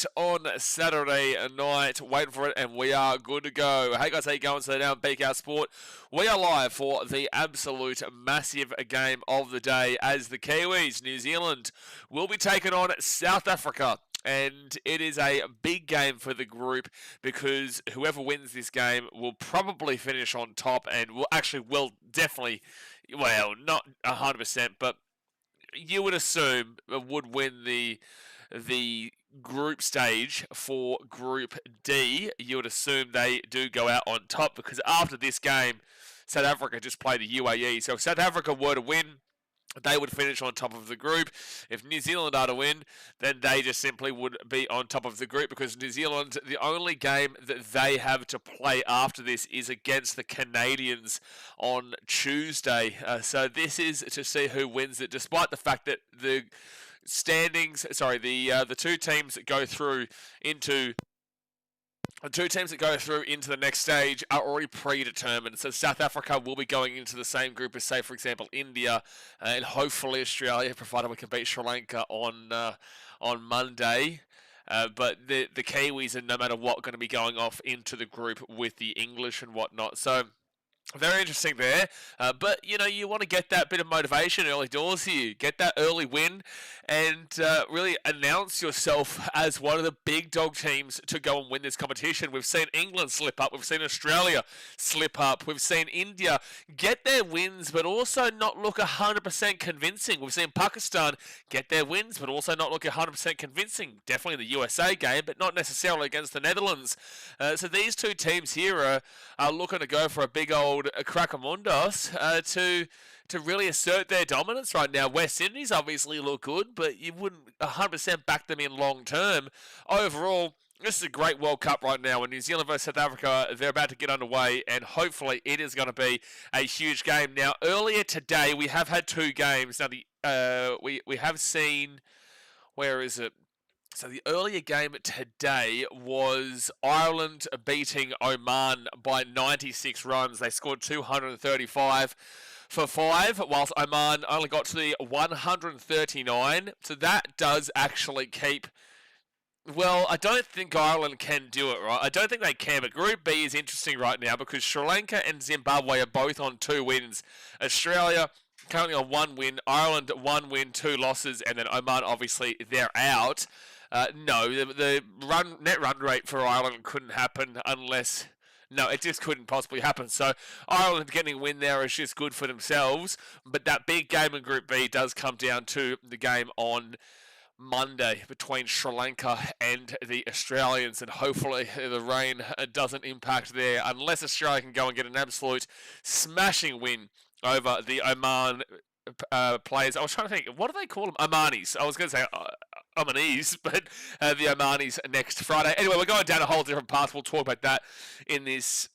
it on Saturday night. Waiting for it, and we are good to go. Hey guys, how you going? So now BKRsport, we are live for the absolute massive game of the day as the Kiwis, New Zealand, will be taking on South Africa. And it is a big game for the group because whoever wins this game will probably finish on top and will definitely, well, not 100%, but you would assume would win the group stage for Group D. You would assume they do go out on top because after this game, South Africa just play the UAE. So if South Africa were to win, they would finish on top of the group. If New Zealand are to win, then they just simply would be on top of the group because New Zealand, the only game that they have to play after this is against the Canadians on Tuesday. So this is to see who wins it, despite the fact that the standings, the two teams that go through into the next stage are already predetermined. So South Africa will be going into the same group as, say, for example, India and hopefully Australia, provided we can beat Sri Lanka on Monday. But the Kiwis are, no matter what, going to be going off into the group with the English and whatnot. So very interesting there, but you want to get that bit of motivation early doors here, get that early win, and really announce yourself as one of the big dog teams to go and win this competition. We've seen England slip up, we've seen Australia slip up, we've seen India get their wins, but also not look 100% convincing. We've seen Pakistan get their wins, but also not look 100% convincing. Definitely the USA game, but not necessarily against the Netherlands. So these two teams here are looking to go for a big old Crackamundos to really assert their dominance right now. West Indies obviously look good, but you wouldn't 100% back them in long term. Overall, this is a great World Cup right now, and New Zealand versus South Africa, they're about to get underway, and hopefully it is going to be a huge game. Now, earlier today, we have had two games. Now, we have seen, where is it? So the earlier game today was Ireland beating Oman by 96 runs. They scored 235 for 5, whilst Oman only got to the 139. So that does actually keep... Well, I don't think Ireland can do it, right? I don't think they can, but Group B is interesting right now because Sri Lanka and Zimbabwe are both on 2 wins. Australia currently on 1 win, Ireland 1 win, 2 losses, and then Oman, obviously, they're out. No, the net run rate for Ireland couldn't happen unless... No, it just couldn't possibly happen. So Ireland getting a win there is just good for themselves. But that big game in Group B does come down to the game on Monday between Sri Lanka and the Australians. And hopefully the rain doesn't impact there unless Australia can go and get an absolute smashing win over the Oman players. I was trying to think, what do they call them? Omanis. I was going to say Omanis, but the Omanis next Friday. Anyway, we're going down a whole different path. We'll talk about that in this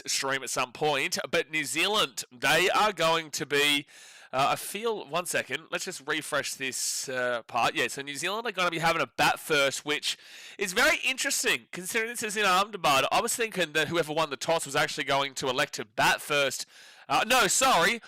stream at some point. But New Zealand, they are going to be... I feel, one second, let's just refresh this part. Yeah, so New Zealand are going to be having a bat first, which is very interesting, considering this is in Ahmedabad. I was thinking that whoever won the toss was actually going to elect to bat first. No, sorry,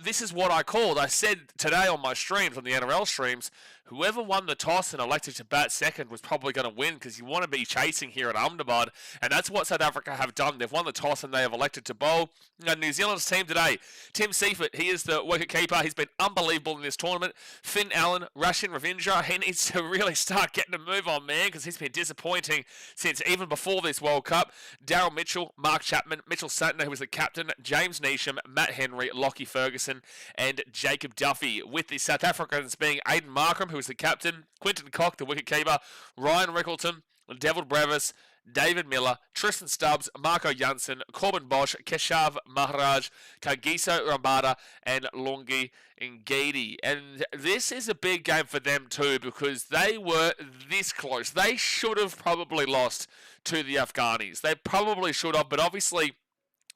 this is what I called. I said today on my streams, on the NRL streams, whoever won the toss and elected to bat second was probably going to win because you want to be chasing here at Ahmedabad, and that's what South Africa have done. They've won the toss and they have elected to bowl. Now, New Zealand's team today, Tim Seifert, he is the wicketkeeper. He's been unbelievable in this tournament. Finn Allen, Rashin Ravindra, he needs to really start getting a move on, man, because he's been disappointing since even before this World Cup. Daryl Mitchell, Mark Chapman, Mitchell Santner, who was the captain, James Neesham, Matt Henry, Lockie Ferguson, and Jacob Duffy, with the South Africans being Aiden Markram, who was the captain, Quinton Cock, the wicketkeeper, Ryan Rickleton, Devil Brevis, David Miller, Tristan Stubbs, Marco Janssen, Corbin Bosch, Keshav Maharaj, Kagiso Rambada, and Lungi Ngidi. And this is a big game for them too because they were this close. They should have probably lost to the Afghanis. They probably should have, but obviously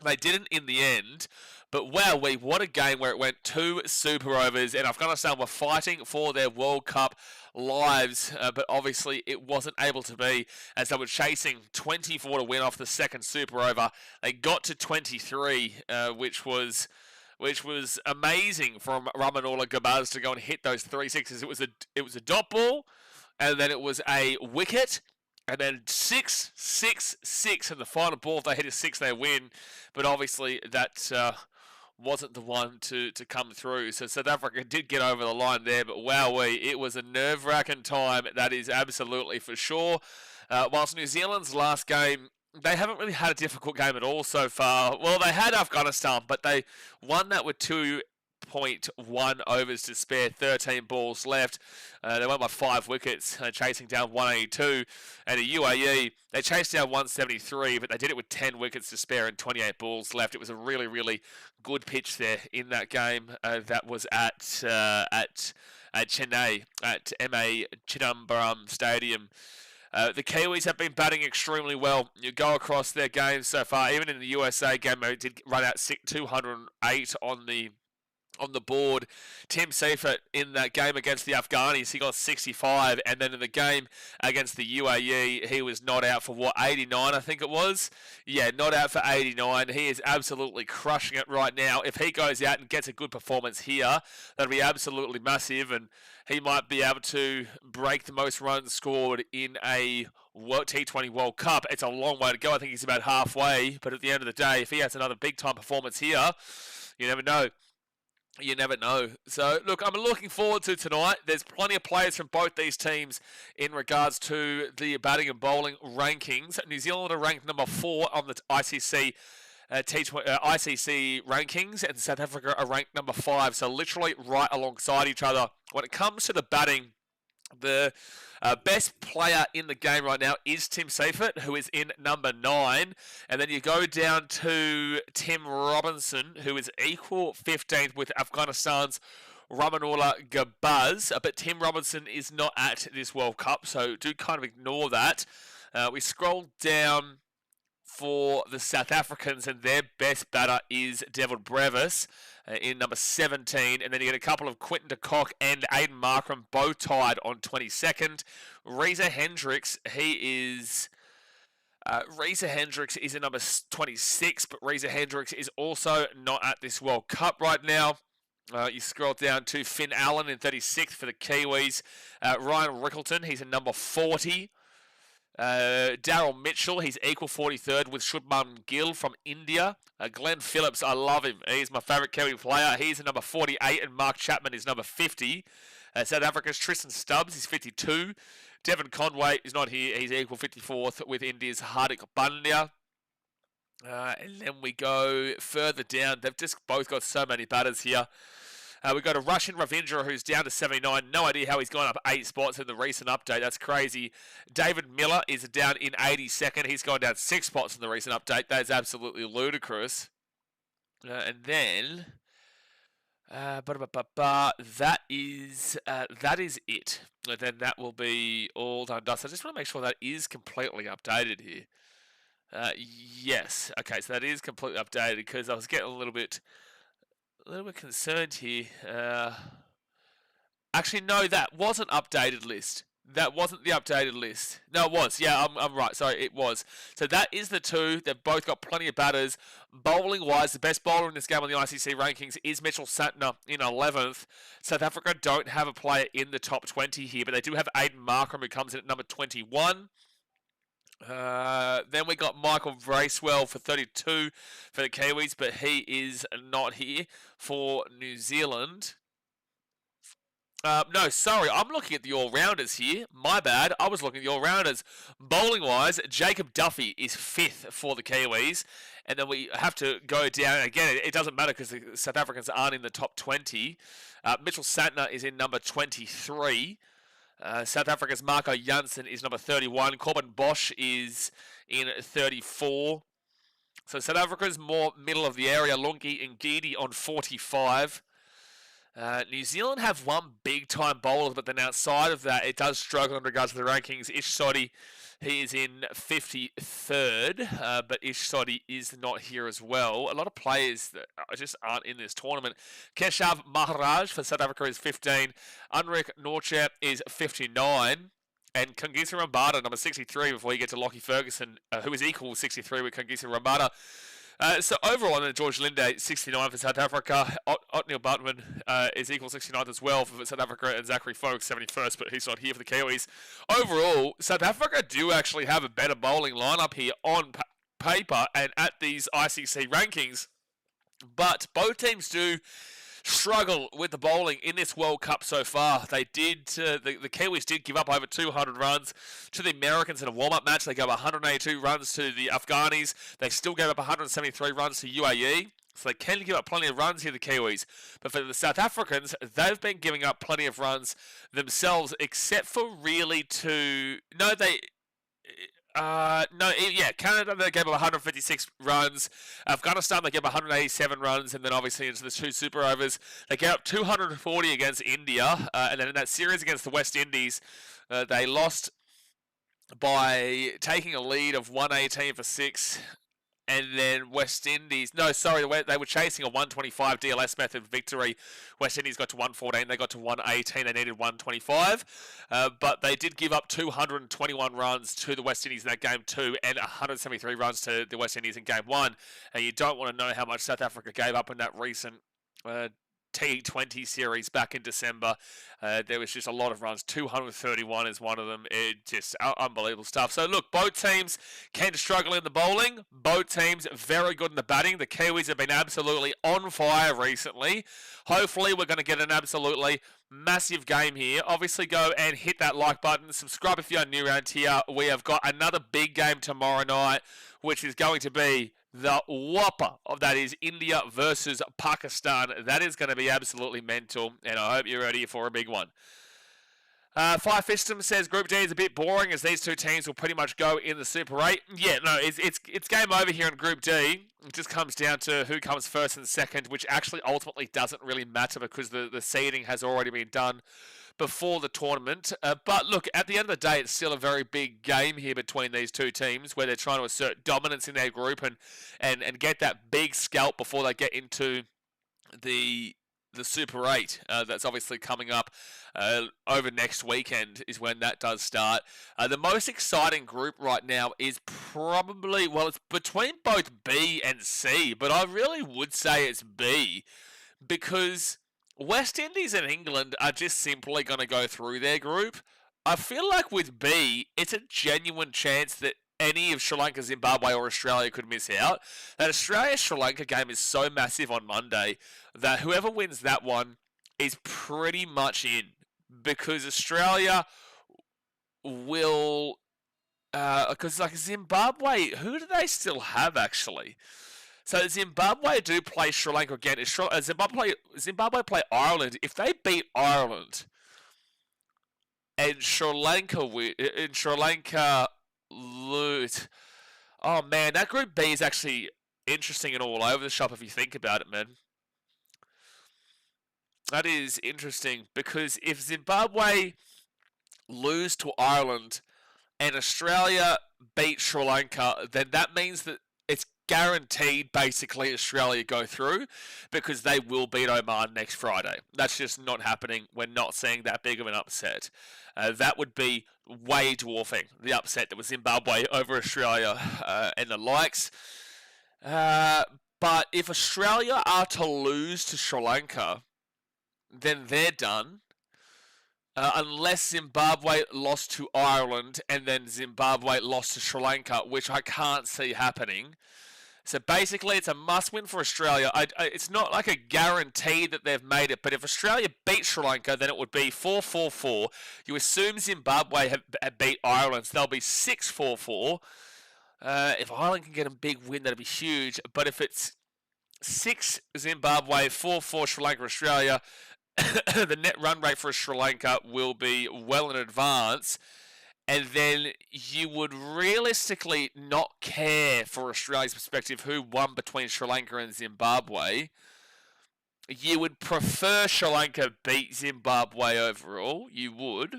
they didn't in the end. But wow, what a game where it went 2 super overs, and Afghanistan were fighting for their World Cup lives, but obviously it wasn't able to be as they were chasing 24 to win off the second super over. They got to 23, which was amazing from Ramanullah Gabaz to go and hit those 3 sixes. It was a dot ball. and then it was a wicket, and then 6, 6, 6, and the final ball, if they hit a 6, they win. But obviously that wasn't the one to come through. So South Africa did get over the line there, but wowee, it was a nerve-wracking time, that is absolutely for sure. Whilst New Zealand's last game, they haven't really had a difficult game at all so far. Well, they had Afghanistan, but they won that with 2.1 overs to spare, 13 balls left. They went by 5 wickets, chasing down 182. And the UAE, they chased down 173, but they did it with 10 wickets to spare and 28 balls left. It was a really, really good pitch there in that game. That was at Chennai, at MA Chidambaram Stadium. The Kiwis have been batting extremely well. You go across their games so far, even in the USA game, they did run out 208 on the board. Tim Seifert in that game against the Afghanis, he got 65, and then in the game against the UAE, he was not out for 89, I think it was. Yeah, not out for 89. He is absolutely crushing it right now. If he goes out and gets a good performance here, that'll be absolutely massive, and he might be able to break the most runs scored in a T20 World Cup. It's a long way to go. I think he's about halfway, but at the end of the day, if he has another big-time performance here, you never know. You never know. So, look, I'm looking forward to tonight. There's plenty of players from both these teams in regards to the batting and bowling rankings. New Zealand are ranked number 4 on the ICC ICC rankings, and South Africa are ranked number 5. So, literally right alongside each other. When it comes to the batting, the best player in the game right now is Tim Seifert, who is in number 9. And then you go down to Tim Robinson, who is equal 15th with Afghanistan's Ramanullah Gabaz. But Tim Robinson is not at this World Cup, so do kind of ignore that. We scroll down for the South Africans, and their best batter is Devon Brevis in number 17, and then you get a couple of Quinton de Kock and Aiden Markram, both tied on 22nd. Reza Hendricks, Reza Hendricks is in number 26, but Reza Hendricks is also not at this World Cup right now. You scroll down to Finn Allen in 36th for the Kiwis. Ryan Rickleton, he's in number 40. Daryl Mitchell, he's equal 43rd with Shubman Gill from India. Glenn Phillips, I love him. He's my favourite Kiwi player. He's at number 48, and Mark Chapman is number 50. South Africa's Tristan Stubbs is 52. Devon Conway is not here. He's equal 54th with India's Hardik Pandya. And then we go further down. They've just both got so many batters here. We've got a Russian Ravindra who's down to 79. No idea how he's gone up 8 spots in the recent update. That's crazy. David Miller is down in 82nd. He's gone down 6 spots in the recent update. That is absolutely ludicrous. And then that is it. And then that will be all done. I just want to make sure that is completely updated here. Yes. Okay, so that is completely updated because I was getting a little bit concerned here. Actually, no, that wasn't updated list. That wasn't the updated list. No, it was. Yeah, I'm right. Sorry, it was. So that is the two. They've both got plenty of batters. Bowling-wise, the best bowler in this game on the ICC rankings is Mitchell Santner in 11th. South Africa don't have a player in the top 20 here, but they do have Aiden Markram, who comes in at number 21. Then we got Michael Bracewell for 32 for the Kiwis, but he is not here for New Zealand. No, sorry, I'm looking at the all-rounders here. My bad, I was looking at the all-rounders. Bowling-wise, Jacob Duffy is 5th for the Kiwis. And then we have to go down, again, it doesn't matter because the South Africans aren't in the top 20. Mitchell Santner is in number 23. South Africa's Marco Jansen is number 31. Corbin Bosch is in 34. So South Africa's more middle of the area. Lungi and Ngidi on 45. New Zealand have one big-time bowler, but then outside of that, it does struggle in regards to the rankings. Ish Sodhi, he is in 53rd, but Ish Sodhi is not here as well. A lot of players that just aren't in this tournament. Keshav Maharaj for South Africa is 15. Unrik Norche is 59. And Kangisa Rambada, number 63, before you get to Lockie Ferguson, who is equal 63 with Kangisa Rambada. So overall, on the George Linde, 69 for South Africa. Otniel Butman is equal 69th as well for South Africa, and Zachary Foulkes 71st, but he's not here for the Kiwis. Overall, South Africa do actually have a better bowling lineup here on paper and at these ICC rankings, but both teams do struggle with the bowling in this World Cup so far. They did. The Kiwis did give up over 200 runs to the Americans in a warm-up match. They gave 182 runs to the Afghanis. They still gave up 173 runs to UAE. So they can give up plenty of runs here, the Kiwis. But for the South Africans, they've been giving up plenty of runs themselves, except for really two. No, they. Canada, they gave up 156 runs. Afghanistan, they gave up 187 runs, and then obviously into the two super overs, they gave up 240 against India, and then in that series against the West Indies, they lost by taking a lead of 118 for 6. And then West Indies, they were chasing a 125 DLS method victory. West Indies got to 114, they got to 118, they needed 125. But they did give up 221 runs to the West Indies in that game 2 and 173 runs to the West Indies in game 1. And you don't want to know how much South Africa gave up in that recent T20 series back in December. There was just a lot of runs. 231 is one of them. It just unbelievable stuff. So look, both teams can struggle in the bowling. Both teams very good in the batting. The Kiwis have been absolutely on fire recently. Hopefully we're going to get an absolutely massive game here. Obviously go and hit that like button. Subscribe if you're new around here. We have got another big game tomorrow night, which is going to be the whopper of that is India versus Pakistan. That is going to be absolutely mental, and I hope you're ready for a big one. Five Fistum says Group D is a bit boring as these two teams will pretty much go in the Super 8. Yeah, no, it's game over here in Group D. It just comes down to who comes first and second, which actually ultimately doesn't really matter because the seeding has already been done before the tournament. But look, at the end of the day, it's still a very big game here between these two teams where they're trying to assert dominance in their group and get that big scalp before they get into the Super 8. That's obviously coming up over next weekend is when that does start. The most exciting group right now is probably, it's between both B and C, but I really would say it's B because West Indies and England are just simply going to go through their group. I feel like with B, it's a genuine chance that any of Sri Lanka, Zimbabwe, or Australia could miss out. That Australia-Sri Lanka game is so massive on Monday that whoever wins that one is pretty much in because Australia will... Because like Zimbabwe, who do they still have actually? So Zimbabwe do play Sri Lanka again. Zimbabwe play Ireland. If they beat Ireland and Sri Lanka lose, oh man, that Group B is actually interesting and all over the shop if you think about it, man. That is interesting because if Zimbabwe lose to Ireland and Australia beat Sri Lanka, then that means that it's guaranteed basically Australia go through because they will beat Oman next Friday. That's just not happening. We're not seeing that big of an upset. That would be way dwarfing the upset that was Zimbabwe over Australia and the likes. But if Australia are to lose to Sri Lanka, then they're done. Unless Zimbabwe lost to Ireland and then Zimbabwe lost to Sri Lanka, which I can't see happening. So basically, it's a must-win for Australia. It's not like a guarantee that they've made it, but if Australia beat Sri Lanka, then it would be 4-4-4. You assume Zimbabwe have beat Ireland, so they'll be 6-4-4. If Ireland can get a big win, that'd be huge. But if it's 6 Zimbabwe, 4-4 Sri Lanka, Australia, the net run rate for Sri Lanka will be well in advance, and then you would realistically not care for Australia's perspective who won between Sri Lanka and Zimbabwe. You would prefer Sri Lanka beat Zimbabwe overall. You would,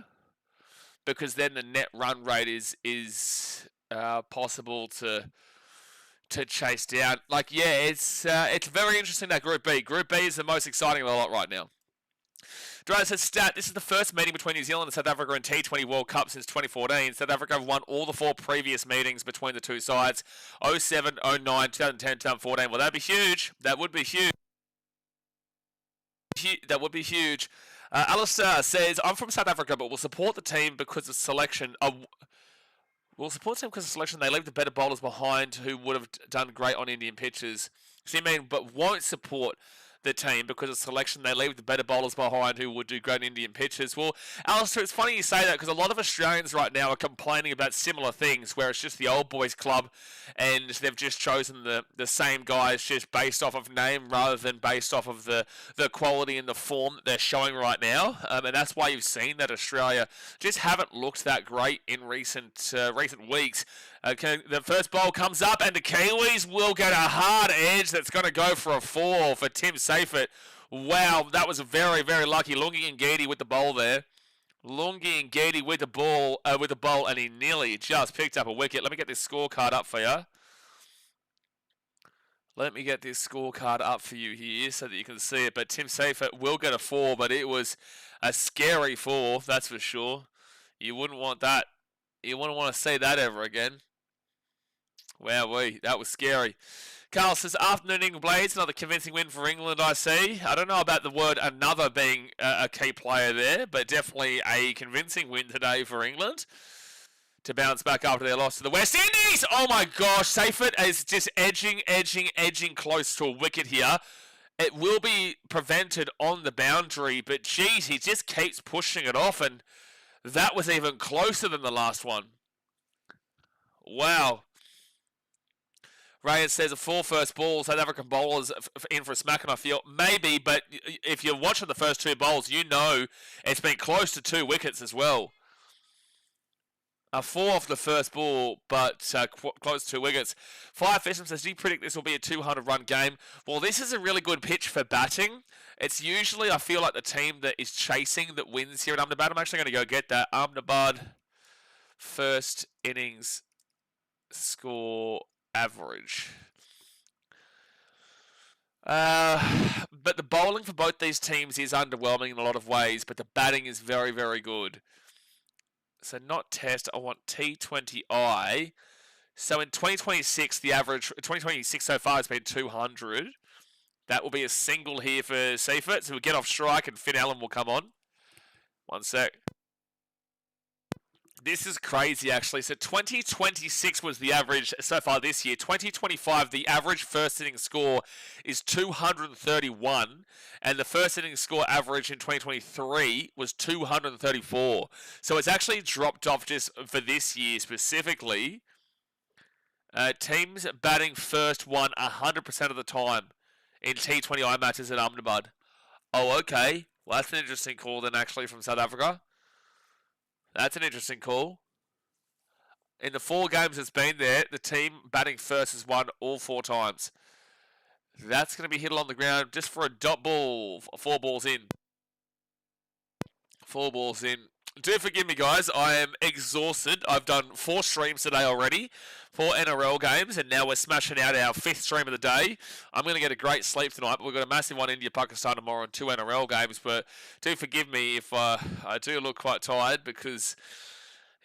because then the net run rate is possible to chase down. Like, yeah, it's very interesting that Group B. Group B is the most exciting of the lot right now. Dwyer says, stat, this is the first meeting between New Zealand and South Africa in T20 World Cup since 2014. South Africa have won all the 4 previous meetings between the two sides. 07, 09, 2010, 2014. Well, that'd be huge. That would be huge. That would be huge. Alistair says, I'm from South Africa, but we'll support the team because of selection. We'll support the team because of selection. They leave the better bowlers behind who would have done great on Indian pitches. So you mean, but won't support the team because of selection. They leave the better bowlers behind who would do great Indian pitches. Well, Alistair, it's funny you say that because a lot of Australians right now are complaining about similar things where it's just the old boys club and they've just chosen the same guys just based off of name rather than based off of the quality and the form that they're showing right now. And that's why you've seen that Australia just haven't looked that great in recent weeks. Okay, the first ball comes up and the Kiwis will get a hard edge that's going to go for a 4 for Tim Seifert. Wow, that was very, very lucky. Lungi Ngidi with the bowl there. Lungi Ngidi with the ball, and he nearly just picked up a wicket. Let me get this scorecard up for you. Let me get this scorecard up for you here so that you can see it. But Tim Seifert will get a 4, but it was a scary 4, that's for sure. You wouldn't want that. You wouldn't want to see that ever again. Wowee, that was scary. Carl says, afternoon England Blades, another convincing win for England, I see. I don't know about the word another being a key player there, but definitely a convincing win today for England to bounce back after their loss to the West Indies. Oh my gosh, Seifert is just edging close to a wicket here. It will be prevented on the boundary, but geez, he just keeps pushing it off, and that was even closer than the last one. Wow. Ryan says a 4 first balls, South African bowlers in for a smack, and I feel maybe, but if you're watching the first 2 bowls, you know it's been close to 2 wickets as well. A 4 off the first ball, but close to 2 wickets. Fire Fishman says, do you predict this will be a 200-run game? Well, this is a really good pitch for batting. It's usually, I feel like, the team that is chasing that wins here at Ahmedabad. I'm actually going to go get that. Ahmedabad first innings score average. But the bowling for both these teams is underwhelming in a lot of ways, but the batting is very, very good. So not Test, I want T20I. So in 2026, the average, 2026 so far has been 200. That will be a single here for Seifert. So we'll get off strike and Finn Allen will come on. One sec. This is crazy, actually. So 2026 was the average so far this year. 2025, the average first inning score is 231. And the first inning score average in 2023 was 234. So it's actually dropped off just for this year specifically. Teams batting first won 100% of the time in T20I matches at Ahmedabad. Oh, okay. Well, that's an interesting call then, actually, from South Africa. That's an interesting call. In the 4 games it's been there, the team batting first has won all 4 times. That's going to be hit on the ground just for a dot ball. 4 balls in. 4 balls in. Do forgive me, guys. I am exhausted. I've done 4 streams today already. 4 NRL games, and now we're smashing out our 5th stream of the day. I'm going to get a great sleep tonight, but we've got a massive one, India-Pakistan tomorrow, and 2 NRL games. But do forgive me if I do look quite tired because,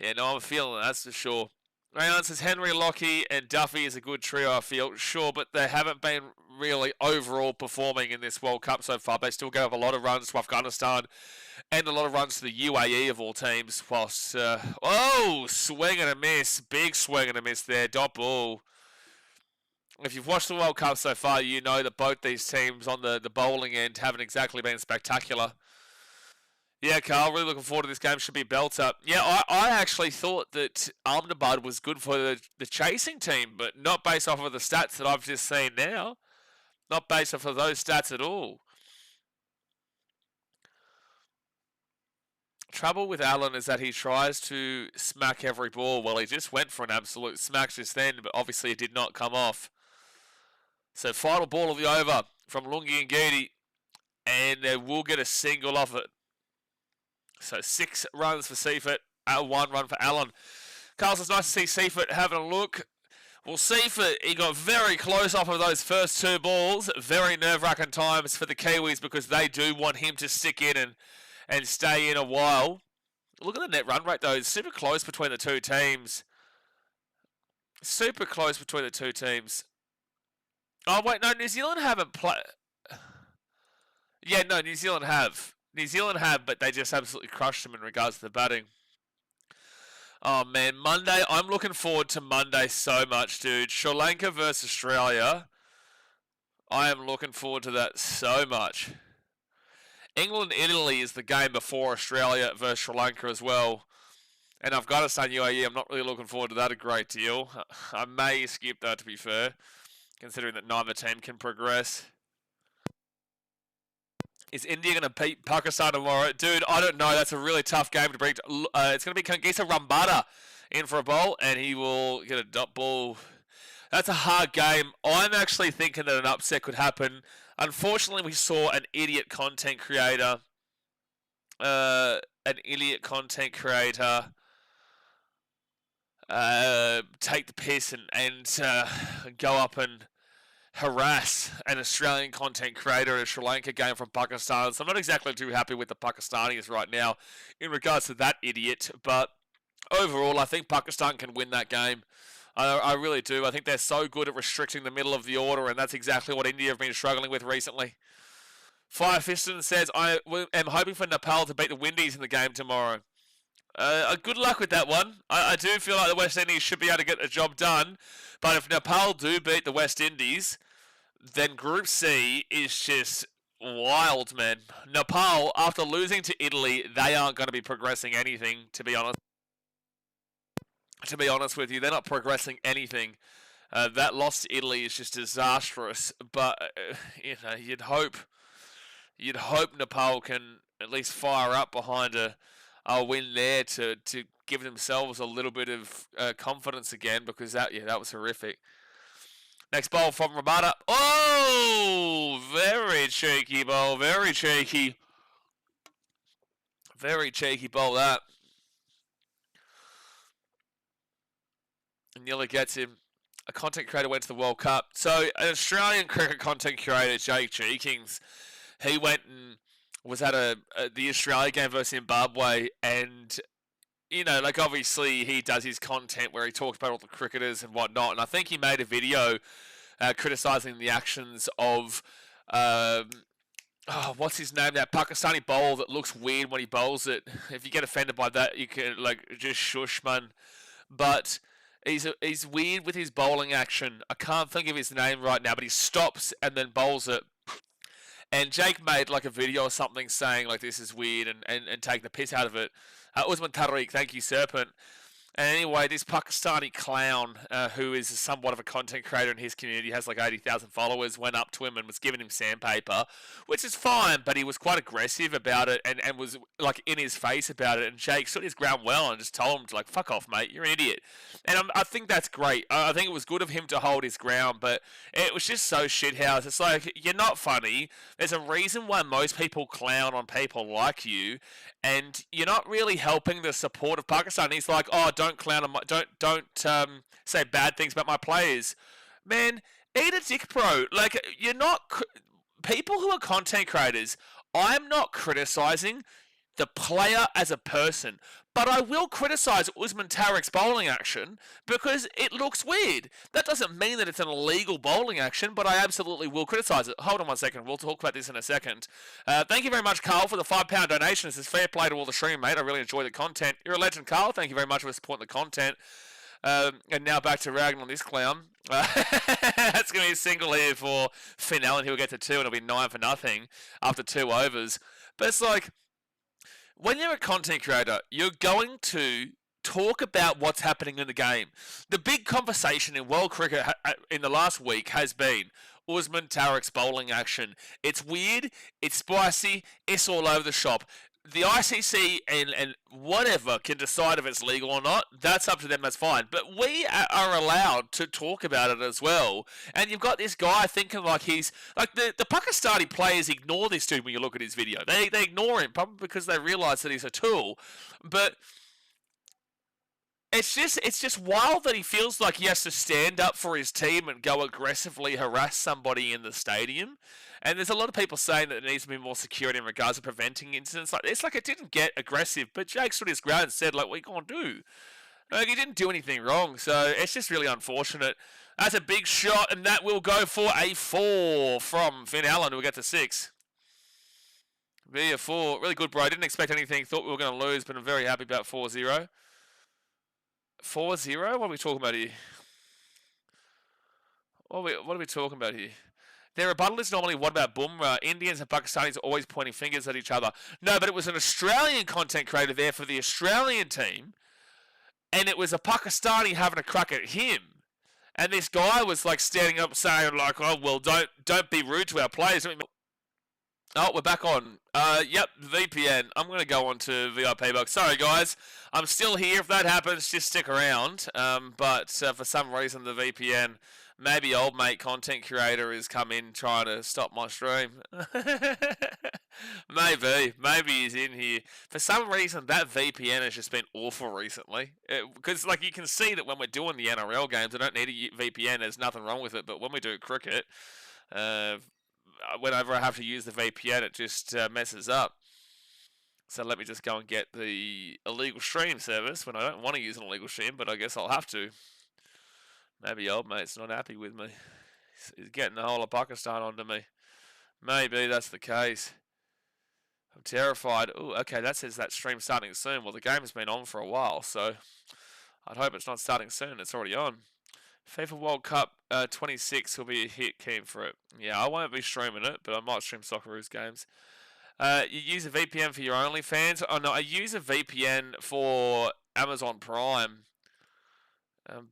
yeah, no, I'm feeling it, that's for sure. Rayon says Henry, Lockie, and Duffy is a good trio, I feel. Sure, but they haven't been really overall performing in this World Cup so far. They still gave up a lot of runs to Afghanistan and a lot of runs to the UAE of all teams. Whilst, swing and a miss. Big swing and a miss there. Dot ball. If you've watched the World Cup so far, you know that both these teams on the bowling end haven't exactly been spectacular. Yeah, Carl, really looking forward to this game. Should be a belter. Yeah, I actually thought that Ahmedabad was good for the chasing team, but not based off of the stats that I've just seen now. Not based off of those stats at all. Trouble with Allen is that he tries to smack every ball. Well, he just went for an absolute smack just then, but obviously it did not come off. So final ball of the over from Lungi Ngidi, and they will get a single off it. So 6 runs for Seifert, 1 run for Allen. Carl says, nice to see Seifert having a look. Well, Seifert, he got very close off of those first 2 balls. Very nerve-wracking times for the Kiwis because they do want him to stick in and stay in a while. Look at the net run rate, though. It's super close between the two teams. Super close between the two teams. Oh, wait, no, New Zealand haven't played. Yeah, no, New Zealand have. New Zealand have, but they just absolutely crushed them in regards to the batting. Oh, man, Monday. I'm looking forward to Monday so much, dude. Sri Lanka versus Australia. I am looking forward to that so much. England-Italy is the game before Australia versus Sri Lanka as well. And Afghanistan-UAE, I'm not really looking forward to that a great deal. I may skip that, to be fair, considering that neither team can progress. Is India going to beat Pakistan tomorrow? Dude, I don't know. That's a really tough game to break. It's going to be Kangisa Rambada in for a bowl, and he will get a dot ball. That's a hard game. I'm actually thinking that an upset could happen. Unfortunately, we saw an idiot content creator. Take the piss and go up and harass an Australian content creator in a Sri Lanka game from Pakistan. So I'm not exactly too happy with the Pakistanis right now in regards to that idiot. But overall, I think Pakistan can win that game. I really do. I think they're so good at restricting the middle of the order, and that's exactly what India have been struggling with recently. Fire Fiston says, I am hoping for Nepal to beat the Windies in the game tomorrow. Good luck with that one. I do feel like the West Indies should be able to get the job done. But if Nepal do beat the West Indies, then Group C is just wild, man. Nepal, after losing to Italy, they aren't going to be progressing anything, to be honest. To be honest with you, they're not progressing anything. That loss to Italy is just disastrous. But, you'd hope Nepal can at least fire up behind a win there to give themselves a little bit of confidence again, because that was horrific. Next bowl from Ramada. Oh, very cheeky bowl, very cheeky. Very cheeky bowl, that. And nearly gets him. A content creator went to the World Cup. So an Australian cricket content creator, Jake Jenkins, he went and was at the Australia game versus Zimbabwe, and obviously he does his content where he talks about all the cricketers and whatnot, and I think he made a video criticising the actions of what's his name, that Pakistani bowler that looks weird when he bowls it. If you get offended by that, you can just shush, man. But he's weird with his bowling action. I can't think of his name right now, but he stops and then bowls it. And Jake made a video or something saying this is weird and take the piss out of it. Usman Tariq, thank you, Serpent. And anyway, this Pakistani clown, who is somewhat of a content creator in his community, has 80,000 followers, went up to him and was giving him sandpaper, which is fine, but he was quite aggressive about it and was in his face about it. And Jake stood his ground well and just told him to fuck off, mate, you're an idiot. And I think that's great. I think it was good of him to hold his ground, but it was just so shithouse. It's you're not funny. There's a reason why most people clown on people like you, and you're not really helping the support of Pakistan. He's don't clown on don't say bad things about my players. Man, eat a dick, bro. You're not people who are content creators. I'm not criticizing the player as a person, but I will criticize Usman Tariq's bowling action because it looks weird. That doesn't mean that it's an illegal bowling action, but I absolutely will criticize it. Hold on 1 second. We'll talk about this in a second. Thank you very much, Carl, for the £5 donation. This is fair play to all the stream, mate. I really enjoy the content. You're a legend, Carl. Thank you very much for supporting the content. And now back to ragging on this clown. That's going to be a single here for Finn Allen. He'll get to 2, and it'll be 9-0 after 2 overs. But it's when you're a content creator, you're going to talk about what's happening in the game. The big conversation in world cricket in the last week has been Usman Tariq's bowling action. It's weird, it's spicy, it's all over the shop. The ICC and whatever can decide if it's legal or not. That's up to them, that's fine. But we are allowed to talk about it as well. And you've got this guy thinking he's... the Pakistani players ignore this dude when you look at his video. They ignore him, probably because they realise that he's a tool. But it's just wild that he feels like he has to stand up for his team and go aggressively harass somebody in the stadium. And there's a lot of people saying that there needs to be more security in regards to preventing incidents like this. Like, it didn't get aggressive, but Jake stood his ground and said, like, what are you going to do? Like, he didn't do anything wrong, so it's just really unfortunate. That's a big shot, and that will go for a 4 from Finn Allen, who will get to 6. Be a 4. Really good, bro. I didn't expect anything. Thought we were going to lose, but I'm very happy about 4-0. 4-0? What are we talking about here? What are we talking about here? Their rebuttal is normally, what about Bumrah? Indians and Pakistanis are always pointing fingers at each other. No, but it was an Australian content creator there for the Australian team, and it was a Pakistani having a crack at him. And this guy was like standing up saying like, oh, well, don't be rude to our players. Oh, we're back on. Yep, VPN. I'm going to go on to VIP box. Sorry, guys. I'm still here. If that happens, just stick around. But for some reason, the VPN, maybe old mate content creator has come in trying to stop my stream. Maybe he's in here. For some reason, that VPN has just been awful recently. Because, like, you can see that when we're doing the NRL games, I don't need a VPN. There's nothing wrong with it. But when we do cricket, whenever I have to use the VPN, it just messes up. So let me just go and get the illegal stream service when I don't want to use an illegal stream, but I guess I'll have to. Maybe old mate's not happy with me. He's getting the whole of Pakistan onto me. Maybe that's the case. I'm terrified. Oh, okay, that says that stream's starting soon. Well, the game's been on for a while, so I'd hope it's not starting soon. It's already on. FIFA World Cup 26 will be a hit. Keen for it. Yeah, I won't be streaming it, but I might stream Socceroos games. You use a VPN for your OnlyFans? Oh, no, I use a VPN for Amazon Prime.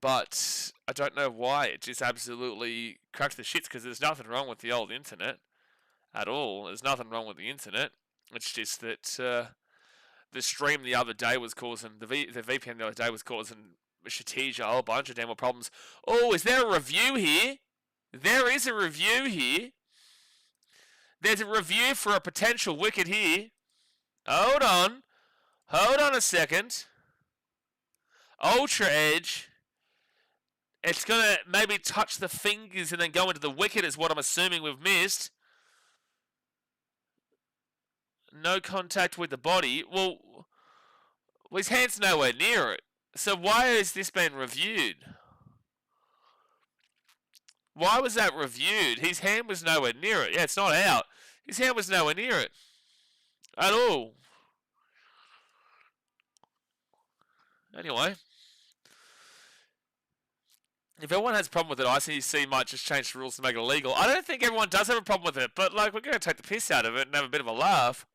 But I don't know why. It just absolutely cracks the shits because there's nothing wrong with the old internet at all. There's nothing wrong with the internet. It's just that the stream the other day was causing, the VPN the other day was causing Shatija a whole bunch of damn problems. Oh, is there a review here? There is a review here. There's a review for a potential wicket here. Hold on. Hold on a second. Ultra Edge. It's going to maybe touch the fingers and then go into the wicket is what I'm assuming we've missed. No contact with the body. Well, his hand's nowhere near it. So why has this been reviewed? Why was that reviewed? His hand was nowhere near it. Yeah, it's not out. His hand was nowhere near it. At all. Anyway. If everyone has a problem with it, ICC might just change the rules to make it illegal. I don't think everyone does have a problem with it, but like we're going to take the piss out of it and have a bit of a laugh.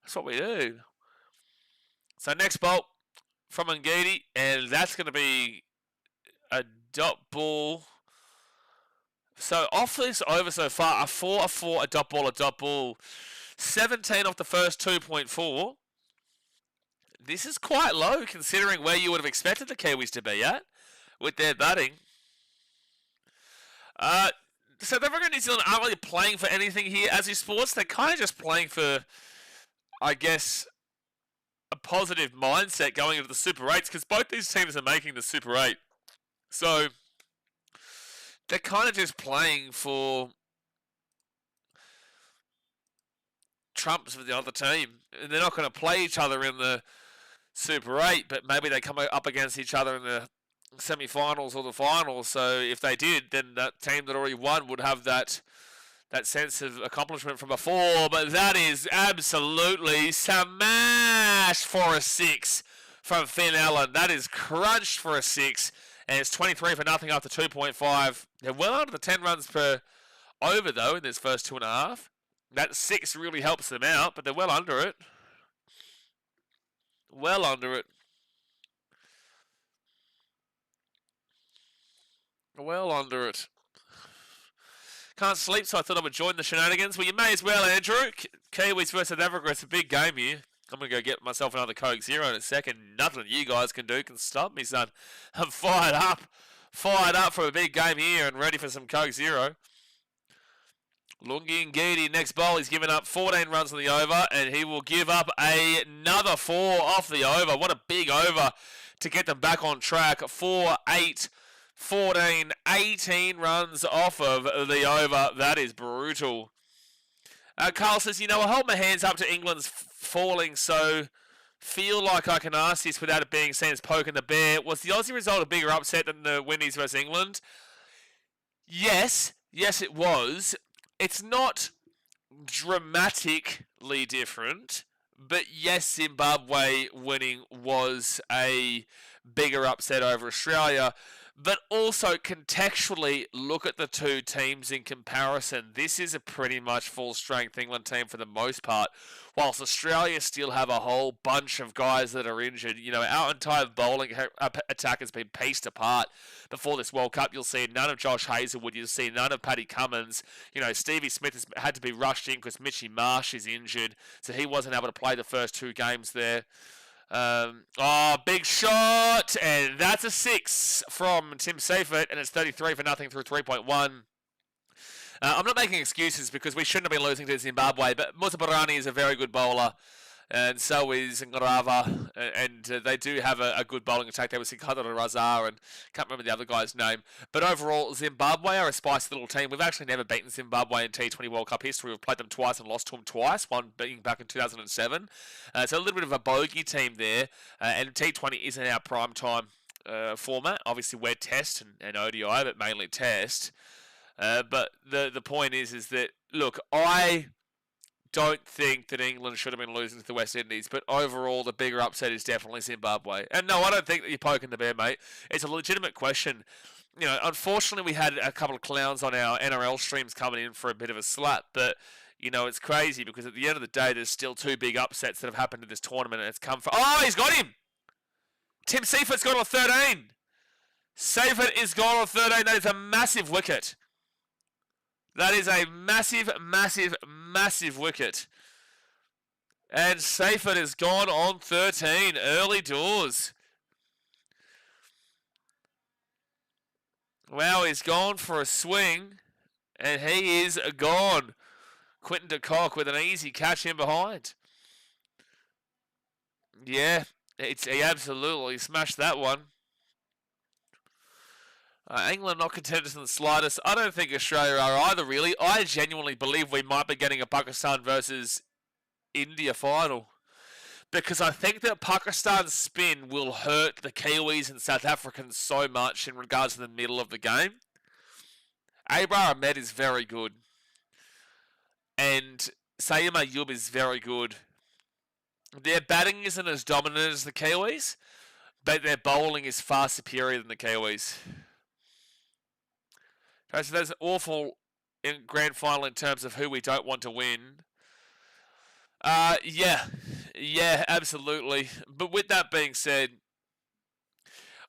That's what we do. So next bolt from Ngidi, and that's going to be a dot ball. So off this over so far, a 4, a dot ball. 17 off the first 2.4. This is quite low considering where you would have expected the Kiwis to be at with their batting. South Africa and New Zealand aren't really playing for anything here as sports. They're kind of just playing for, I guess, a positive mindset going into the Super 8s because both these teams are making the Super 8. So they're kind of just playing for trumps for the other team. And they're not going to play each other in the Super 8, but maybe they come up against each other in the semi-finals or the finals. So if they did, then that team that already won would have that sense of accomplishment from before. But that is absolutely smashed for a 6 from Finn Allen. That is crunched for a 6, and it's 23 for nothing after 2.5. They're well under the 10 runs per over though in this first 2.5. That 6 really helps them out, but they're well under it. Well under it. Well under it. Can't sleep, so I thought I would join the shenanigans. Well, you may as well, Andrew. Kiwis versus South Africa. It's a big game here. I'm going to go get myself another Coke Zero in a second. Nothing you guys can do can stop me, son. I'm fired up. Fired up for a big game here and ready for some Coke Zero. Lungi Ngidi, next bowl, he's given up 14 runs on the over, and he will give up another 4 off the over. What a big over to get them back on track. 4, 8, 14, 18 runs off of the over. That is brutal. Carl says, I hold my hands up to England's falling, so feel like I can ask this without it being seen as poking the bear. Was the Aussie result a bigger upset than the Windies versus England? Yes, it was. It's not dramatically different, but yes, Zimbabwe winning was a bigger upset over Australia. But also contextually, look at the two teams in comparison. This is a pretty much full-strength England team for the most part, whilst Australia still have a whole bunch of guys that are injured. Our entire bowling attack has been pieced apart before this World Cup. You'll see none of Josh Hazlewood. You'll see none of Paddy Cummins. Stevie Smith has had to be rushed in because Mitchy Marsh is injured, so he wasn't able to play the first two games there. Big shot, and that's a 6 from Tim Seifert, and it's 33 for nothing through 3.1. I'm not making excuses because we shouldn't have been losing to Zimbabwe, but Mutabarani is a very good bowler, and so is Ngarava, and they do have a good bowling attack there with Sikandar Razar, and can't remember the other guy's name. But overall, Zimbabwe are a spicy little team. We've actually never beaten Zimbabwe in T20 World Cup history. We've played them twice and lost to them twice, one being back in 2007. So a little bit of a bogey team there, and T20 isn't our prime time format. Obviously, we're Test and ODI, but mainly Test. But the point is that, look, I don't think that England should have been losing to the West Indies, but overall the bigger upset is definitely Zimbabwe. And no, I don't think that you're poking the bear, mate. It's a legitimate question. Unfortunately we had a couple of clowns on our NRL streams coming in for a bit of a slap, but it's crazy because at the end of the day there's still two big upsets that have happened in this tournament, and it's come from... Oh, he's got him! Tim Seifert's gone on 13. Seifert is gone on 13. That is a massive wicket. That is a massive, massive, massive wicket. And Seifert has gone on 13. Early doors. Wow, he's gone for a swing. And he is gone. Quinton de Kock with an easy catch in behind. Yeah, he absolutely smashed that one. England not contenders in the slightest. I don't think Australia are either, really. I genuinely believe we might be getting a Pakistan versus India final. Because I think that Pakistan's spin will hurt the Kiwis and South Africans so much in regards to the middle of the game. Abrar Ahmed is very good. And Sayum Ayub is very good. Their batting isn't as dominant as the Kiwis, but their bowling is far superior than the Kiwis. Okay, so that's awful in grand final in terms of who we don't want to win. Yeah, absolutely. But with that being said,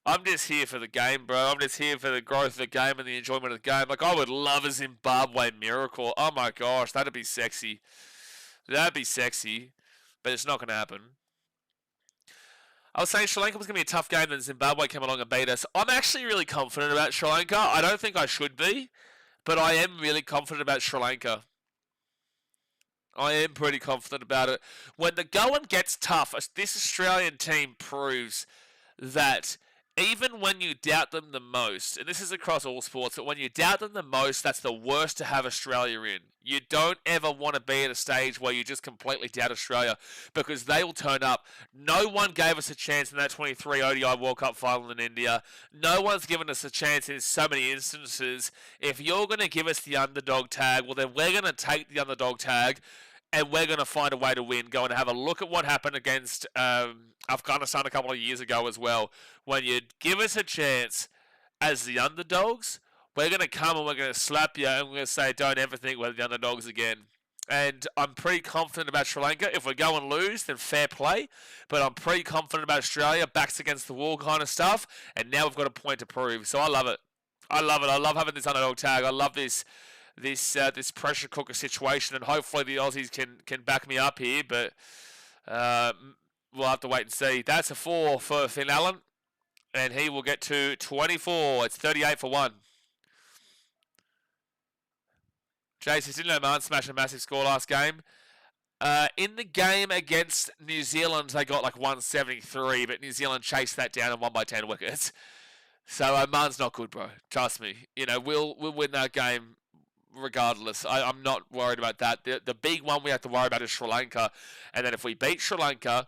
I'm just here for the game, bro. I'm just here for the growth of the game and the enjoyment of the game. Like, I would love a Zimbabwe miracle. Oh my gosh, that'd be sexy. That'd be sexy, but it's not going to happen. I was saying Sri Lanka was going to be a tough game, then Zimbabwe came along and beat us. I'm actually really confident about Sri Lanka. I don't think I should be, but I am really confident about Sri Lanka. I am pretty confident about it. When the going gets tough, this Australian team proves that even when you doubt them the most, and this is across all sports, but when you doubt them the most, that's the worst to have Australia in. You don't ever want to be at a stage where you just completely doubt Australia, because they will turn up. No one gave us a chance in that 23 ODI World Cup final in India. No one's given us a chance in so many instances. If you're going to give us the underdog tag, well then we're going to take the underdog tag, and we're going to find a way to win. Go and have a look at what happened against Afghanistan a couple of years ago as well. When you give us a chance as the underdogs, we're going to come and we're going to slap you and we're going to say, don't ever think we're the underdogs again. And I'm pretty confident about Sri Lanka. If we go and lose, then fair play. But I'm pretty confident about Australia, backs against the wall kind of stuff. And now we've got a point to prove. So I love it. I love it. I love having this underdog tag. I love this pressure cooker situation, and hopefully the Aussies can back me up here, but we'll have to wait and see. That's a 4 for Finn Allen, and he will get to 24. It's 38 for 1. Jason, didn't Oman smash a massive score last game? In the game against New Zealand, they got like 173, but New Zealand chased that down and won by 10 wickets. So Oman's not good, bro. Trust me. We'll win that game regardless. I'm not worried about that. The big one we have to worry about is Sri Lanka. And then if we beat Sri Lanka,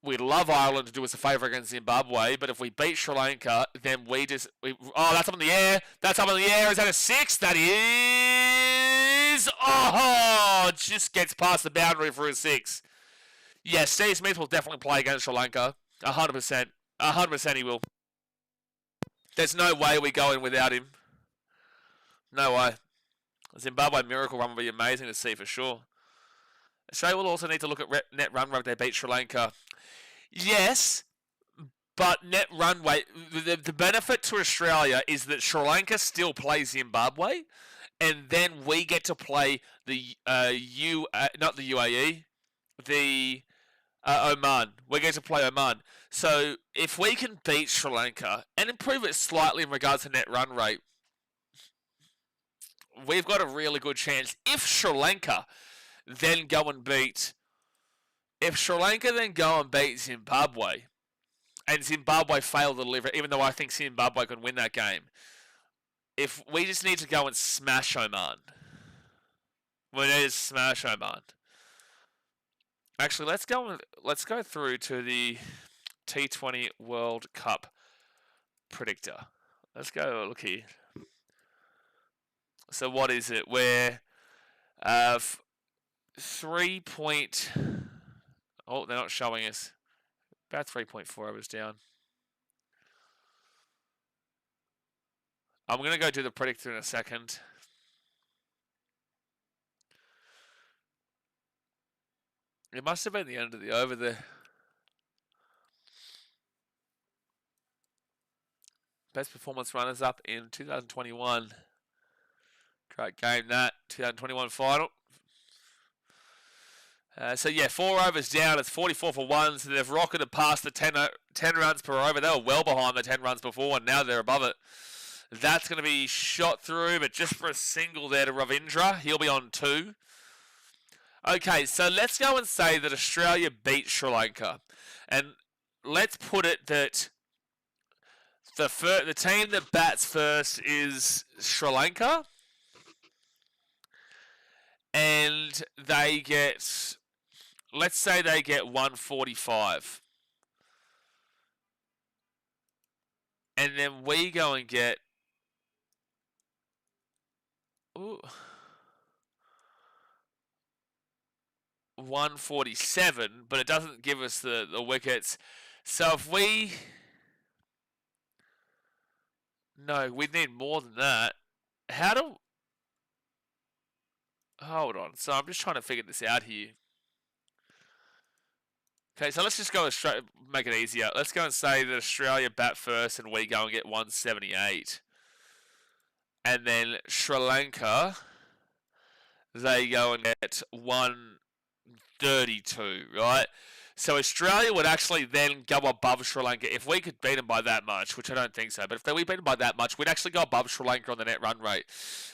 we'd love Ireland to do us a favour against Zimbabwe. But if we beat Sri Lanka, then that's up in the air. That's up in the air. Is that a 6? That is... Oh! Just gets past the boundary for a 6. Yeah, Steve Smith will definitely play against Sri Lanka. 100%. 100% he will. There's no way we go in without him. No way. Zimbabwe miracle run will be amazing to see for sure. Australia will also need to look at net run rate if they beat Sri Lanka. Yes, but net run rate, the benefit to Australia is that Sri Lanka still plays Zimbabwe, and then we get to play the not the UAE, the Oman. We get to play Oman. So if we can beat Sri Lanka and improve it slightly in regards to net run rate, we've got a really good chance. If Sri Lanka then go and beat Zimbabwe, and Zimbabwe fail to deliver, even though I think Zimbabwe can win that game, if we just need to go and smash Oman, we need to smash Oman. Actually, let's go through to the T20 World Cup predictor. Let's go look here. So what is it? We're 3 point... Oh, they're not showing us. About 3.4 overs down. I'm going to go do the predictor in a second. It must have been the end of the over there. Best performance runners up in 2021. Great game that. 2021 final. So yeah, 4 overs down. It's 44 for 1. So they've rocketed past the 10 runs per over. They were well behind the 10 runs before, and now they're above it. That's going to be shot through, but just for a single there to Ravindra. He'll be on 2. Okay, so let's go and say that Australia beat Sri Lanka. And let's put it that the team that bats first is Sri Lanka. And they get, let's say they get 145. And then we go and get, 147, but it doesn't give us the wickets. So if we... No, we need more than that. How do... Hold on. So I'm just trying to figure this out here. Okay, so let's just go straight, make it easier. Let's go and say that Australia bat first and we go and get 178. And then Sri Lanka, they go and get 132, right? So Australia would actually then go above Sri Lanka. If we could beat them by that much, which I don't think so, but if we beat them by that much, we'd actually go above Sri Lanka on the net run rate.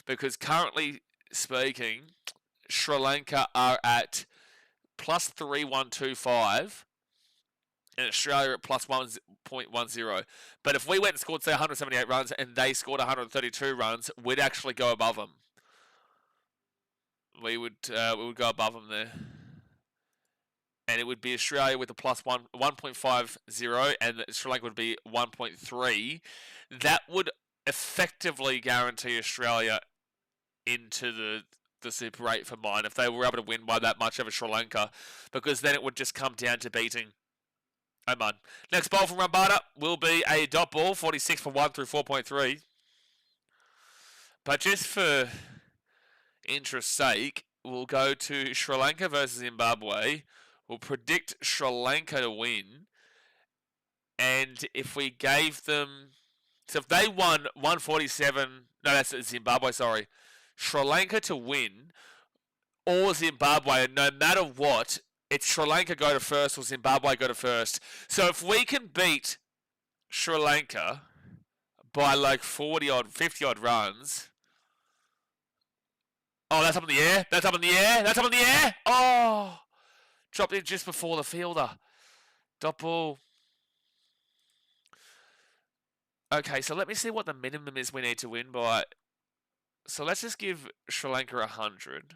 Because currently speaking, Sri Lanka are at plus 3125 and Australia at plus 1.10. But if we went and scored, say, 178 runs and they scored 132 runs, we'd actually go above them. We would go above them there. And it would be Australia with a plus 1.50 and Sri Lanka would be 1.3. That would effectively guarantee Australia into the Super 8 for mine if they were able to win by that much over Sri Lanka, because then it would just come down to beating Oman. Next ball from Rambada will be a dot ball, 46 for 1 through 4.3. But just for interest's sake, we'll go to Sri Lanka versus Zimbabwe. We'll predict Sri Lanka to win. And if we gave them... So if they won 147... No, that's Zimbabwe, sorry. Sri Lanka to win, or Zimbabwe, and no matter what, it's Sri Lanka go to first or Zimbabwe go to first. So if we can beat Sri Lanka by like 40 odd, 50 odd runs, Oh, that's up in the air. That's up in the air. That's up in the air. Oh, dropped in just before the fielder. Dot ball. Okay, so let me see what the minimum is we need to win by. So let's just give Sri Lanka 100.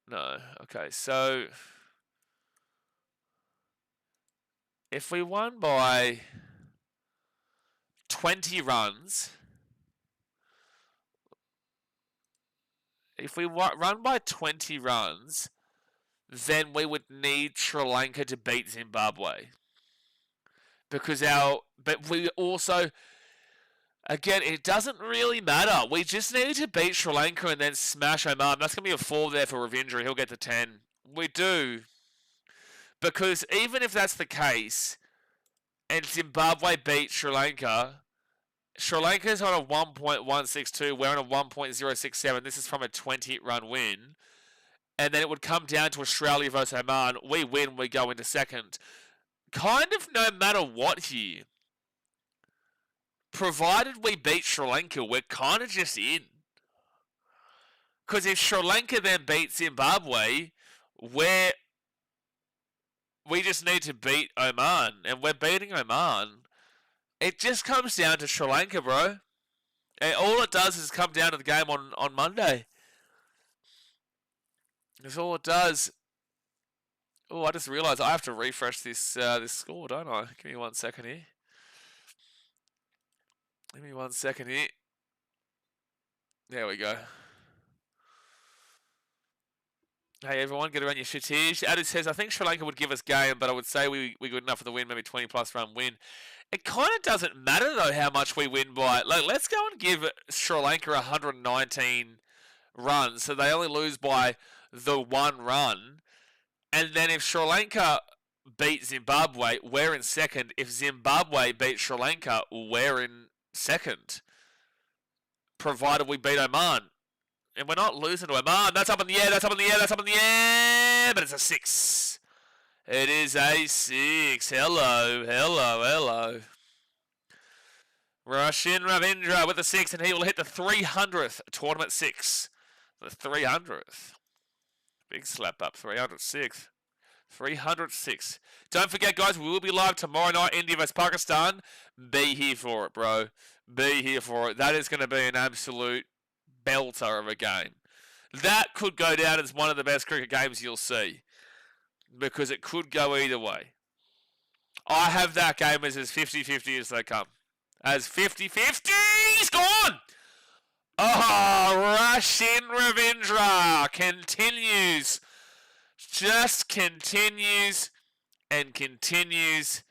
No. Okay, so if we won by 20 runs, if we run by 20 runs, then we would need Sri Lanka to beat Zimbabwe. But we also, again, it doesn't really matter. We just need to beat Sri Lanka and then smash Oman. That's going to be a 4 there for Ravindra. He'll get to 10. We do. Because even if that's the case, and Zimbabwe beat Sri Lanka's on a 1.162. We're on a 1.067. This is from a 20-run win. And then it would come down to Australia versus Oman. We win, we go into second. Kind of no matter what here. Provided we beat Sri Lanka, we're kind of just in. Because if Sri Lanka then beats Zimbabwe, we just need to beat Oman. And we're beating Oman. It just comes down to Sri Lanka, bro. And all it does is come down to the game on Monday. That's all it does. Oh, I just realised I have to refresh this score, don't I? Give me 1 second here. Give me 1 second here. There we go. Hey everyone, get around your shittish. Adu says, I think Sri Lanka would give us game, but I would say we good enough for the win, maybe 20 plus run win. It kind of doesn't matter though how much we win by. Like, let's go and give Sri Lanka 119 runs, so they only lose by the 1 run. And then if Sri Lanka beat Zimbabwe, we're in second. If Zimbabwe beat Sri Lanka, we're in second. Provided we beat Oman. And we're not losing to Oman. That's up in the air, that's up in the air, that's up in the air. But it's a 6. It is a 6. Hello, hello, hello. Roshin Ravindra with the 6, and he will hit the 300th tournament 6. The 300th. Big slap up, 306. 306. Don't forget, guys, we will be live tomorrow night, India vs Pakistan. Be here for it, bro. Be here for it. That is going to be an absolute belter of a game. That could go down as one of the best cricket games you'll see. Because it could go either way. I have that game as 50-50 as they come. As 50-50. He's gone! Oh, Roshin Ravindra continues. Just continues and continues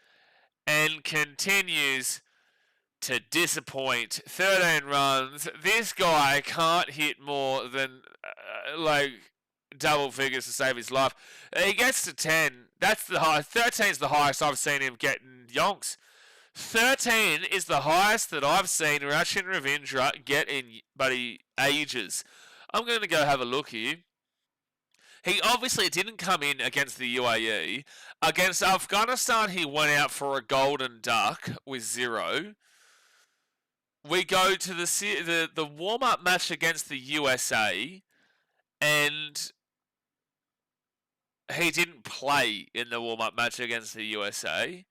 and continues to disappoint. 13 runs. This guy can't hit more than double figures to save his life. He gets to 10. That's the highest. 13 is the highest I've seen him getting yonks. 13 is the highest that I've seen Roshin Ravindra get in ages. I'm going to go have a look here. He obviously didn't come in against the UAE. Against Afghanistan, he went out for a golden duck with 0. We go to the warm-up match against the USA, and he didn't play in the warm-up match against the USA.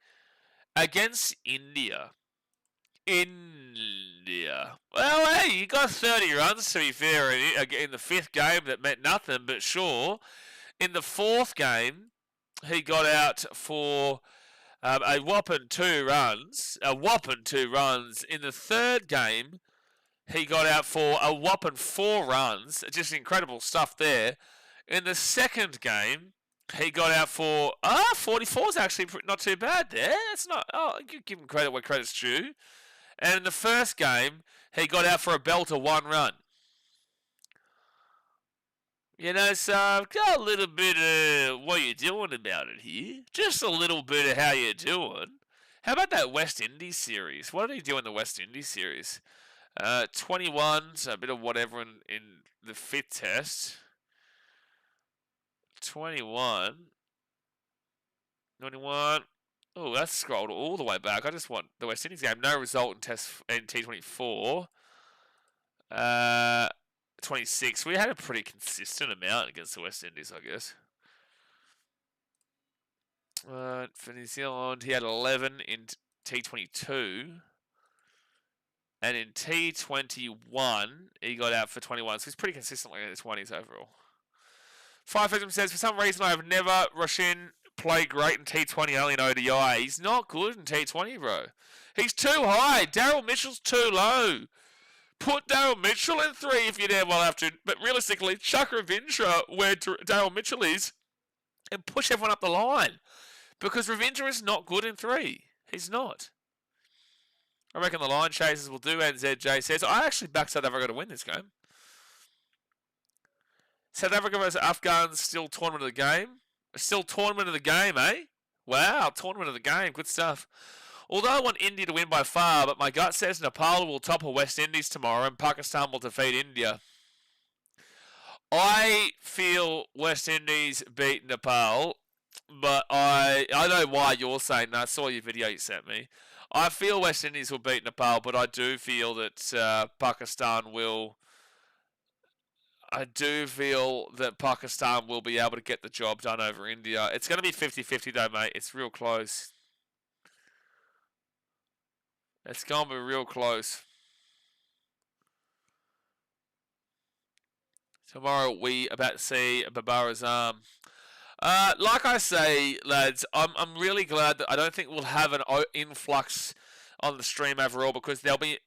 Against India. Well, hey, he got 30 runs, to be fair, in the 5th game that meant nothing, but sure. In the 4th game, he got out for a whopping 2 runs. In the 3rd game, he got out for a whopping 4 runs. Just incredible stuff there. In the 2nd game, he got out for 44 is actually not too bad there. It's not. Oh, you give him credit where credit's due. And in the 1st game, he got out for a belter 1 run. You know, so got a little bit of what you're doing about it here. Just a little bit of how you're doing. How about that West Indies series? What did he do in the West Indies series? 21, so a bit of whatever in the 5th test. 21. Oh, that's scrolled all the way back. I just want the West Indies game. No result in T24. Uh, 26. We had a pretty consistent amount against the West Indies, I guess. For New Zealand, he had 11 in T22. And in T21, he got out for 21. So he's pretty consistently in the 20s overall. 5 says, for some reason, I've never Roshin played great in T20, only in ODI. He's not good in T20, bro. He's too high. Daryl Mitchell's too low. Put Daryl Mitchell in 3 if you damn well have to. But realistically, chuck Ravindra where Daryl Mitchell is and push everyone up the line. Because Ravindra is not good in 3. He's not. I reckon the line chasers will do, NZJ says. I actually back South Africa to win this game. South Africa versus Afghans still tournament of the game. Still tournament of the game, eh? Wow, tournament of the game. Good stuff. Although I want India to win by far, but my gut says Nepal will topple West Indies tomorrow and Pakistan will defeat India. I feel West Indies beat Nepal, but I know why you're saying that. I saw your video you sent me. I feel West Indies will beat Nepal, but I do feel that Pakistan will... I do feel that Pakistan will be able to get the job done over India. It's going to be 50-50 though, mate. It's real close. It's going to be real close. Tomorrow we about to see Babar Azam. Like I say, lads, I'm really glad that I don't think we'll have an influx on the stream overall because there'll be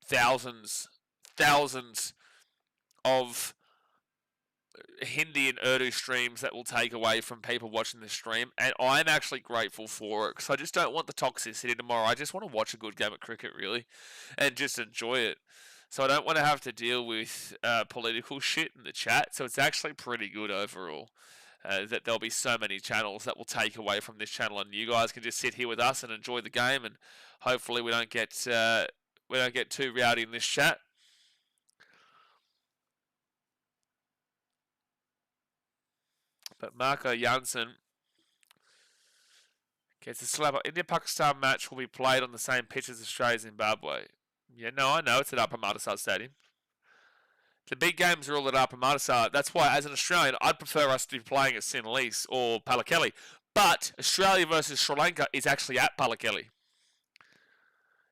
thousands of Hindi and Urdu streams that will take away from people watching this stream, and I'm actually grateful for it because I just don't want the toxicity tomorrow. I just want to watch a good game of cricket, really, and just enjoy it. So I don't want to have to deal with political shit in the chat. So it's actually pretty good overall that there'll be so many channels that will take away from this channel, and you guys can just sit here with us and enjoy the game, and hopefully we don't get too rowdy in this chat. But Marco Janssen gets a slap. India-Pakistan match will be played on the same pitch as Australia-Zimbabwe. Yeah, no, I know. It's at Upper Martisar Stadium. The big games are all at Upper Martisar. That's why, as an Australian, I'd prefer us to be playing at Sinhalese or Pallekele. But Australia versus Sri Lanka is actually at Pallekele.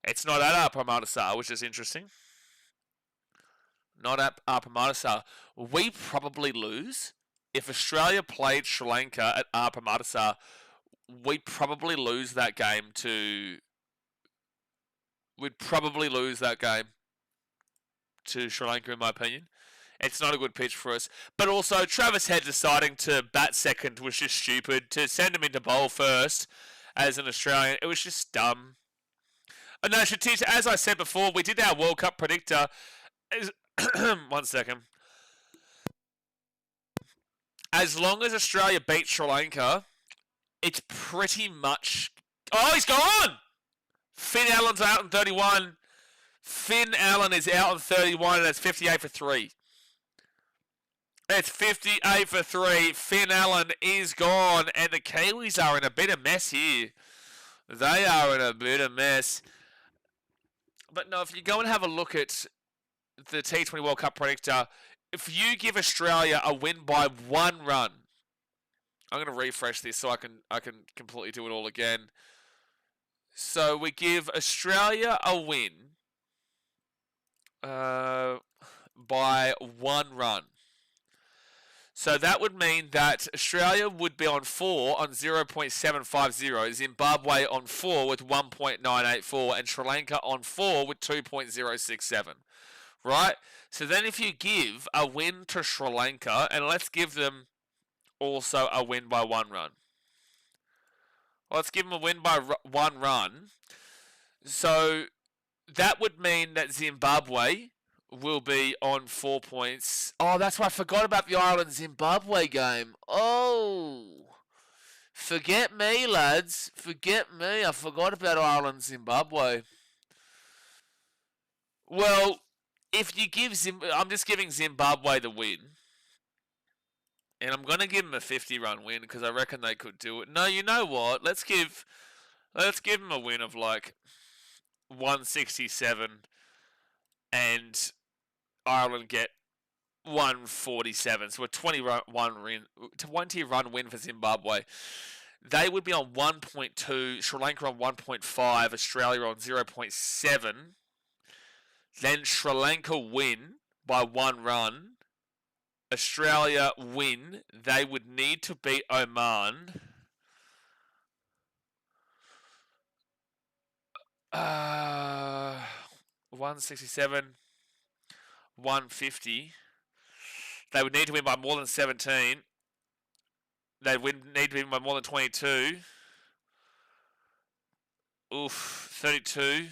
It's not at Upper Martisar, which is interesting. Not at Upper Martisar. We probably lose. If Australia played Sri Lanka at Upper Martisar, we'd probably lose that game to... We'd probably lose that game to Sri Lanka, in my opinion. It's not a good pitch for us. But also, Travis Head deciding to bat second was just stupid. To send him into bowl first as an Australian, it was just dumb. No, Shatish, as I said before, we did our World Cup predictor. 1 second. As long as Australia beats Sri Lanka, it's pretty much... Oh, he's gone! Finn Allen's out in 31. Finn Allen is out in 31, and it's 58 for 3. It's 58 for 3. Finn Allen is gone, and the Kiwis are in a bit of mess here. They are in a bit of mess. But no, if you go and have a look at the T20 World Cup predictor, if you give Australia a win by 1 run, I'm going to refresh this so I can completely do it all again. So we give Australia a win by 1 run. So that would mean that Australia would be on 4 on 0.750, Zimbabwe on 4 with 1.984, and Sri Lanka on 4 with 2.067. Right? So then if you give a win to Sri Lanka, and let's give them also a win by 1 run. Let's give them a win by 1 run. So that would mean that Zimbabwe will be on 4 points. Oh, that's why I forgot about the Ireland-Zimbabwe game. Oh, forget me, lads. Forget me. I forgot about Ireland-Zimbabwe. Well, if you give I'm just giving Zimbabwe the win. And I'm going to give them a 50-run win because I reckon they could do it. No, you know what? Let's give them a win of like 167 and Ireland get 147. So a 20-run win for Zimbabwe. They would be on 1.2, Sri Lanka on 1.5, Australia on 0.7. Then Sri Lanka win by 1 run. Australia win. They would need to beat Oman. 167, 150. They would need to win by more than 17. They would need to win by more than 22. Oof, 32.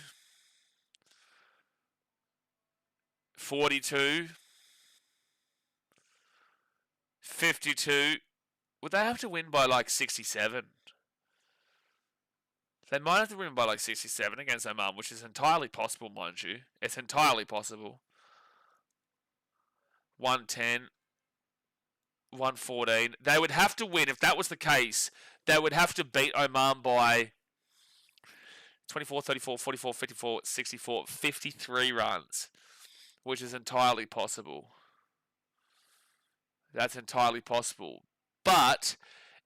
42. 52. Would they have to win by like 67? They might have to win by like 67 against Oman, which is entirely possible, mind you. It's entirely possible. 110. 114. They would have to win. If that was the case, they would have to beat Oman by 24, 34, 44, 54, 64, 53 runs, which is entirely possible. That's entirely possible. But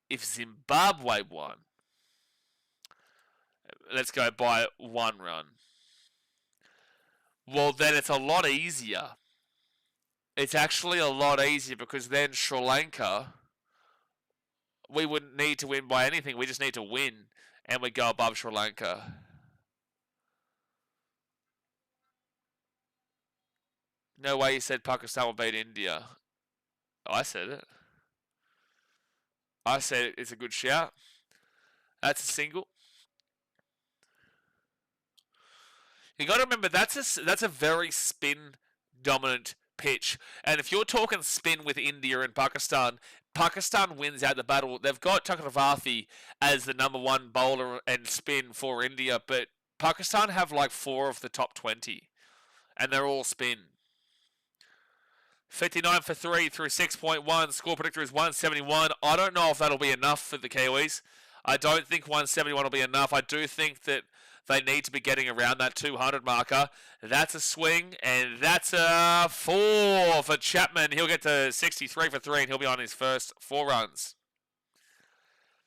if Zimbabwe won, let's go by 1 run, well, then it's a lot easier. It's actually a lot easier because then Sri Lanka, we wouldn't need to win by anything. We just need to win and we go above Sri Lanka. No way you said Pakistan will beat India. I said it. I said it's a good shout. That's a single. You got to remember that's a very spin dominant pitch, and if you're talking spin with India and Pakistan, Pakistan wins out the battle. They've got Chakravarti as the number 1 bowler and spin for India, but Pakistan have like 4 of the top 20, and they're all spin. 59 for 3 through 6.1. Score predictor is 171. I don't know if that'll be enough for the Kiwis. I don't think 171 will be enough. I do think that they need to be getting around that 200 marker. That's a swing, and that's a 4 for Chapman. He'll get to 63 for 3, and he'll be on his first 4 runs.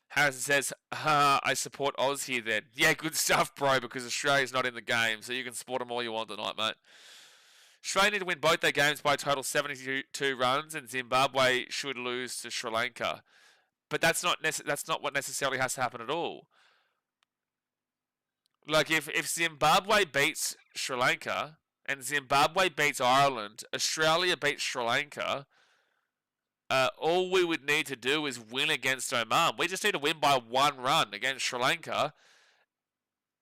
Harrison says, I support Oz here then. Yeah, good stuff, bro, because Australia's not in the game, so you can support them all you want tonight, mate. Australia need to win both their games by a total 72 runs, and Zimbabwe should lose to Sri Lanka. But that's not what necessarily has to happen at all. Like, if Zimbabwe beats Sri Lanka, and Zimbabwe beats Ireland, Australia beats Sri Lanka, all we would need to do is win against Oman. We just need to win by 1 run against Sri Lanka,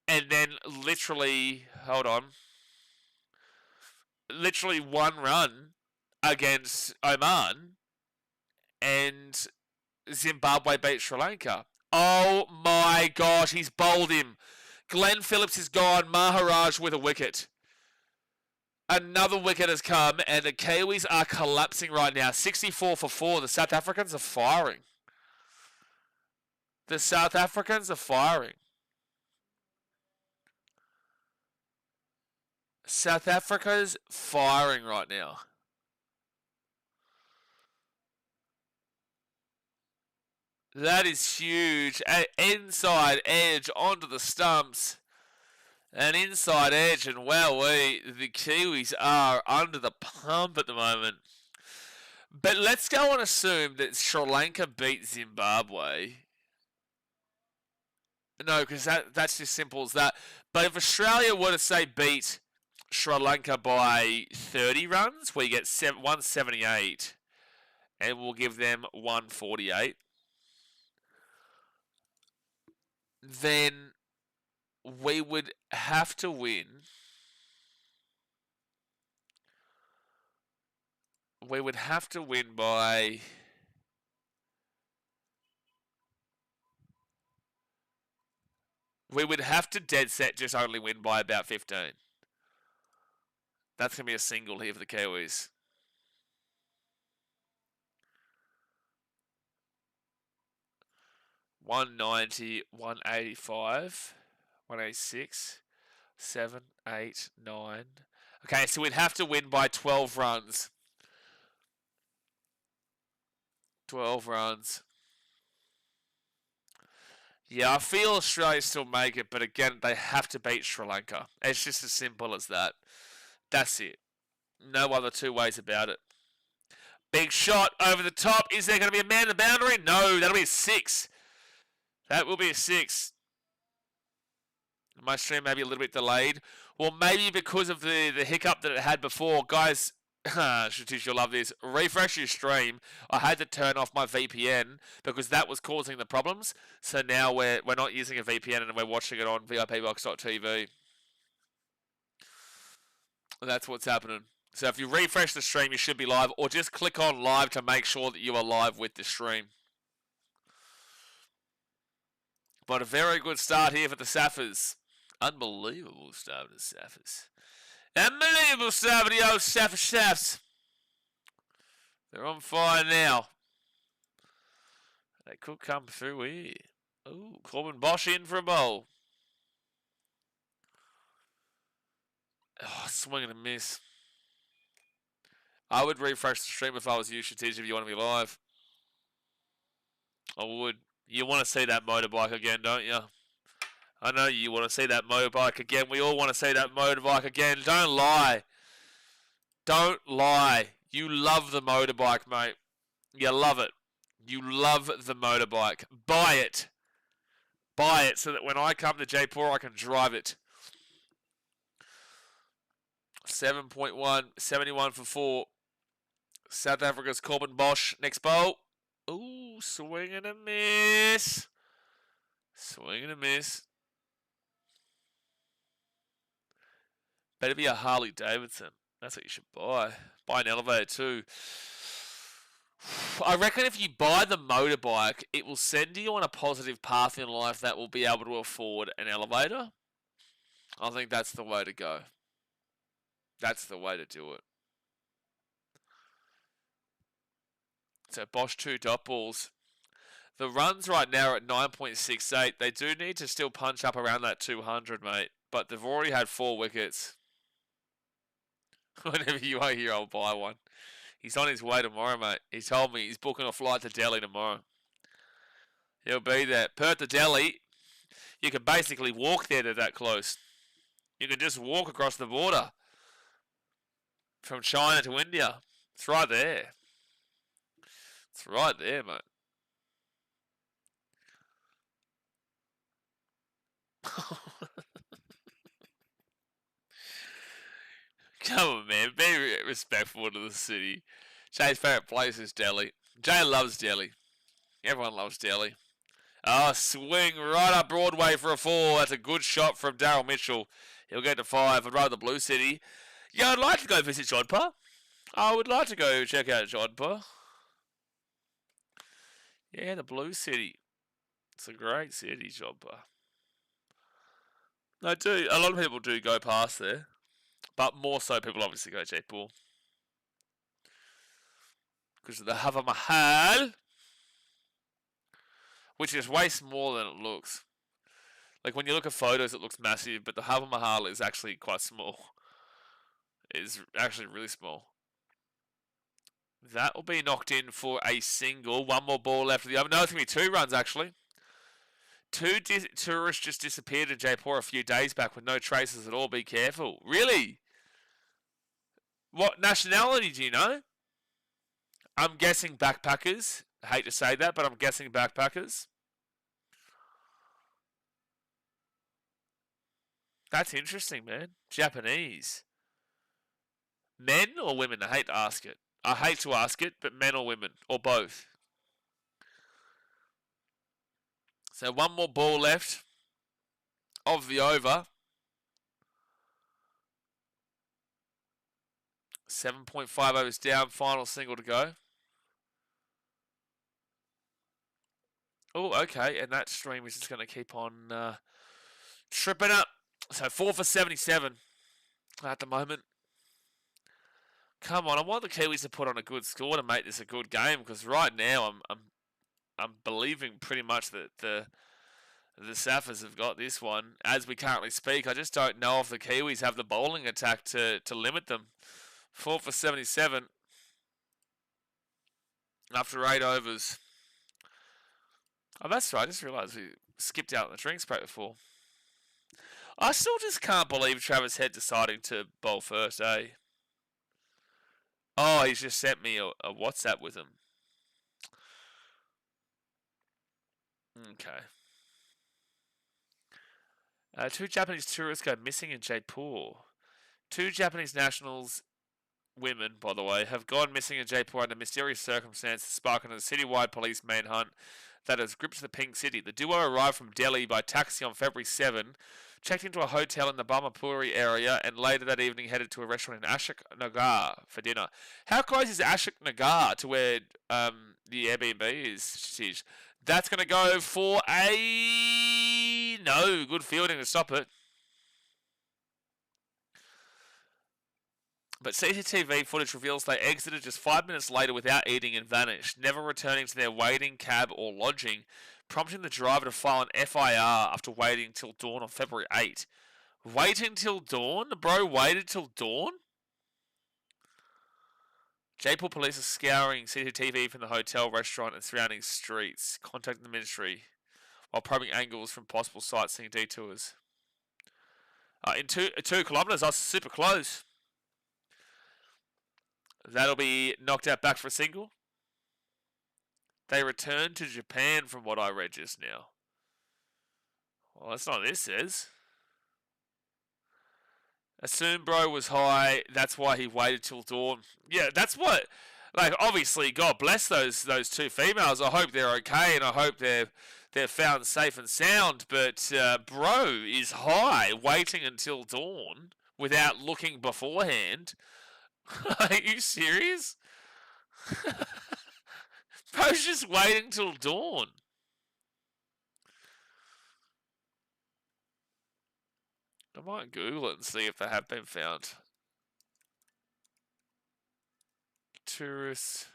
and then literally 1 run against Oman, and Zimbabwe beat Sri Lanka. Oh my gosh, he's bowled him. Glenn Phillips is gone. Maharaj with a wicket. Another wicket has come, and the Kiwis are collapsing right now. 64 for 4. The South Africans are firing. The South Africans are firing. South Africa's firing right now. That is huge. An inside edge onto the stumps. An inside edge, and the Kiwis are under the pump at the moment. But let's go and assume that Sri Lanka beat Zimbabwe. No, because that's just simple as that. But if Australia were to say beat Sri Lanka by 30 runs, we get 178, and we'll give them 148. Then we would have to win. We would have to win by... We would have to dead set just only win by about 15. That's going to be a single here for the Kiwis. $190, $185, $186, $7, $8, $9, Okay, so we'd have to win by 12 runs. 12 runs. Yeah, I feel Australia still make it, but again, they have to beat Sri Lanka. It's just as simple as that. That's it. No other two ways about it. Big shot over the top. Is there going to be a man in the boundary? No, that'll be a 6. That will be a 6. My stream may be a little bit delayed. Well, maybe because of the hiccup that it had before. Guys, Shatish, you'll love this. Refresh your stream. I had to turn off my VPN because that was causing the problems. So now we're not using a VPN and we're watching it on VIPbox.tv. That's what's happening. So if you refresh the stream, you should be live, or just click on live to make sure that you are live with the stream. But a very good start here for the Saffers. Unbelievable start for the Saffers. Unbelievable start for the old Saffers. They're on fire now. They could come through here. Oh, Corbin Bosch in for a bowl. Oh, swing and a miss. I would refresh the stream if I was you, Shatish, if you want to be live. I would. You want to see that motorbike again, don't you? I know you want to see that motorbike again. We all want to see that motorbike again. Don't lie. Don't lie. You love the motorbike, mate. You love it. You love the motorbike. Buy it. Buy it so that when I come to Jaipur, I can drive it. 7.1, 71 for 4. South Africa's Corbin Bosch. Next bowl. Ooh, swing and a miss. Swing and a miss. Better be a Harley Davidson. That's what you should buy. Buy an elevator too. I reckon if you buy the motorbike, it will send you on a positive path in life that will be able to afford an elevator. I think that's the way to go. That's the way to do it. So Bosch 2 dot balls. The runs right now are at 9.68. They do need to still punch up around that 200, mate. But they've already had 4 wickets. Whenever you are here, I'll buy one. He's on his way tomorrow, mate. He told me he's booking a flight to Delhi tomorrow. He'll be there. Perth to Delhi, you can basically walk there to that close. You can just walk across the border from China to India. It's right there. It's right there, mate. Come on, man. Be respectful to the city. Jay's favourite place is Delhi. Jay loves Delhi. Everyone loves Delhi. Oh, swing right up Broadway for a 4. That's a good shot from Daryl Mitchell. He'll get to 5. I'd rather the Blue City. Yeah, I'd like to go visit Jodhpur. I would like to go check out Jodhpur. Yeah, the Blue City. It's a great city, Jodhpur. I do. A lot of people do go past there. But more so, people obviously go to Jaipur. Because of the Hava Mahal. Which is way smaller than it looks. Like when you look at photos, it looks massive. But the Hava Mahal is actually quite small. It's actually really small. That will be knocked in for a single. One more ball left of the other. No, it's going to be 2 runs, actually. 2 tourists just disappeared in Jaipur a few days back with no traces at all. Be careful. Really? What nationality do you know? I'm guessing backpackers. I hate to say that, but I'm guessing backpackers. That's interesting, man. Japanese. Men or women? I hate to ask it. I hate to ask it, but men or women? Or both? So one more ball left of the over. 7.5 overs down, final single to go. Oh, okay, and that stream is just going to keep on tripping up. So 4 for 77 at the moment. Come on, I want the Kiwis to put on a good score to make this a good game because right now I'm believing pretty much that The Saffers have got this one. As we currently speak, I just don't know if the Kiwis have the bowling attack to limit them. 4 for 77 after 8 overs. Oh, that's right. I just realised we skipped out on the drinks break before. I still just can't believe Travis Head deciding to bowl first, eh? Oh, he's just sent me a WhatsApp with him. Okay. 2 Japanese tourists go missing in Jaipur. 2 Japanese nationals, women, by the way, have gone missing in Jaipur under mysterious circumstances, sparking a citywide police manhunt that has gripped the Pink City. The duo arrived from Delhi by taxi on February 7, checked into a hotel in the Brahmapuri area, and later that evening headed to a restaurant in Ashok Nagar for dinner. How close is Ashok Nagar to where the Airbnb is? That's going to go for a... No, good fielding to stop it. But CCTV footage reveals they exited just 5 minutes later without eating and vanished, never returning to their waiting cab or lodging, prompting the driver to file an FIR after waiting till dawn on February 8. Waiting till dawn? The bro waited till dawn? Jaipur police are scouring CCTV from the hotel, restaurant and surrounding streets, contacting the ministry, while probing angles from possible sightseeing detours. In 2 kilometres, that's super close. That'll be knocked out back for a single. They returned to Japan from what I read just now. Well, that's not what this says. Assumed bro was high, that's why he waited till dawn. Yeah, that's what... Like, obviously, God bless those 2 females. I hope they're okay, and I hope they're found safe and sound. But bro is high, waiting until dawn without looking beforehand. Are you serious? Bro's just waiting till dawn. I might Google it and see if they have been found. Tourists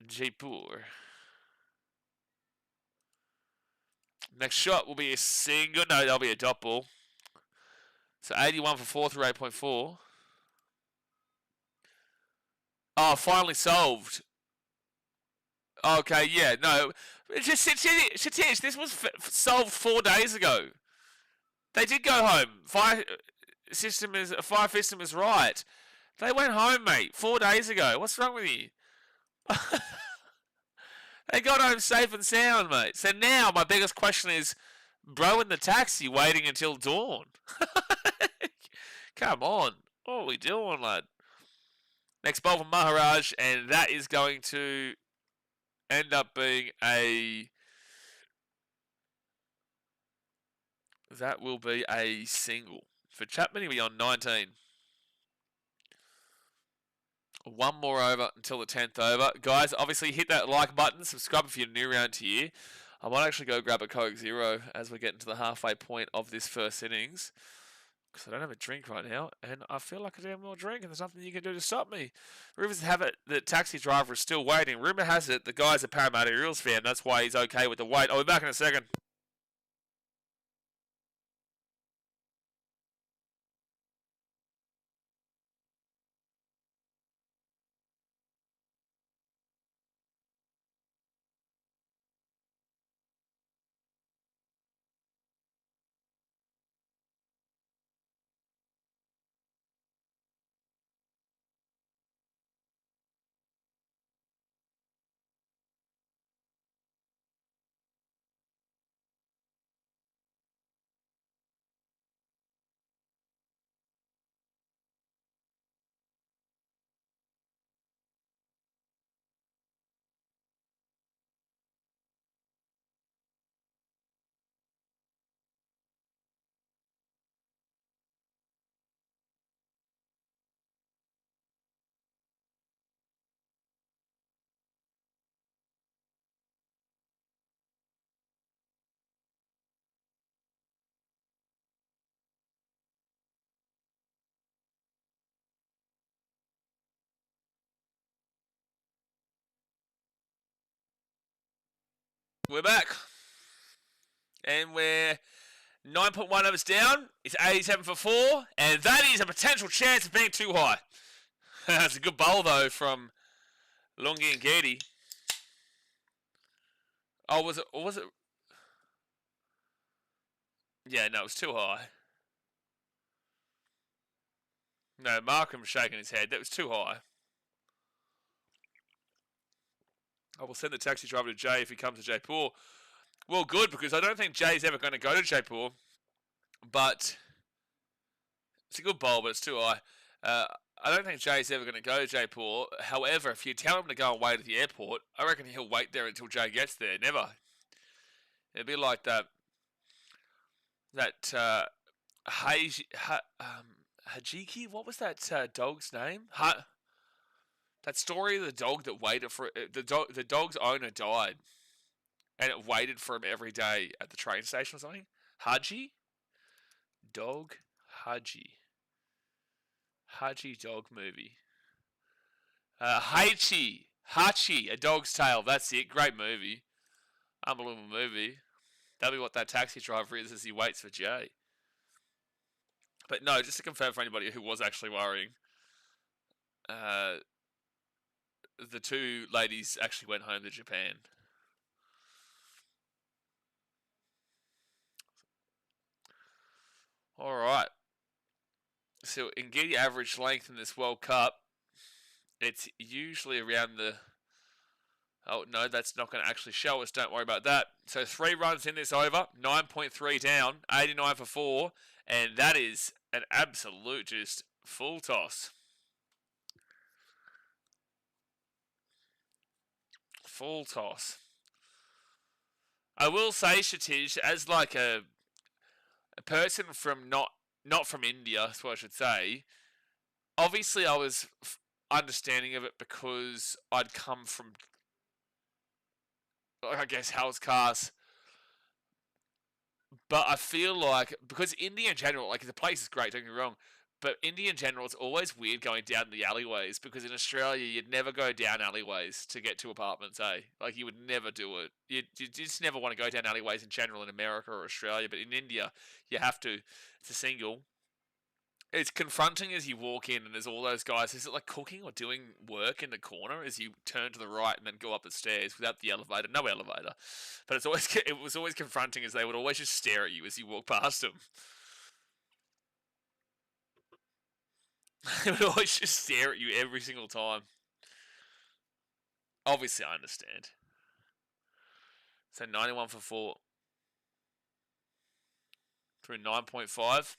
Jaipur. Next shot will be a single. No, that'll be a dot ball. So 81 for 4 through 8.4. Oh, finally solved. Okay, yeah, no. Just Satish, this was solved 4 days ago. They did go home. Fire system is right. They went home, mate, 4 days ago. What's wrong with you? They got home safe and sound, mate. So now my biggest question is, bro in the taxi waiting until dawn. Come on. What are we doing, lad? Next ball from Maharaj, and that is going to end up being a... That will be a single. For Chapman, he'll be on 19. 1 more over until the 10th over. Guys, obviously hit that like button. Subscribe if you're new around here. I might actually go grab a Coke Zero as we get into the halfway point of this first innings. Because I don't have a drink right now, and I feel like a damn well drink, and there's nothing you can do to stop me. Rumours have it the taxi driver is still waiting. Rumour has it the guy's a Parramatta Eels fan. That's why he's okay with the wait. I'll be back in a second. We're back. And we're 9.1 overs down. It's 87 for 4. And that is a potential chance of being too high. That's a good bowl, though, from Lungi and Gedi. Oh, was it? Or was it? Yeah, no, it was too high. No, Markham's shaking his head. That was too high. I will send the taxi driver to Jay if he comes to Jaipur. Well, good, because I don't think Jay's ever going to go to Jaipur. But it's a good bowl, but it's too high. I don't think Jay's ever going to go to Jaipur. However, if you tell him to go away to the airport, I reckon he'll wait there until Jay gets there. Never. It'd be like that Hajiki, what was that dog's name? That story of the dog that waited for the dog's owner died, and it waited for him every day at the train station or something. Haji dog, Haji dog movie. Hachi, A Dog's Tale. That's it. Great movie, unbelievable movie. That'll be what that taxi driver is as he waits for Jay. But no, just to confirm for anybody who was actually worrying, the two ladies actually went home to Japan. All right. So, in Ngidi average length in this World Cup, it's usually around the... Oh, no, that's not going to actually show us. Don't worry about that. So, 3 runs in this over, 9.3 down, 89 for 4, and that is an absolute just full toss. Full toss. I will say, Shatij, as like a person from not from India, that's what I should say, obviously I was understanding of it because I'd come from, I guess, house cars. But I feel like, because India in general, like the place is great, don't get me wrong, but India in general, it's always weird going down the alleyways, because in Australia, you'd never go down alleyways to get to apartments, eh? Like, you would never do it. You just never want to go down alleyways in general in America or Australia, but in India, you have to. It's a single. It's confronting as you walk in, and there's all those guys. Is it like cooking or doing work in the corner as you turn to the right and then go up the stairs without the elevator? No elevator, but it was always confronting as they would always just stare at you as you walk past them. They would always just stare at you every single time. Obviously, I understand. So 91 for 4 through 9.5.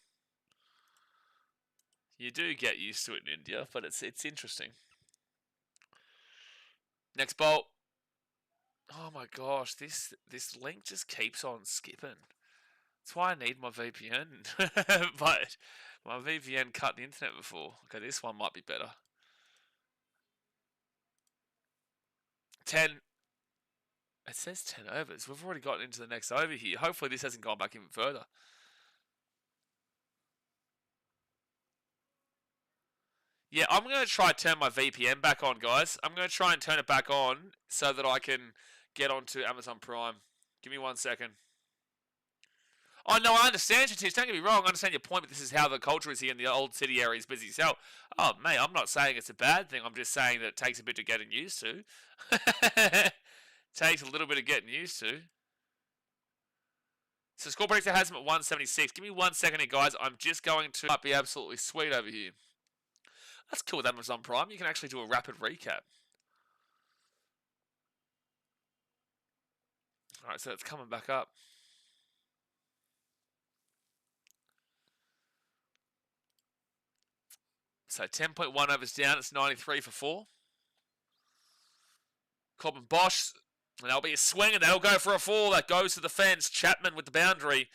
You do get used to it in India, but it's interesting. Next bolt. Oh my gosh, this link just keeps on skipping. That's why I need my VPN. But my VPN cut the internet before. Okay, this one might be better. 10. It says 10 overs. We've already gotten into the next over here. Hopefully this hasn't gone back even further. Yeah, I'm going to try to turn my VPN back on, guys. I'm going to try and turn it back on so that I can get onto Amazon Prime. Give me 1 second. Oh, no, I understand, Satish. Don't get me wrong. I understand your point, but this is how the culture is here in the old city areas busy as hell. Oh, mate, I'm not saying it's a bad thing. I'm just saying that it takes a bit of getting used to. Takes a little bit of getting used to. So score predictor has him at 176. Give me 1 second here, guys. I'm just going to be absolutely sweet over here. That's cool with Amazon Prime. You can actually do a rapid recap. Alright, so it's coming back up. So 10.1 overs down. It's 93 for 4. Cobb and Bosch. And that'll be a swing, and they'll go for a 4. That goes to the fence. Chapman with the boundary.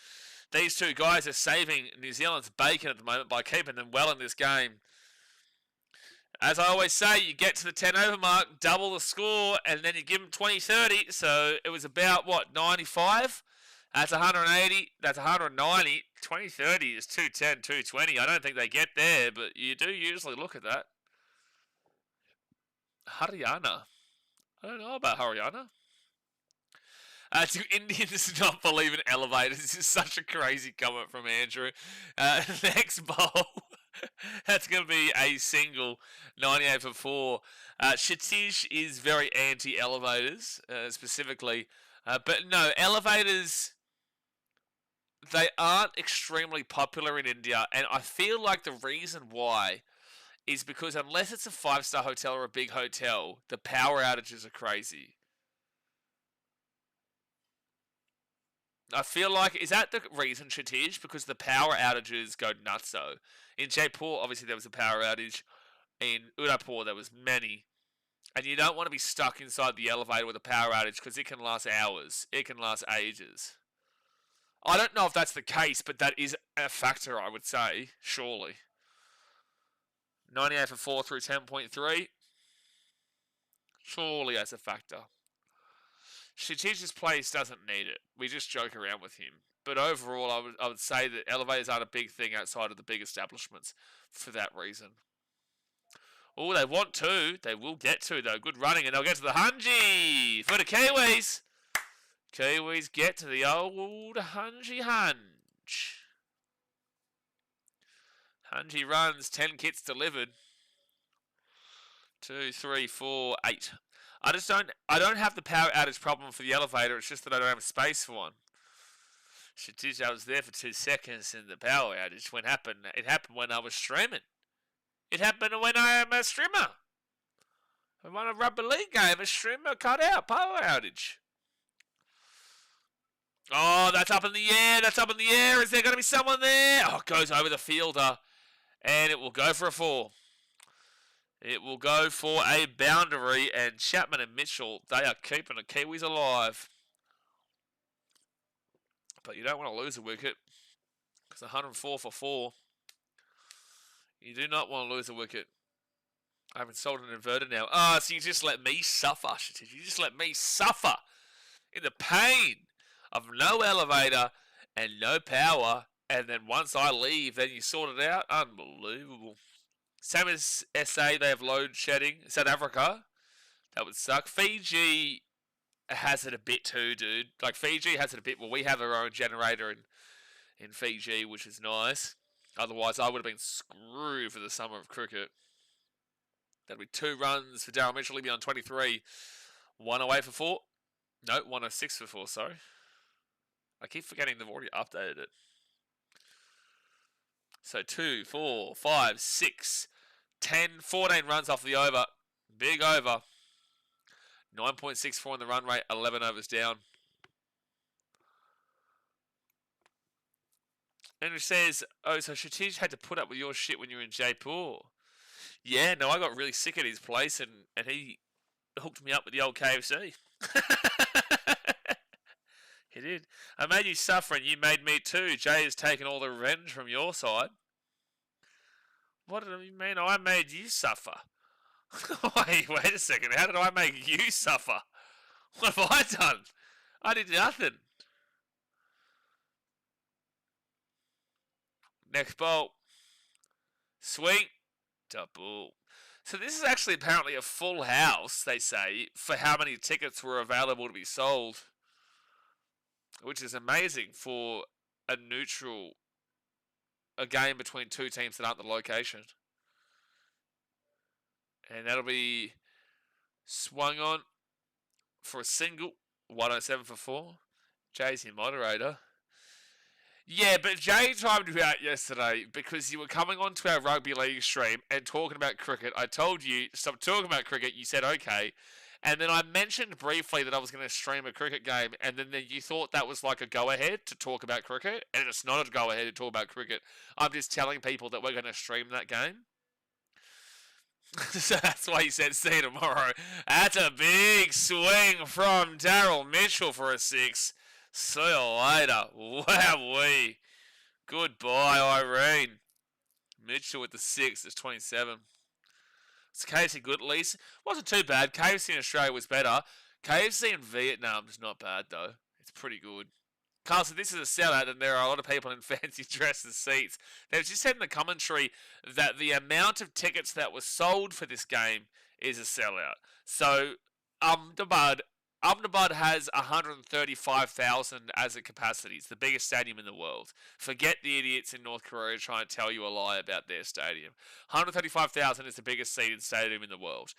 These two guys are saving New Zealand's bacon at the moment by keeping them well in this game. As I always say, you get to the 10 over mark, double the score, and then you give them 20-30. So it was about, what, 95? That's 180. That's 190. 20-30 is 210, 220. I don't think they get there, but you do usually look at that. Haryana. I don't know about Haryana. Do Indians not believe in elevators? This is such a crazy comment from Andrew. Next bowl. That's going to be a single, 98 for 4. Shatish is very anti-elevators, specifically. But no, elevators, they aren't extremely popular in India. And I feel like the reason why is because unless it's a 5-star hotel or a big hotel, the power outages are crazy. I feel like, is that the reason, Shatij? Because the power outages go nutso. In Jaipur, obviously, there was a power outage. In Udaipur, there was many. And you don't want to be stuck inside the elevator with a power outage because it can last hours. It can last ages. I don't know if that's the case, but that is a factor, I would say, surely. 98 for 4 through 10.3. Surely that's a factor. Shatij's place doesn't need it. We just joke around with him. But overall, I would say that elevators aren't a big thing outside of the big establishments for that reason. Oh, they want to. They will get to, though. Good running, and they'll get to the Hunji for the Kiwis. Kiwis get to the old Hunji Hunch. Hunji runs, 10 kits delivered. 2, 3, 4, 8. I don't have the power outage problem for the elevator, it's just that I don't have space for one. I was there for 2 seconds in the power outage. When happened? It happened when I was streaming. It happened when I am a streamer. I won a rugby league game, a streamer cut out, power outage. Oh, that's up in the air, that's up in the air. Is there going to be someone there? Oh, it goes over the fielder. And it will go for a 4. It will go for a boundary, and Chapman and Mitchell, they are keeping the Kiwis alive. But you don't want to lose a wicket, because 104 for 4. You do not want to lose a wicket. I haven't sold an inverter now. Ah, so you just let me suffer. You just let me suffer in the pain of no elevator and no power, and then once I leave, then you sort it out. Unbelievable. Same as SA, they have load shedding. South Africa, that would suck. Fiji has it a bit too, dude. Like, Fiji has it a bit. Well, we have our own generator in Fiji, which is nice. Otherwise, I would have been screwed for the summer of cricket. That'd be 2 runs for Daryl Mitchell. He'd be on 23. 108 for 4. No, 106 for 4, sorry. I keep forgetting they've already updated it. So 2, 4, 5, 6, 10, 14 runs off the over. Big over. 9.64 in the run rate, 11 overs down. Andrew says, oh, so Shatij had to put up with your shit when you were in Jaipur. Yeah, no, I got really sick at his place and he hooked me up with the old KFC. He did. I made you suffer and you made me too. Jay has taken all the revenge from your side. What do you mean I made you suffer? wait a second. How did I make you suffer? What have I done? I did nothing. Next ball. Swing. Double. So this is actually apparently a full house, they say, for how many tickets were available to be sold. Which is amazing for a game between 2 teams that aren't the location. And that'll be swung on for a single. 107 for 4. Jay's your moderator. Yeah, but Jay timed you out yesterday because you were coming on to our rugby league stream and talking about cricket. I told you, stop talking about cricket. You said, okay. And then I mentioned briefly that I was going to stream a cricket game, and then you thought that was like a go-ahead to talk about cricket, and it's not a go-ahead to talk about cricket. I'm just telling people that we're going to stream that game. So that's why you said see you tomorrow. That's a big swing from Daryl Mitchell for a 6. See you later. Wowee. Goodbye, Irene. Mitchell with the 6. It's 27. It's KFC good at least. Wasn't too bad. KFC in Australia was better. KFC in Vietnam is not bad though. It's pretty good. Carl said this is a sellout and there are a lot of people in fancy dresses seats. They've just said in the commentary that the amount of tickets that were sold for this game is a sellout. So, the bud, Ahmedabad has 135,000 as a capacity. It's the biggest stadium in the world. Forget the idiots in North Korea trying to tell you a lie about their stadium. 135,000 is the biggest seated stadium in the world.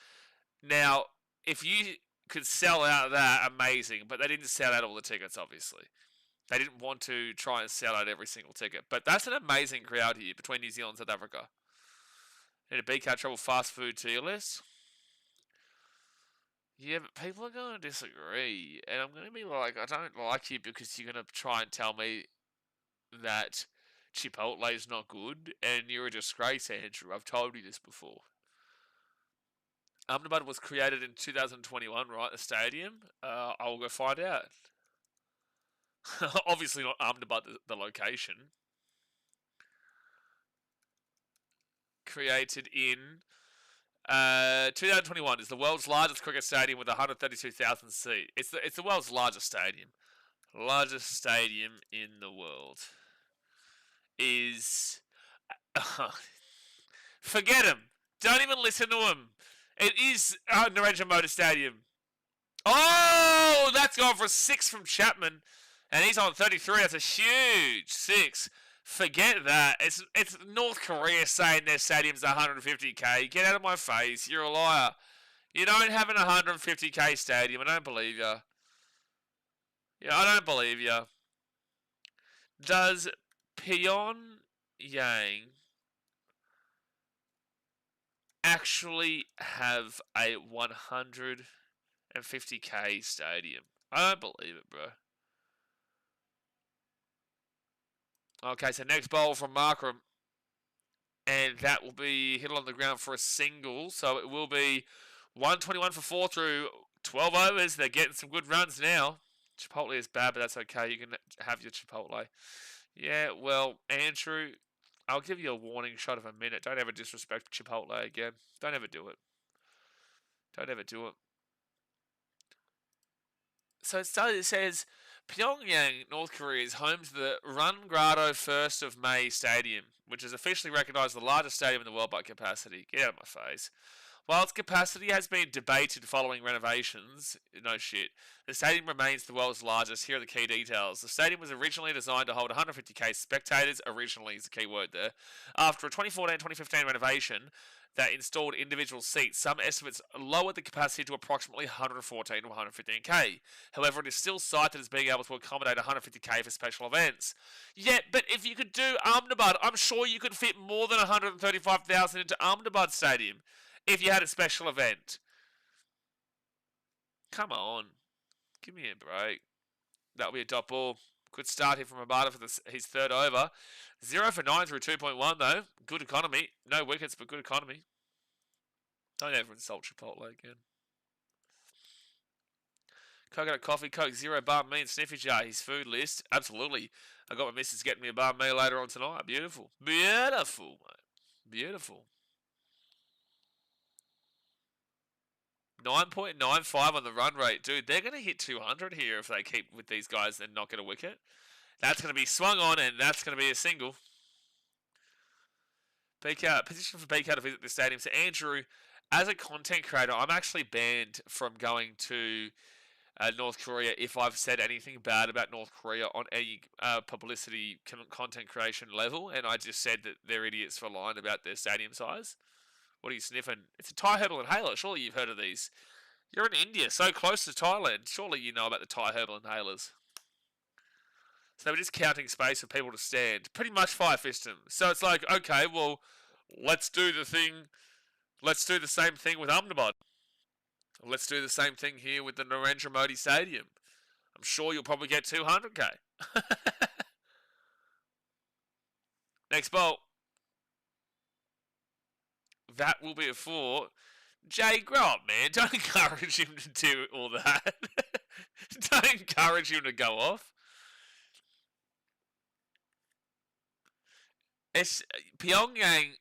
Now, if you could sell out that, amazing. But they didn't sell out all the tickets, obviously. They didn't want to try and sell out every single ticket. But that's an amazing crowd here between New Zealand and South Africa. Need a BK Travel fast food tier list. Yeah, but people are going to disagree. And I'm going to be like, I don't like you because you're going to try and tell me that Chipotle is not good. And you're a disgrace, Andrew. I've told you this before. Ahmedabad was created in 2021, right? The stadium. I will go find out. Obviously not Ahmedabad, the location. Created in 2021 is the world's largest cricket stadium with 132,000 seats. It's the world's largest stadium. Largest stadium in the world is. Forget him. Don't even listen to him. It is Narendra Modi Stadium. Oh, that's gone for a 6 from Chapman, and he's on 33. That's a huge 6. Forget that. It's North Korea saying their stadium's 150k. Get out of my face. You're a liar. You don't have an 150k stadium. I don't believe you. Yeah, I don't believe you. Does Pyongyang actually have a 150k stadium? I don't believe it, bro. Okay, so next bowl from Markram. And that will be hit on the ground for a single. So it will be 121 for 4 through 12 overs. They're getting some good runs now. Chipotle is bad, but that's okay. You can have your Chipotle. Yeah, well, Andrew, I'll give you a warning shot of a minute. Don't ever disrespect Chipotle again. Don't ever do it. Don't ever do it. So it says Pyongyang, North Korea, is home to the Rungrado 1st of May Stadium, which is officially recognised as the largest stadium in the world by capacity. Get out of my face. While its capacity has been debated following renovations, no shit, the stadium remains the world's largest. Here are the key details. The stadium was originally designed to hold 150k spectators, originally is the key word there. After a 2014-2015 renovation that installed individual seats, some estimates lowered the capacity to approximately 114 to 115k. However, it is still cited as being able to accommodate 150k for special events. Yeah, but if you could do Ahmedabad, I'm sure you could fit more than 135,000 into Ahmedabad Stadium if you had a special event. Come on. Give me a break. That'll be a dot ball. Good start here from Abada for his third over. 0 for 9 through 2.1 though. Good economy. No wickets, but good economy. Don't ever insult Chipotle again. Coconut coffee, Coke Zero, banh mi and sniffy jar. His food list. Absolutely. I got my missus getting me a banh mi later on tonight. Beautiful. Beautiful, mate. Beautiful. 9.95 on the run rate. Dude, they're going to hit 200 here if they keep with these guys and not get a wicket. That's going to be swung on, and that's going to be a single. Position for BK to visit the stadium. So, Andrew, as a content creator, I'm actually banned from going to North Korea if I've said anything bad about North Korea on any publicity content creation level, and I just said that they're idiots for lying about their stadium size. What are you sniffing? It's a Thai herbal inhaler. Surely you've heard of these. You're in India, so close to Thailand. Surely you know about the Thai herbal inhalers. So they were just counting space for people to stand. Pretty much fire fist them. So it's like, okay, well, let's do the thing. Let's do the same thing with Ahmedabad. Let's do the same thing here with the Narendra Modi Stadium. I'm sure you'll probably get 200k. Next ball. That will be a 4. Jay, grow up, man. Don't encourage him to do all that. Don't encourage him to go off. It's Pyongyang,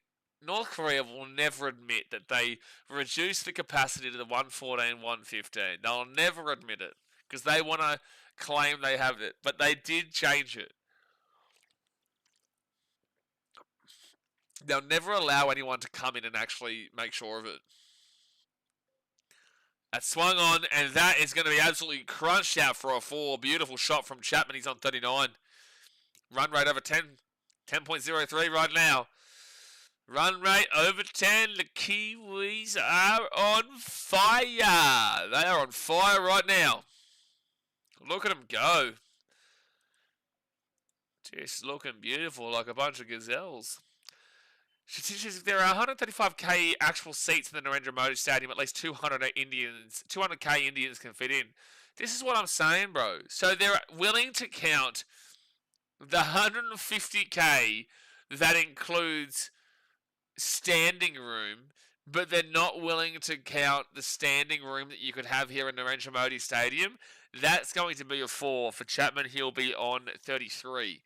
North Korea will never admit that they reduced the capacity to the 114, 115. They'll never admit it because they want to claim they have it, but they did change it. They'll never allow anyone to come in and actually make sure of it. That swung on, and that is going to be absolutely crunched out for a 4. Beautiful shot from Chapman. He's on 39. Run rate over 10. 10.03 right now. Run rate over 10. The Kiwis are on fire. They are on fire right now. Look at them go. Just looking beautiful like a bunch of gazelles. There are 135k actual seats in the Narendra Modi Stadium. At least 200k Indians can fit in. This is what I'm saying, bro. So they're willing to count the 150k that includes standing room, but they're not willing to count the standing room that you could have here in Narendra Modi Stadium. That's going to be a 4 for Chapman. He'll be on 33.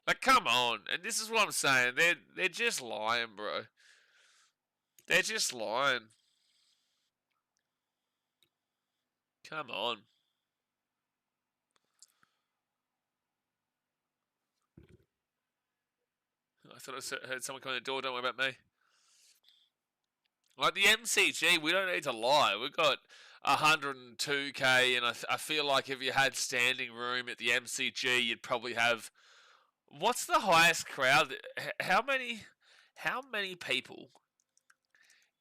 Like, come on. And this is what I'm saying. They're just lying, bro. They're just lying. Come on. I thought I heard someone come in the door. Don't worry about me. Like the MCG, we don't need to lie. We've got 102k, and I feel like if you had standing room at the MCG, you'd probably have. What's the highest crowd? How many people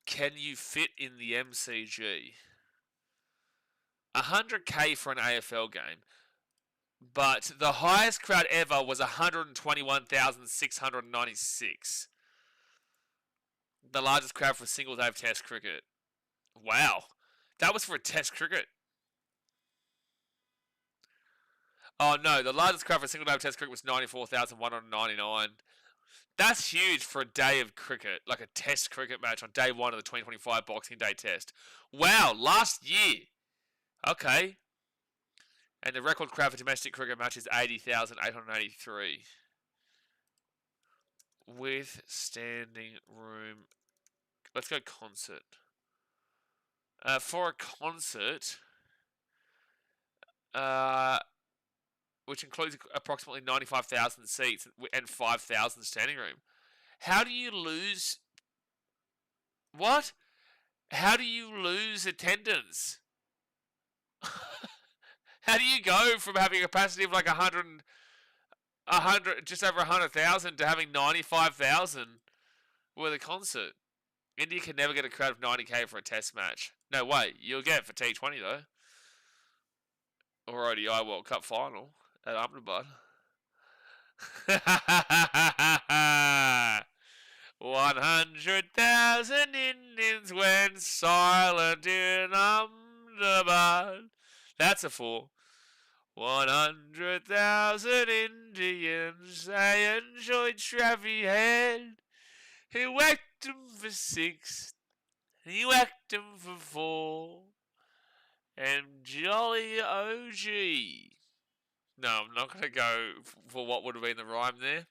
can you fit in the MCG? 100k for an AFL game, but the highest crowd ever was 121,696. The largest crowd for a single day of Test cricket. Wow, that was for a Test cricket. Oh no, the largest crowd for a single day of Test cricket was 94,199. That's huge for a day of cricket, like a Test cricket match on day 1 of the 2025 Boxing Day Test. Wow, last year. Okay. And the record crowd for domestic cricket match is 80,883. With standing room. Let's go concert. For a concert, which includes approximately 95,000 seats and 5,000 standing room. How do you lose? What? How do you lose attendance? How do you go from having a capacity of like 100, just over 100,000 to having 95,000 with a concert? India can never get a crowd of 90k for a test match. No way, you'll get it for T20 though. Or ODI World Cup final at Ahmedabad. 100,000 Indians went silent in Ahmedabad. That's a 4. 100,000 Indians, they enjoyed Traffy Head. He whacked him for 6, he whacked him for 4, and Jolly OG. No, I'm not going to go for what would have been the rhyme there.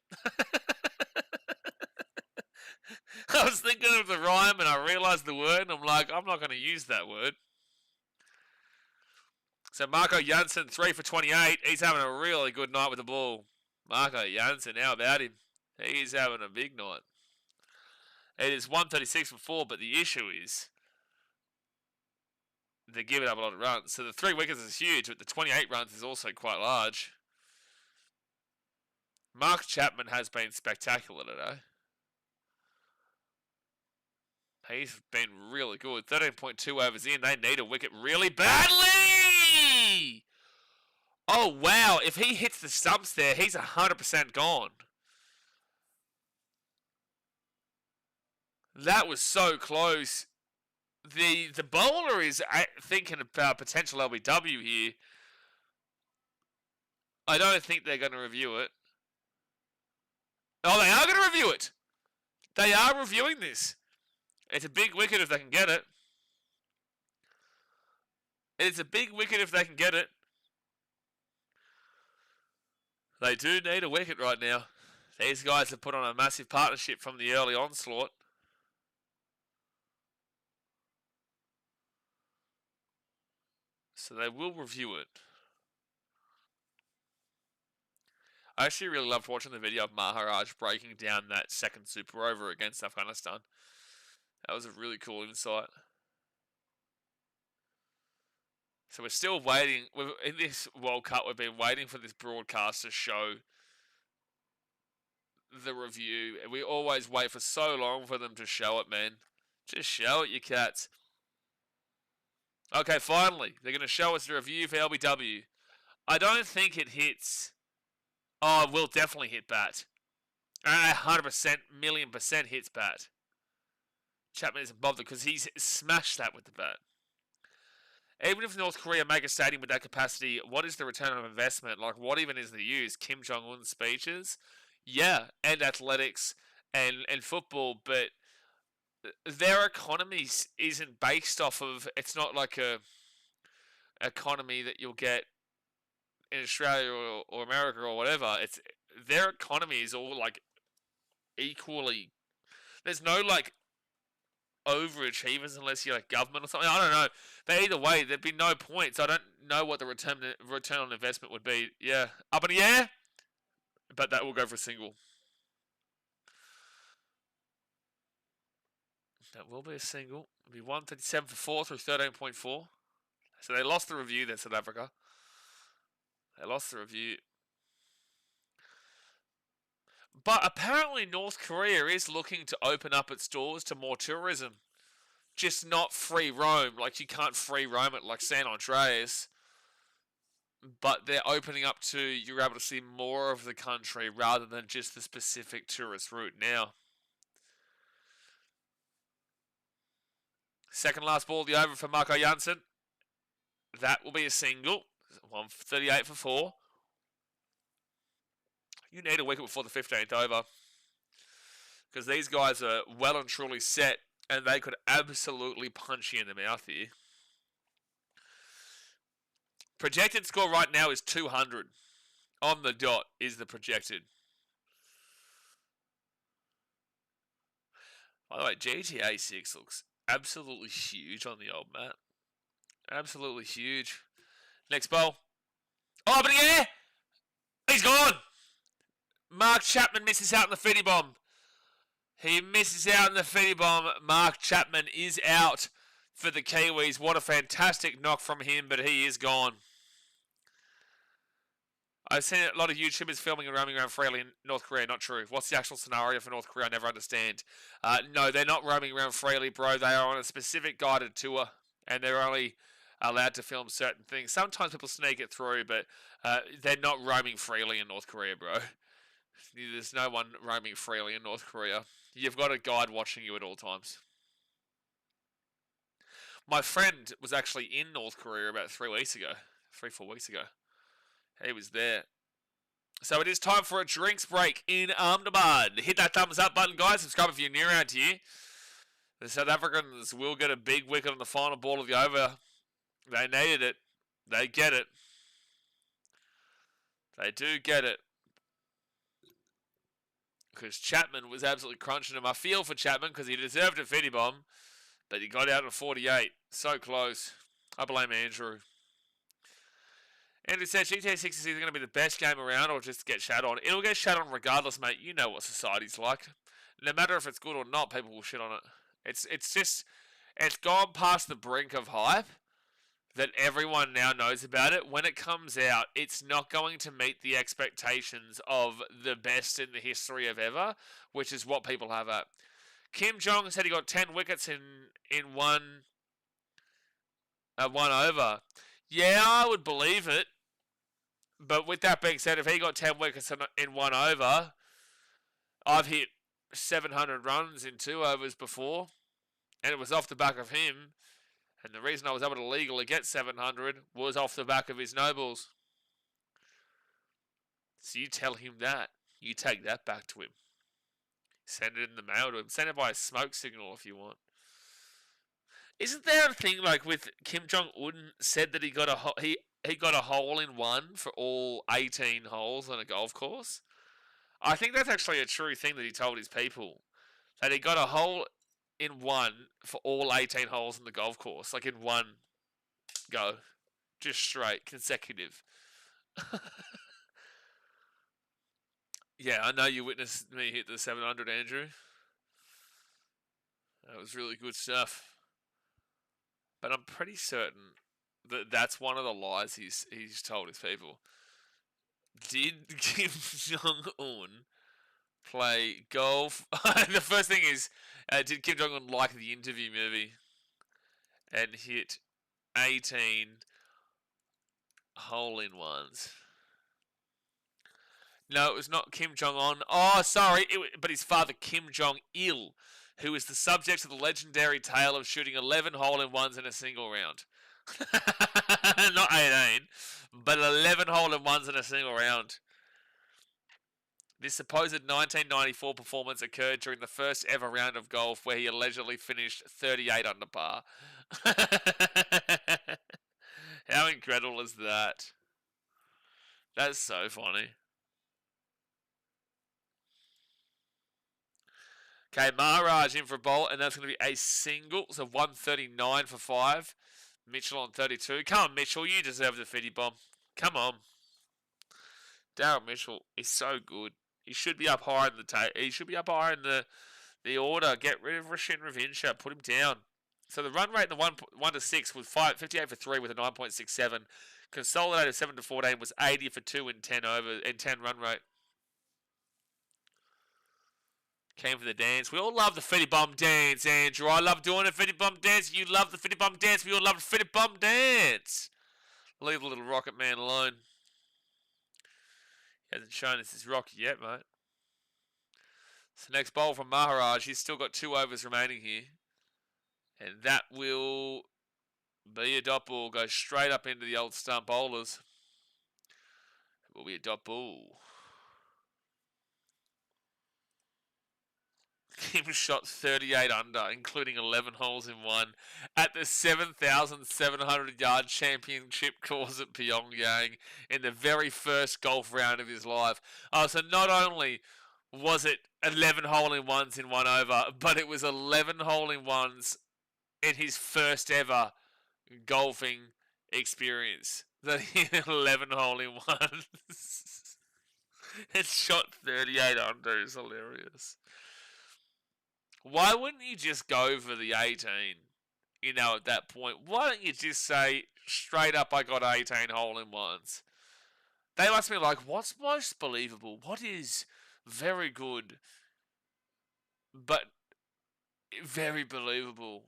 I was thinking of the rhyme and I realised the word, and I'm like, I'm not going to use that word. So Marco Jansen, 3 for 28. He's having a really good night with the ball. Marco Jansen, how about him? He's having a big night. It is 136 for 4, but the issue is they're giving up a lot of runs. So the 3 wickets is huge, but the 28 runs is also quite large. Mark Chapman has been spectacular today. He's been really good. 13.2 overs in. They need a wicket really badly. Oh, wow. If he hits the stumps there, he's 100% gone. That was so close. The bowler is thinking about potential LBW here. I don't think they're going to review it. Oh, they are going to review it. They are reviewing this. It's a big wicket if they can get it. It's a big wicket if they can get it. They do need a wicket right now. These guys have put on a massive partnership from the early onslaught. So they will review it. I actually really loved watching the video of Maharaj breaking down that second super over against Afghanistan. That was a really cool insight. So we're still waiting. In this World Cup, we've been waiting for this broadcast to show the review. We always wait for so long for them to show it, man. Just show it, you cats. Okay, finally, they're going to show us the review for LBW. I don't think it hits. Oh, it will definitely hit bat. 100%, million percent hits bat. Chapman isn't bothered because he's smashed that with the bat. Even if North Korea make a stadium with that capacity, what is the return on investment? Like, what even is the use? Kim Jong-un's speeches? Yeah, and athletics and football, but their economy isn't based off of, it's not like a economy that you'll get in Australia or America or whatever. It's their economy is all like equally. There's no like overachievers unless you're like government or something. I don't know. But either way, there'd be no points. I don't know what the return on investment would be. Yeah, up in the air, but that will go for a single. That will be a single. It'll be 137 for 4 through 13.4. So they lost the review there, South Africa. They lost the review. But apparently North Korea is looking to open up its doors to more tourism. Just not free roam. Like, you can't free roam it like San Andreas. But they're opening up to, you're able to see more of the country rather than just the specific tourist route now. Second last ball of the over for Marco Janssen. That will be a single. 138 for 4. You need a wicket before the 15th over. Because these guys are well and truly set. And they could absolutely punch you in the mouth here. Projected score right now is 200. On the dot is the projected. By the way, GTA 6 looks absolutely huge on the old mat. Absolutely huge. Next ball. Oh, but yeah! He's gone! Mark Chapman misses out in the Fitty Bomb. He misses out in the Fitty Bomb. Mark Chapman is out for the Kiwis. What a fantastic knock from him, but he is gone. I've seen a lot of YouTubers filming and roaming around freely in North Korea. Not true. What's the actual scenario for North Korea? I never understand. No, they're not roaming around freely, bro. They are on a specific guided tour, and they're only allowed to film certain things. Sometimes people sneak it through, but they're not roaming freely in North Korea, bro. There's no one roaming freely in North Korea. You've got a guide watching you at all times. My friend was actually in North Korea about 4 weeks ago. He was there. So it is time for a drinks break in Ahmedabad. Hit that thumbs up button, guys. Subscribe if you're new around here. The South Africans will get a big wicket on the final ball of the over. They needed it. They get it. They do get it. Because Chapman was absolutely crunching him. I feel for Chapman because he deserved a Fitty Bomb. But he got out at 48. So close. I blame Andrew. Andrew said GTA 6 is either going to be the best game around or just get shat on. It'll get shat on regardless, mate. You know what society's like. No matter if it's good or not, people will shit on it. It's gone past the brink of hype that everyone now knows about it. When it comes out, it's not going to meet the expectations of the best in the history of ever, which is what people have at. Kim Jong said he got 10 wickets in one over. Yeah, I would believe it. But with that being said, if he got 10 wickets in one over, I've hit 700 runs in 2 overs before, and it was off the back of him. And the reason I was able to legally get 700 was off the back of his no balls. So you tell him that. You take that back to him. Send it in the mail to him. Send it by a smoke signal if you want. Isn't there a thing like with Kim Jong-un said that he got a hole in one for all 18 holes on a golf course? I think that's actually a true thing that he told his people. That he got a hole in one for all 18 holes on the golf course. Like in one go. Just straight, consecutive. Yeah, I know you witnessed me hit the 700, Andrew. That was really good stuff. But I'm pretty certain That's one of the lies he's told his people. Did Kim Jong Un play golf? The first thing is, did Kim Jong Un like the Interview movie and hit 18 hole-in-ones? No, it was not Kim Jong Un. Oh, sorry, but his father Kim Jong Il, who is the subject of the legendary tale of shooting 11 hole-in-ones in a single round. Not 18, but 11 hole-in-ones in a single round. This supposed 1994 performance occurred during the first ever round of golf where he allegedly finished 38 under par. How incredible is that? That's so funny. Okay, Maharaj in for a bowl, and that's going to be a single. So 139 for 5. Mitchell on 32. Come on, Mitchell. You deserve the 50 bomb. Come on. Daryl Mitchell is so good. He should be up higher in the he should be up higher in the order. Get rid of Rashin Ravinsha. Put him down. So the run rate in the 1 to 6 was 58 for 3 with a 9.67. Consolidated 7 to 14 was 80 for 2 and 10 run rate. Came for the dance. We all love the Fitty Bum dance, Andrew. I love doing the Fitty Bum dance. You love the Fitty Bum dance. We all love the Fitty Bum dance. Leave the little rocket man alone. He hasn't shown us his rocket yet, mate. So next bowl from Maharaj. He's still got 2 overs remaining here. And that will be a dot ball. Go straight up into the old stump bowlers. It will be a dot ball. Kim shot 38 under, including 11 holes in 1, at the 7,700-yard championship course at Pyongyang in the very first golf round of his life. Oh, so not only was it 11 hole-in-ones in 1 over, but it was 11 hole-in-ones in his first ever golfing experience. That he had 11 hole-in-ones. It shot 38 under. It's hilarious. Why wouldn't you just go for the 18, at that point? Why don't you just say, straight up, I got 18 hole-in-ones? They must be like, what's most believable? What is very good, but very believable?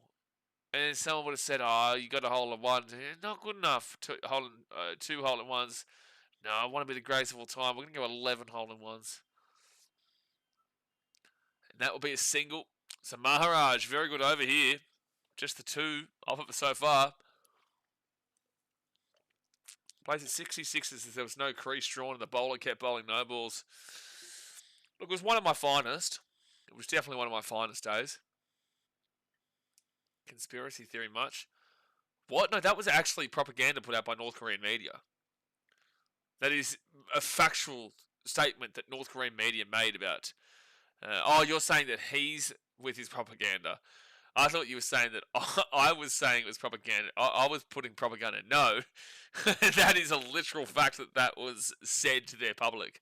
And then someone would have said, oh, you got a hole-in-one. Not good enough. 2 hole-in-ones. No, I want to be the greatest of all time. We're going to go 11 hole-in-ones. And that will be a single. So Maharaj, very good over here. Just the 2 off of it so far. Plays at 66 as there was no crease drawn and the bowler kept bowling no balls. Look, it was one of my finest. It was definitely one of my finest days. Conspiracy theory much? What? No, that was actually propaganda put out by North Korean media. That is a factual statement that North Korean media made about... you're saying that he's with his propaganda. I thought you were saying that I was saying it was propaganda. I was putting propaganda. No, that is a literal fact that was said to their public.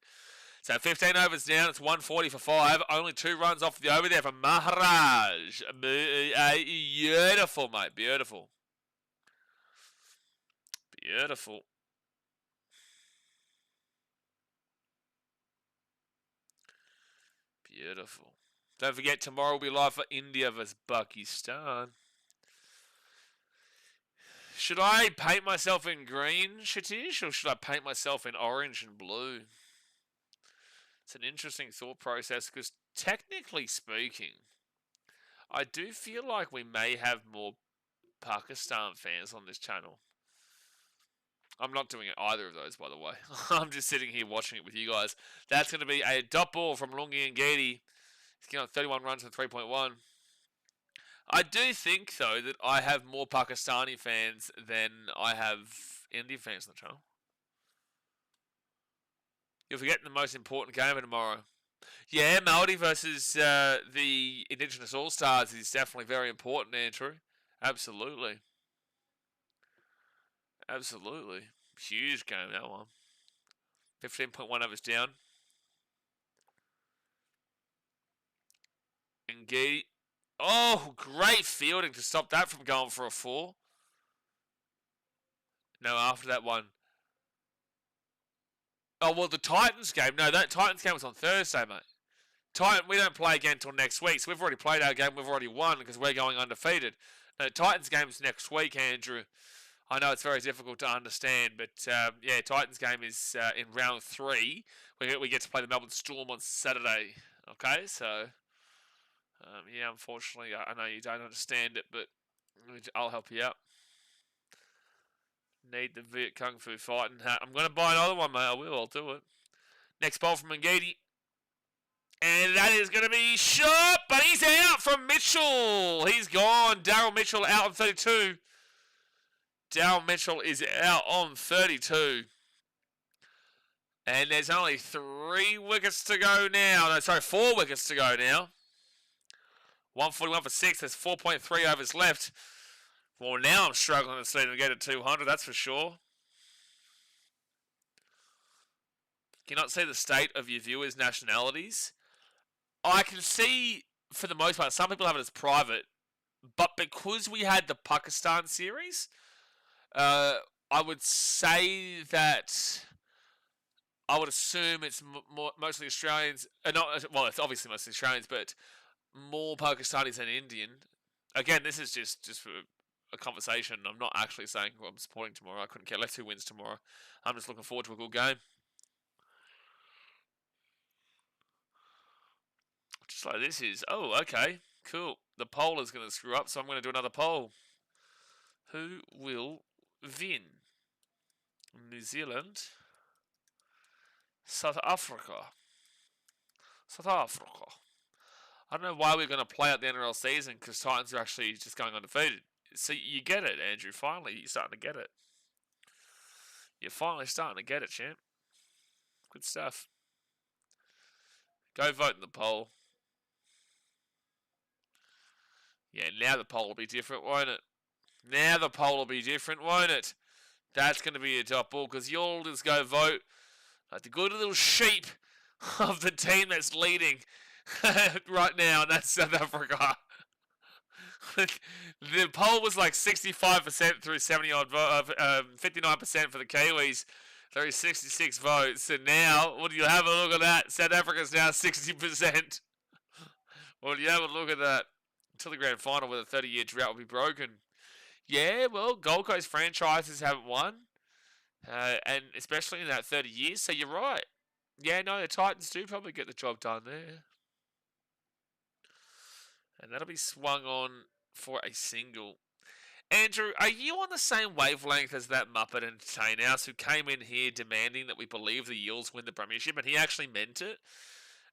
So 15 overs down. It's 140 for 5. Only 2 runs off the over there from Maharaj. Beautiful, mate. Beautiful. Beautiful. Beautiful. Don't forget, tomorrow will be live for India vs Pakistan. Should I paint myself in green, Shatish, or should I paint myself in orange and blue? It's an interesting thought process because, technically speaking, I do feel like we may have more Pakistan fans on this channel. I'm not doing either of those, by the way. I'm just sitting here watching it with you guys. That's going to be a dot ball from Lungi and Gedi. He's getting on 31 runs for 3.1. I do think, though, that I have more Pakistani fans than I have Indian fans on the channel. You're forgetting the most important game of tomorrow. Yeah, Maori versus the Indigenous All-Stars is definitely very important, Andrew. Absolutely. Absolutely. Huge game, that one. 15.1 overs down. And Gee. Oh, great fielding to stop that from going for a 4. No, after that one. Oh, well, the Titans game. No, that Titans game was on Thursday, mate. We don't play again until next week, so we've already played our game. We've already won because we're going undefeated. No, Titans game's next week, Andrew. I know it's very difficult to understand, but yeah, Titans game is in round 3. We get to play the Melbourne Storm on Saturday. Okay, so yeah, unfortunately, I know you don't understand it, but I'll help you out. Need the Viet Kung Fu fighting hat. I'm going to buy another one, mate. I will. I'll do it. Next ball from Ngidi. And that is going to be shot, but he's out from Mitchell. He's gone. Daryl Mitchell out on 32. Daryl Mitchell is out on 32. And there's only 3 wickets to go now. No, sorry, 4 wickets to go now. 141 for 6. There's 4.3 overs left. Well, now I'm struggling to see them get to 200, that's for sure. Can you not see the state of your viewers' nationalities? I can see, for the most part, some people have it as private, but because we had the Pakistan series, I would say that I would assume it's mostly Australians. Well, it's obviously mostly Australians, but more Pakistanis than Indian. Again, this is just for a conversation. I'm not actually saying who I'm supporting tomorrow. I couldn't care less who wins tomorrow. I'm just looking forward to a good game. Just like this is. Oh, okay. Cool. The poll is going to screw up, so I'm going to do another poll. Who will win? New Zealand? South Africa? South Africa. I don't know why we're going to play out the NRL season, because Titans are actually just going undefeated. So you get it, Andrew. Finally, you're starting to get it. You're finally starting to get it, champ. Good stuff. Go vote in the poll. Yeah, now the poll will be different, won't it? Now the poll will be different, won't it? That's going to be a top ball, because you'll just go vote like the good little sheep of the team that's leading right now, and that's South Africa. The poll was like 65% through 59% for the Kiwis. There is 66 votes, and now, what do you have a look at that? South Africa's now 60%. Well, you have a look at that. Until the grand final, where the 30-year drought will be broken. Yeah, well, Gold Coast franchises haven't won, and especially in that 30 years. So you're right. Yeah, no, the Titans do probably get the job done there, and that'll be swung on for a single. Andrew, are you on the same wavelength as that Muppet entertainer who came in here demanding that we believe the Eels win the premiership, and he actually meant it?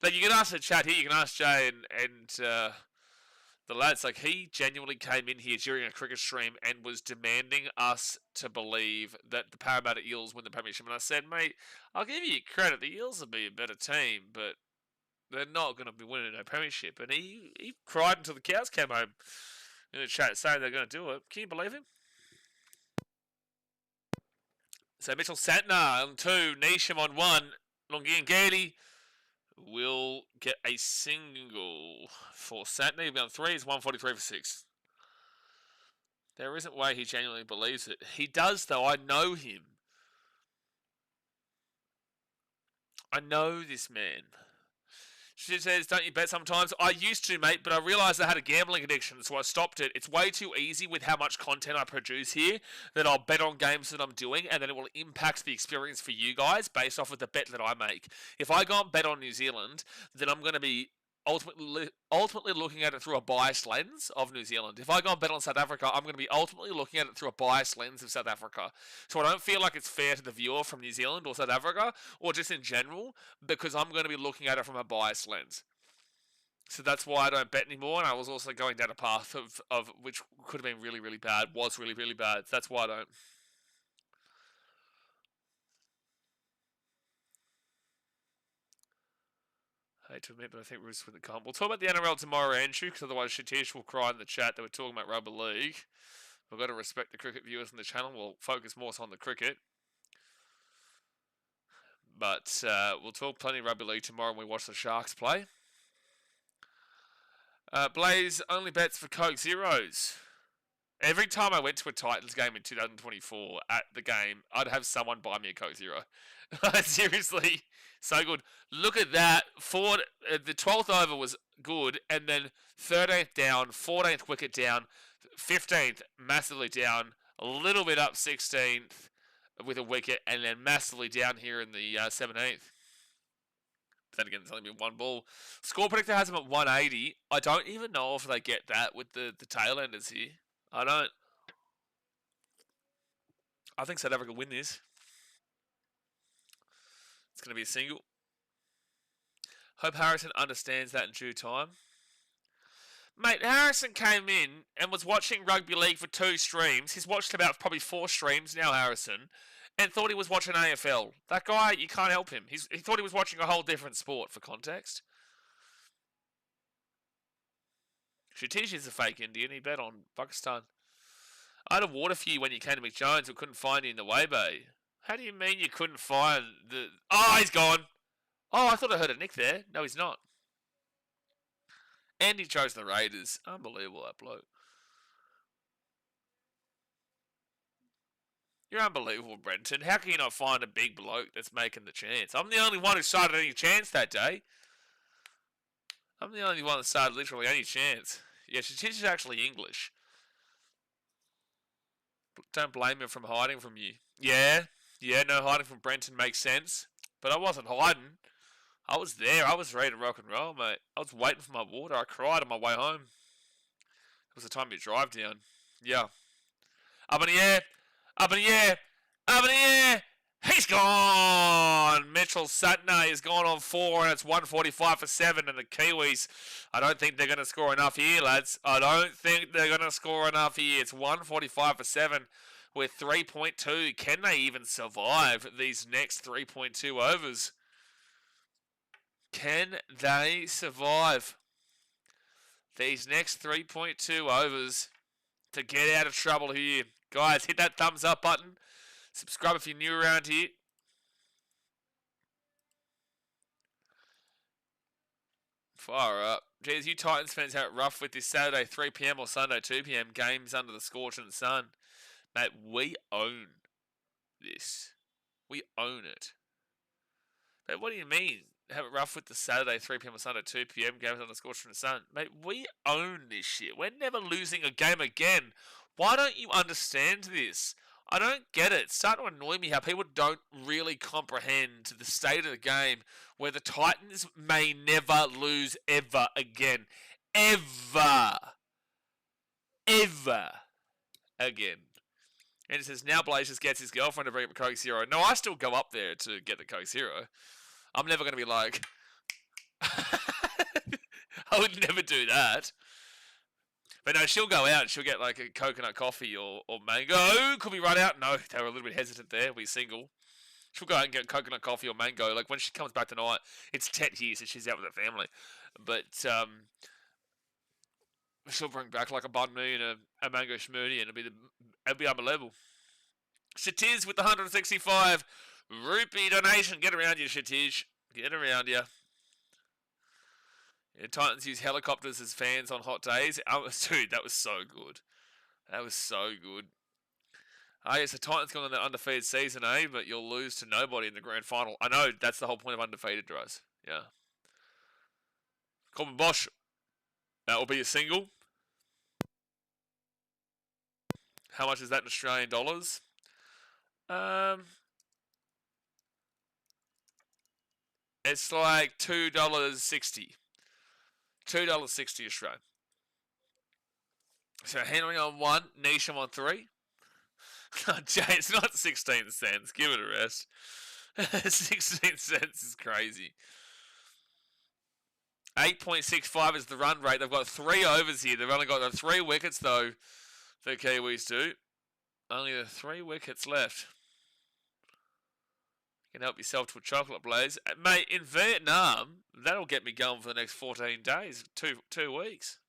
Like, you can ask the chat here, you can ask Jay and the lads, like, he genuinely came in here during a cricket stream and was demanding us to believe that the Parramatta Eels win the premiership. And I said, mate, I'll give you credit, the Eels will be a better team, but they're not going to be winning a premiership. And he cried until the cows came home in the chat saying they're going to do it. Can you believe him? So Mitchell Santner on 2, Neesham on 1, Longiangeli will get a single for Santner. He'll be on 3, it's 143 for 6. There isn't a way he genuinely believes it. He does, though. I know him. I know this man. She says, don't you bet sometimes? I used to, mate, but I realised I had a gambling addiction, so I stopped it. It's way too easy with how much content I produce here that I'll bet on games that I'm doing, and then it will impact the experience for you guys based off of the bet that I make. If I go and bet on New Zealand, then I'm going to be ultimately looking at it through a biased lens of New Zealand. If I go and bet on South Africa, I'm going to be ultimately looking at it through a biased lens of South Africa. So I don't feel like it's fair to the viewer from New Zealand or South Africa, or just in general, because I'm going to be looking at it from a biased lens. So that's why I don't bet anymore, and I was also going down a path of which could have been really, really bad, was really, really bad. So that's why I don't. I hate to admit, but I think Roos with the comp. We'll talk about the NRL tomorrow, Andrew, because otherwise Shatish will cry in the chat that we're talking about rugby league. We've got to respect the cricket viewers on the channel. We'll focus more on the cricket. But we'll talk plenty of rugby league tomorrow when we watch the Sharks play. Blaze only bets for Coke Zeros. Every time I went to a Titans game in 2024 at the game, I'd have someone buy me a Coke Zero. Seriously, so good. Look at that. The 12th over was good, and then 13th down, 14th wicket down, 15th massively down, a little bit up 16th with a wicket, and then massively down here in the 17th. Then again, it's only been one ball. Score predictor has them at 180. I don't even know if they get that with the tail enders here. I don't. I think South Africa win this. It's going to be a single. Hope Harrison understands that in due time. Mate, Harrison came in and was watching rugby league for 2 streams. He's watched about probably 4 streams now, Harrison, and thought he was watching AFL. That guy, you can't help him. He thought he was watching a whole different sport for context. Satish is a fake Indian. He bet on Pakistan. I had a water for you when you came to McJones and couldn't find you in the way bay. How do you mean you couldn't find the... Oh, he's gone. Oh, I thought I heard a nick there. No, he's not. And he chose the Raiders. Unbelievable, that bloke. You're unbelievable, Brenton. How can you not find a big bloke that's making the chance? I'm the only one who started any chance that day. I'm the only one that started literally any chance. Yeah, she's actually English. Don't blame him from hiding from you. Yeah, no hiding from Brenton makes sense. But I wasn't hiding. I was there. I was ready to rock and roll, mate. I was waiting for my water. I cried on my way home. It was the time you drive down. Yeah. Up in the air. Up in the air. Up in the air. He's gone. Mitchell Satney has gone on 4 and it's 145 for 7. And the Kiwis, I don't think they're going to score enough here, lads. I don't think they're going to score enough here. It's 145 for 7 with 3.2. Can they even survive these next 3.2 overs? Can they survive these next 3.2 overs to get out of trouble here? Guys, hit that thumbs up button. Subscribe if you're new around here. Fire up. Geez, you Titans fans have it rough with this Saturday 3 p.m. or Sunday 2 p.m. games under the scorching sun. Mate, we own this. We own it. Mate, what do you mean? Have it rough with the Saturday 3 p.m. or Sunday 2 p.m. games under the scorching sun? Mate, we own this shit. We're never losing a game again. Why don't you understand this? I don't get it. It's starting to annoy me how people don't really comprehend the state of the game where the Titans may never lose ever again. Ever. Ever again. And it says, now Blazers gets his girlfriend to bring up a Coke Zero. No, I still go up there to get the Coke Zero. I'm never going to be like... I would never do that. But no, she'll go out and she'll get like a coconut coffee or mango. Could we run out? No, they were a little bit hesitant there. We're single. She'll go out and get coconut coffee or mango. Like when she comes back tonight, it's 10 years and she's out with her family. But she'll bring back like a bun me and a mango smoothie and it'll be unbelievable. Shatiz with the 165 rupee donation. Get around you, Shatiz. Get around you. Yeah, Titans use helicopters as fans on hot days. Dude, that was so good. That was so good. Oh, yes, the Titans going on their undefeated season, eh? But you'll lose to nobody in the grand final. I know, that's the whole point of undefeated, Dries. Yeah. Corbin Bosch. That will be a single. How much is that in Australian dollars? It's like $2.60. $2.60 Australian. So Henry on 1, Neesham on 3. Oh, Jay, it's not 16 cents. Give it a rest. 16 cents is crazy. 8.65 is the run rate. They've got 3 overs here. They've only got the 3 wickets, though, the Kiwis do. Only the 3 wickets left. You can help yourself to a chocolate blaze. Mate, in Vietnam, that'll get me going for the next 14 days, two weeks.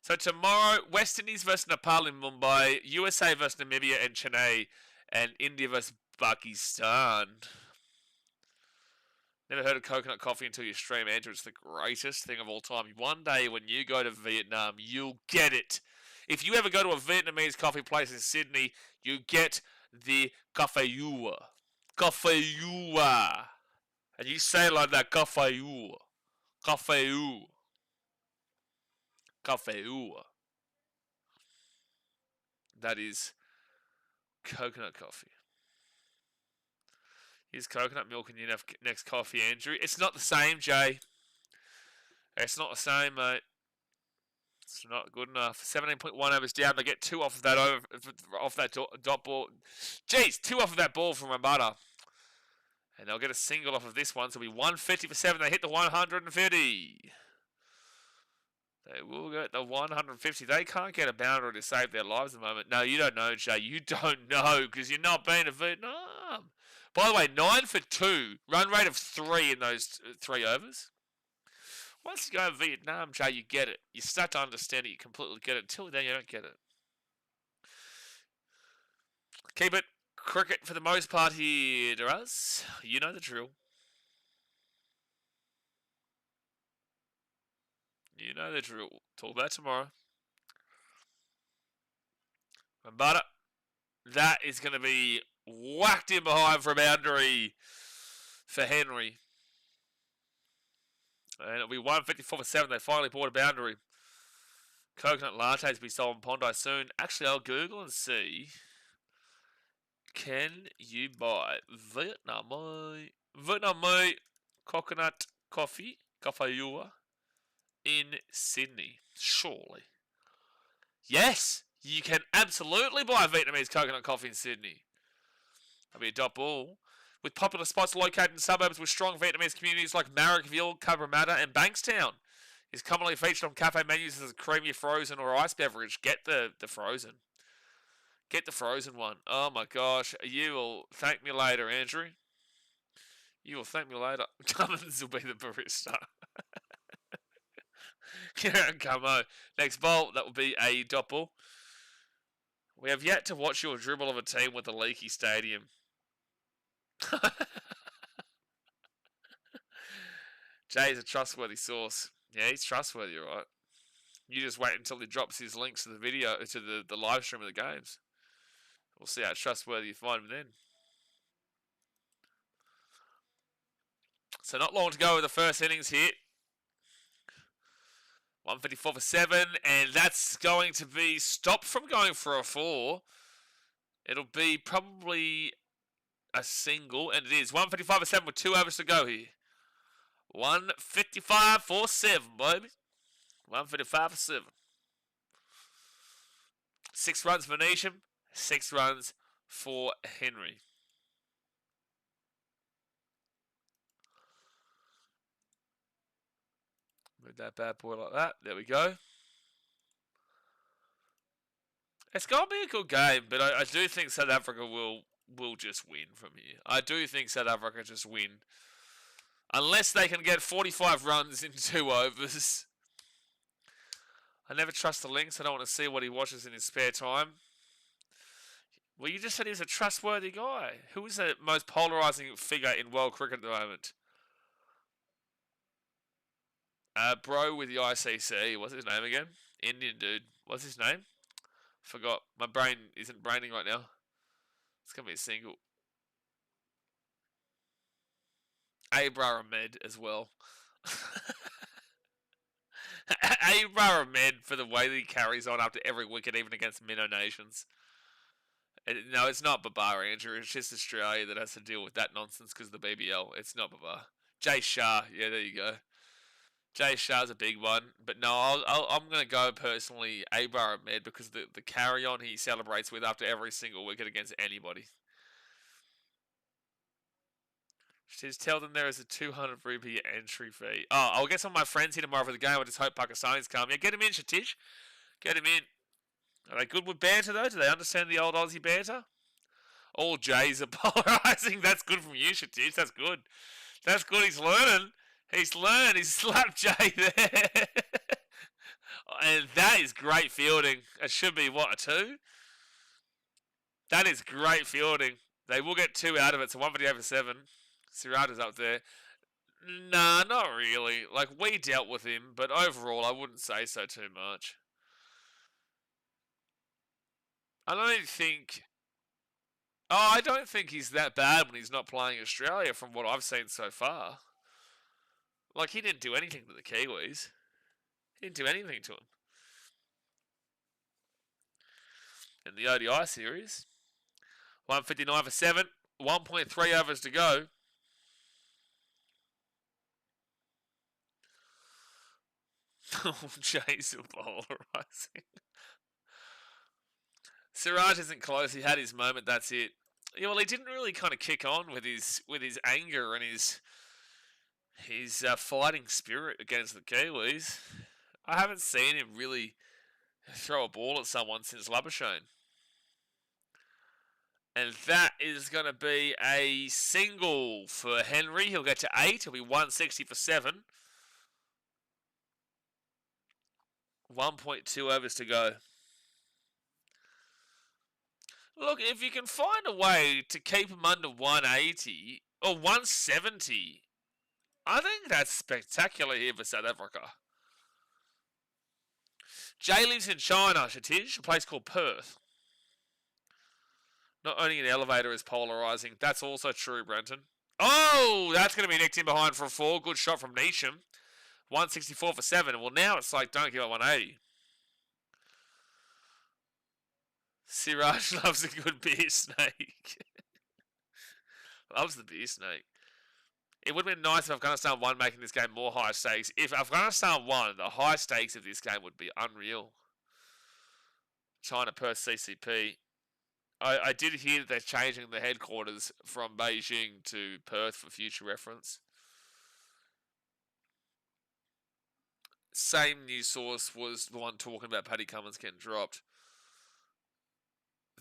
So tomorrow, West Indies versus Nepal in Mumbai, USA versus Namibia and Chennai, and India versus Pakistan. Never heard of coconut coffee until you stream, Andrew. It's the greatest thing of all time. One day when you go to Vietnam, you'll get it. If you ever go to a Vietnamese coffee place in Sydney, you get the cafeua. Cafeua. And you say it like that, cafeua. Cafeua. Cafeua. That is coconut coffee. Here's coconut milk in your next coffee, Andrew. It's not the same, Jay. It's not the same, mate. It's not good enough. 17.1 overs down. They get 2 off of that dot ball. Jeez, 2 off of that ball from Ramada. And they'll get a single off of this one. So it'll be 150 for 7. They hit the 150. They will get the 150. They can't get a boundary to save their lives at the moment. No, you don't know, Jay. You don't know because you're not being a Vietnam. By the way, 9 for 2. Run rate of 3 in those 3 overs. Once you go to Vietnam, Jay, you get it. You start to understand it. You completely get it. Until then, you don't get it. Keep it cricket for the most part here, Duraz. You know the drill. You know the drill. Talk about tomorrow. But that is going to be whacked in behind for a boundary for Henry. And it'll be 154 for 7. They finally bought a boundary. Coconut lattes will be sold in Bondi soon. Actually, I'll Google and see. Can you buy Vietnamese coconut coffee, cafeua, in Sydney? Surely. Yes, you can absolutely buy Vietnamese coconut coffee in Sydney. That'll be a dot ball. With popular spots located in suburbs with strong Vietnamese communities like Marrickville, Cabramatta, and Bankstown. Is commonly featured on cafe menus as a creamy frozen or ice beverage. Get the frozen. Get the frozen one. Oh my gosh. You will thank me later, Andrew. You will thank me later. Cummins will be the barista. Camo. Next bowl, that will be a dot ball. We have yet to watch your dribble of a team with a leaky stadium. Jay's a trustworthy source. Yeah, he's trustworthy, right? You just wait until he drops his links to the video, to the live stream of the games. We'll see how trustworthy you find him then. So not long to go with the first innings here. 154 for 7, and that's going to be stopped from going for a 4. It'll be probably a single, and it is 155 for 7 with 2 overs to go here. 155 for 7, baby. 155 for 7. 6 runs for Neesham, 6 runs for Henry. Move that bad boy like that. There we go. It's going to be a good game, but I do think South Africa will just win from here. I do think South Africa just win. Unless they can get 45 runs in 2 overs. I never trust the links. I don't want to see what he watches in his spare time. Well, you just said he's a trustworthy guy. Who is the most polarising figure in world cricket at the moment? Bro with the ICC. What's his name again? Indian dude. What's his name? Forgot. My brain isn't braining right now. It's going to be a single. Abrar Ahmed as well. Abrar Ahmed for the way that he carries on after every wicket, even against Minnow Nations. No, it's not Babar, Andrew. It's just Australia that has to deal with that nonsense because of the BBL. It's not Babar. Jay Shah. Yeah, there you go. Jay Shah's a big one. But no, I'm going to go personally Abrar Ahmed because the carry-on he celebrates with after every single wicket against anybody. Just tell them there is a 200 rupee entry fee. Oh, I'll get some of my friends here tomorrow for the game. I just hope Pakistanis come. Yeah, get him in, Shatish. Get him in. Are they good with banter, though? Do they understand the old Aussie banter? All Jays are polarising. That's good from you, Shatish. That's good. That's good. He's learning. He's learned. He's slapped Jay there. And that is great fielding. It should be, what, a 2? That is great fielding. They will get 2 out of it, so 158 for 7. Sirata's up there. Nah, not really. Like, we dealt with him, but overall, I wouldn't say so too much. I don't think. Oh, I don't think he's that bad when he's not playing Australia from what I've seen so far. Like, he didn't do anything to the Kiwis. He didn't do anything to him. In the ODI series, 159 for 7, 1.3 overs to go. Jason polarizing. Siraj isn't close. He had his moment. That's it. Yeah, well, he didn't really kind of kick on with his anger and his fighting spirit against the Kiwis. I haven't seen him really throw a ball at someone since Labuschagne. And that is going to be a single for Henry. He'll get to 8. He'll be 160 for 7. 1.2 overs to go. Look, if you can find a way to keep him under 180 or 170, I think that's spectacular here for South Africa. Jay lives in China, Shatish, a place called Perth. Not owning an elevator is polarising. That's also true, Brenton. Oh, that's going to be nicked in behind for a 4. Good shot from Neesham. 164 for 7. Well, now it's like, don't give up 180. Siraj loves a good beer snake. Loves the beer snake. It would have been nice if Afghanistan won, making this game more high stakes. If Afghanistan won, the high stakes of this game would be unreal. China Perth CCP. I did hear that they're changing the headquarters from Beijing to Perth for future reference. Same news source was the one talking about Paddy Cummins getting dropped.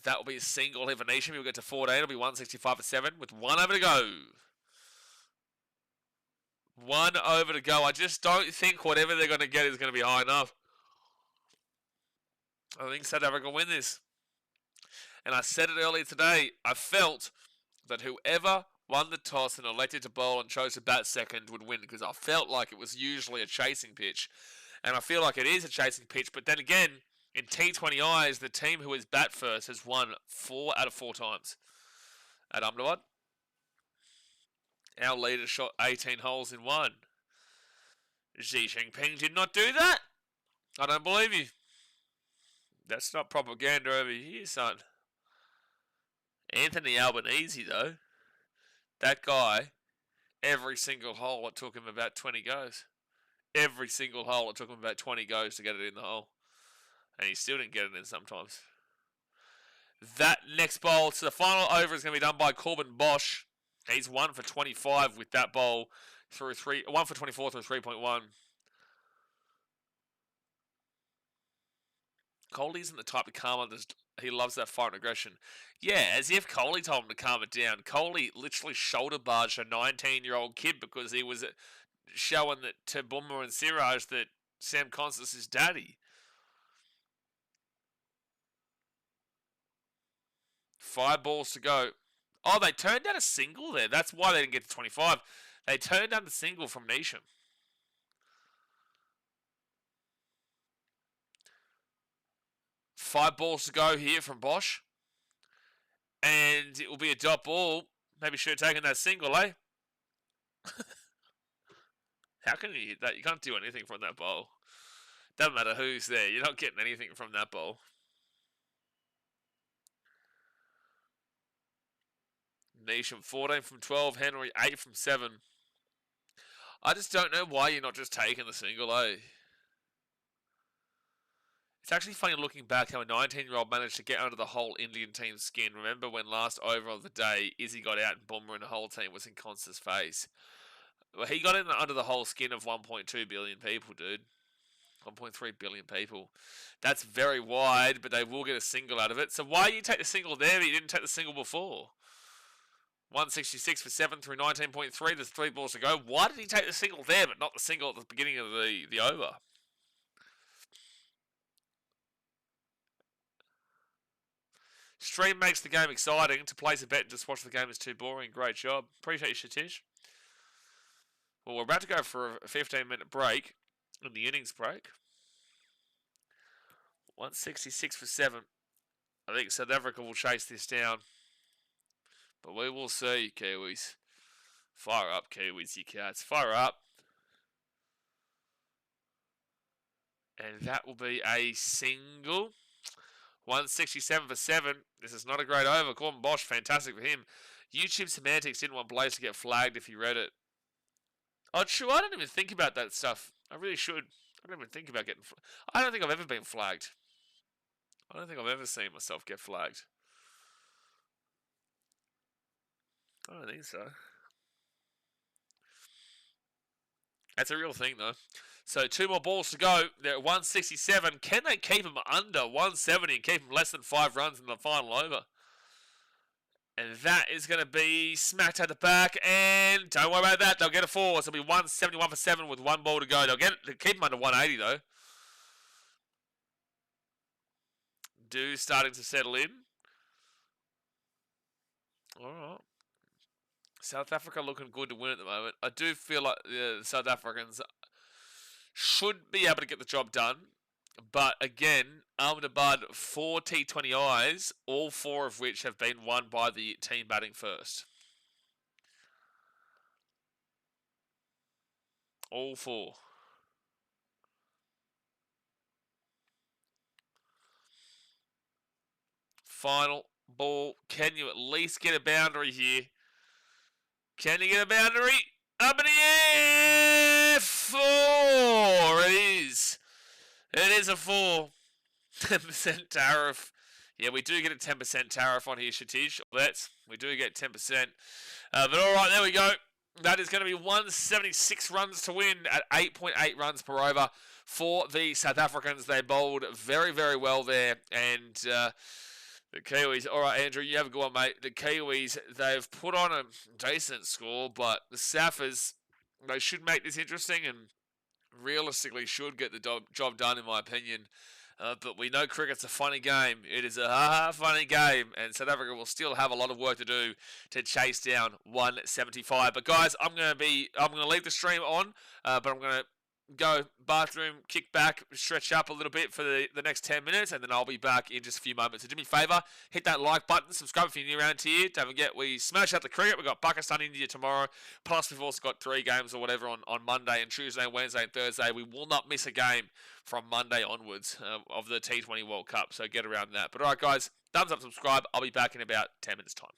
That will be a single here for Neesham. He'll get to 14. It'll be 165 for 7 with 1 over to go. 1 over to go. I just don't think whatever they're going to get is going to be high enough. I think South Africa will win this. And I said it earlier today. I felt that whoever won the toss and elected to bowl and chose to bat second would win, because I felt like it was usually a chasing pitch. And I feel like it is a chasing pitch. But then again, in T20Is, the team who is bat first has won 4 out of 4 times at Ahmedabad. Our leader shot 18 holes in 1. Xi Jinping did not do that. I don't believe you. That's not propaganda over here, son. Anthony Albanese, though, that guy, every single hole it took him about 20 goes. Every single hole it took him about 20 goes to get it in the hole. And he still didn't get it in sometimes. That next bowl, so the final over is going to be done by Corbin Bosch. He's 1 for 25 with that bowl through 1 for 24 through 3.1. Kohli isn't the type to calm others. He loves that fire and aggression. Yeah, as if Kohli told him to calm it down. Kohli literally shoulder barged a 19-year-old kid because he was showing that to Bumrah and Siraj that Sam Constance is daddy. 5 balls to go. Oh, they turned down a single there. That's why they didn't get to 25. They turned down the single from Neesham. 5 balls to go here from Bosch. And it will be a dot ball. Maybe should have taken that single, eh? How can you hit that? You can't do anything from that bowl. Doesn't matter who's there. You're not getting anything from that bowl. Neesham 14 from 12. Henry 8 from 7. I just don't know why you're not just taking the single, eh? It's actually funny looking back how a 19-year-old managed to get under the whole Indian team's skin. Remember when last over of the day, Izzy got out and Bumrah and the whole team was in Constance face. Well, he got in under the whole skin of 1.2 billion people, dude. 1.3 billion people. That's very wide, but they will get a single out of it. So why you take the single there, but you didn't take the single before? 166 for 7 through 19.3. There's 3 balls to go. Why did he take the single there, but not the single at the beginning of the over? Stream makes the game exciting. To place a bet and just watch the game is too boring. Great job. Appreciate you, Shatish. Well, we're about to go for a 15-minute break in the innings break. 166 for 7. I think South Africa will chase this down. But we will see, Kiwis. Fire up, Kiwis, you cats. Fire up. And that will be a single. 167 for 7. This is not a great over. Corbin Bosch, fantastic for him. YouTube Semantics didn't want Blaze to get flagged if he read it. Oh, true. I don't even think about that stuff. I really should. I don't even think about getting flagged. I don't think I've ever been flagged. I don't think I've ever seen myself get flagged. I don't think so. That's a real thing, though. So 2 more balls to go. They're at 167. Can they keep them under 170 and keep them less than 5 runs in the final over? And that is going to be smacked at the back. And don't worry about that. They'll get a 4. So it'll be 171 for 7 with 1 ball to go. They'll keep them under 180, though. Dew starting to settle in. All right. South Africa looking good to win at the moment. I do feel like the South Africans should be able to get the job done. But again, Ahmedabad 4 T20Is, all 4 of which have been won by the team batting first. All 4. Final ball. Can you at least get a boundary here? Can you get a boundary? Up in the air! 4! It is. It is a 4. 10% tariff. Yeah, we do get a 10% tariff on here, Shatij. We do get 10%. But all right, there we go. That is going to be 176 runs to win at 8.8 runs per over for the South Africans. They bowled very, very well there. And the Kiwis, all right, Andrew, you have a good one, mate. The Kiwis, they've put on a decent score, but the Saffers, they should make this interesting and realistically should get the job done, in my opinion. But we know cricket's a funny game. It is a funny game, and South Africa will still have a lot of work to do to chase down 175. But guys, I'm gonna leave the stream on, but I'm gonna go bathroom, kick back, stretch up a little bit for the next 10 minutes, and then I'll be back in just a few moments. So do me a favour, hit that like button, subscribe if you're new around here. Don't forget, we smash out the cricket. We've got Pakistan, India tomorrow, plus we've also got 3 games or whatever on Monday and Tuesday, Wednesday and Thursday. We will not miss a game from Monday onwards of the T20 World Cup, so get around that. But alright guys, thumbs up, subscribe. I'll be back in about 10 minutes time.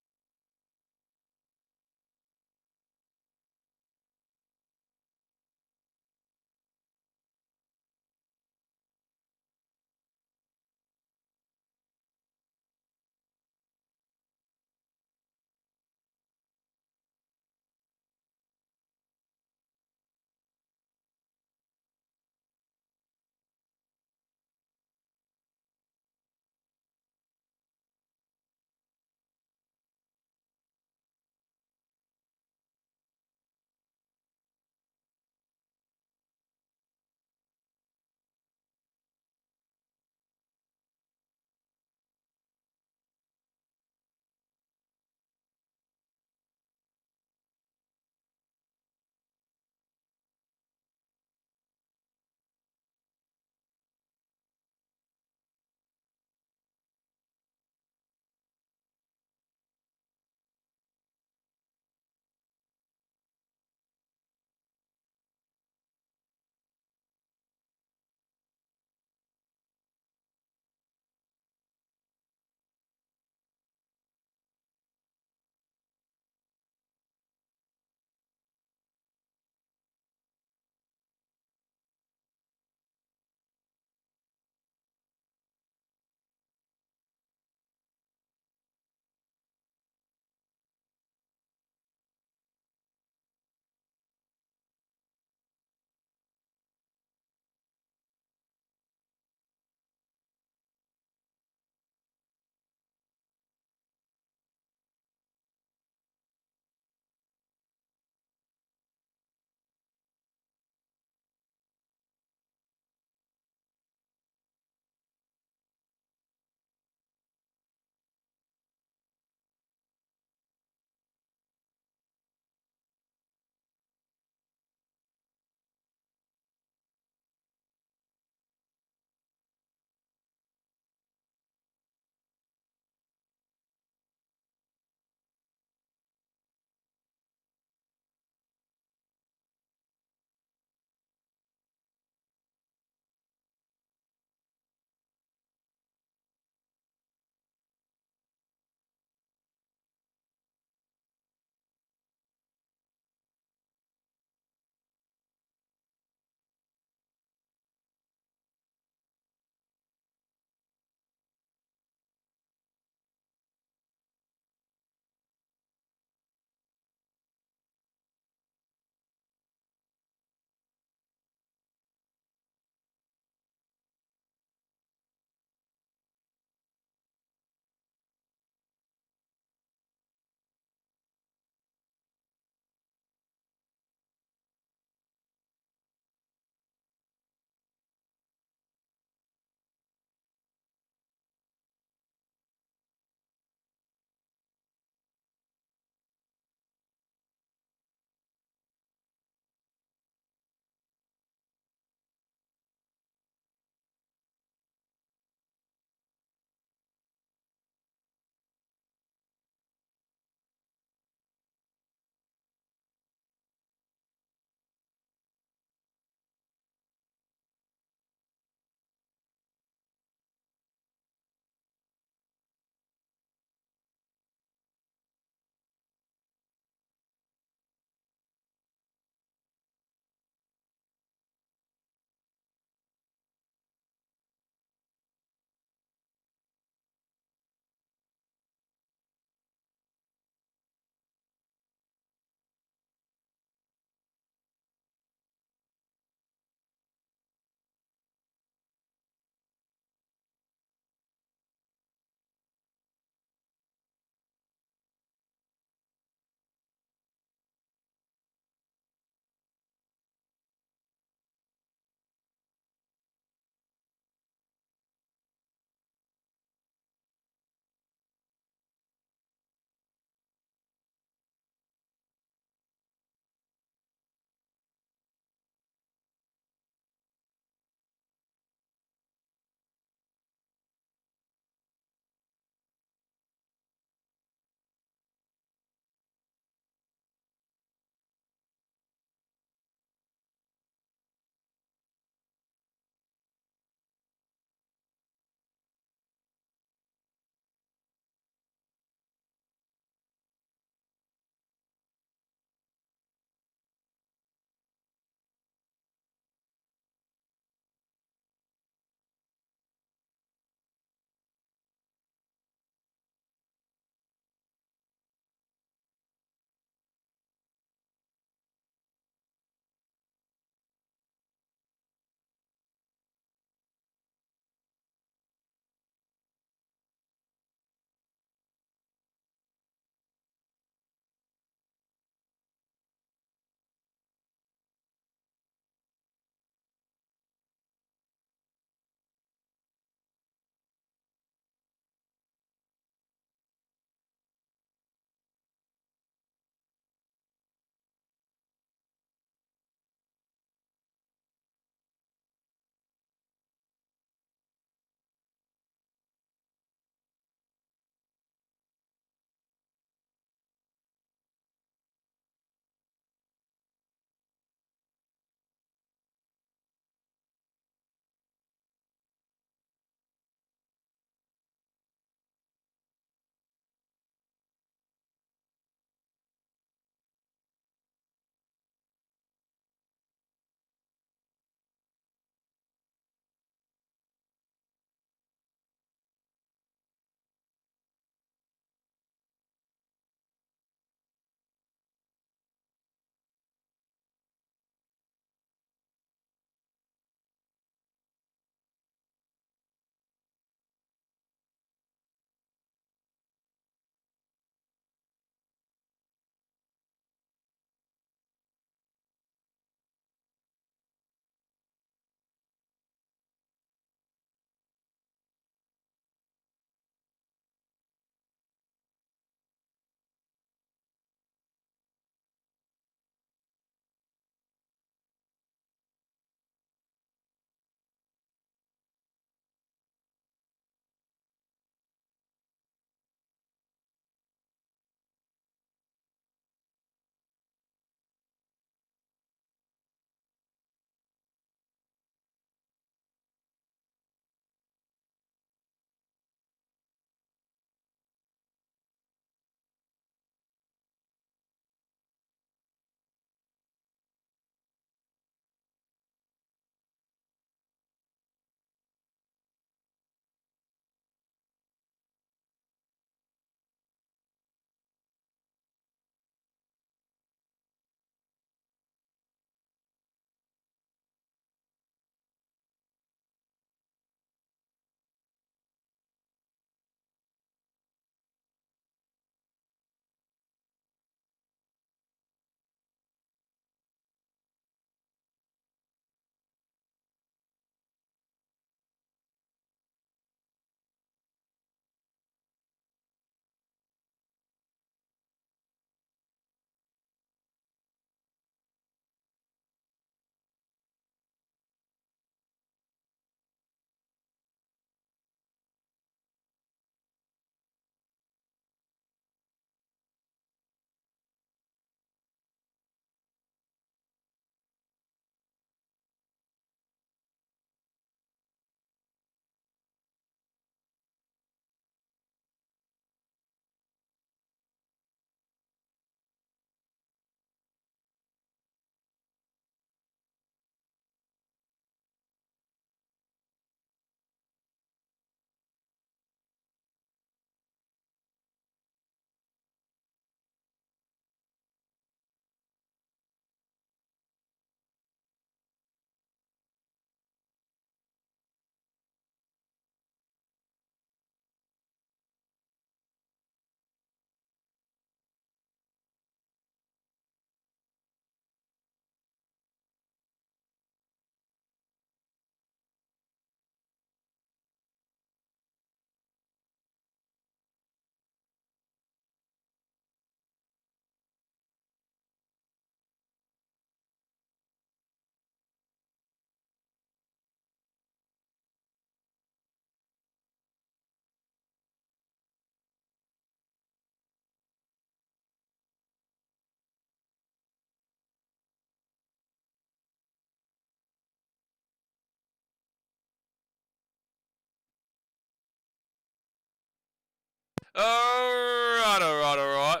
All right.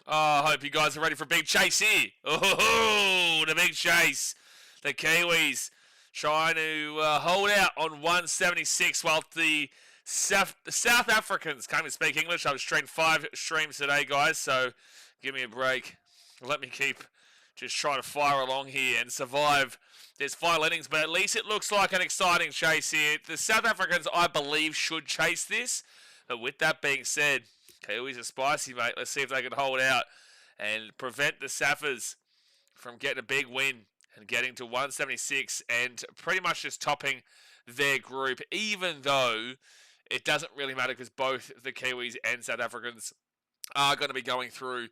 I hope you guys are ready for a big chase here. Oh, the big chase. The Kiwis trying to hold out on 176 while the South Africans can't even speak English. I've streamed 5 streams today, guys, so give me a break. Let me keep just trying to fire along here and survive this final innings, but at least it looks like an exciting chase here. The South Africans, I believe, should chase this, but with that being said, Kiwis are spicy, mate. Let's see if they can hold out and prevent the Saffers from getting a big win and getting to 176 and pretty much just topping their group, even though it doesn't really matter because both the Kiwis and South Africans are going to be going through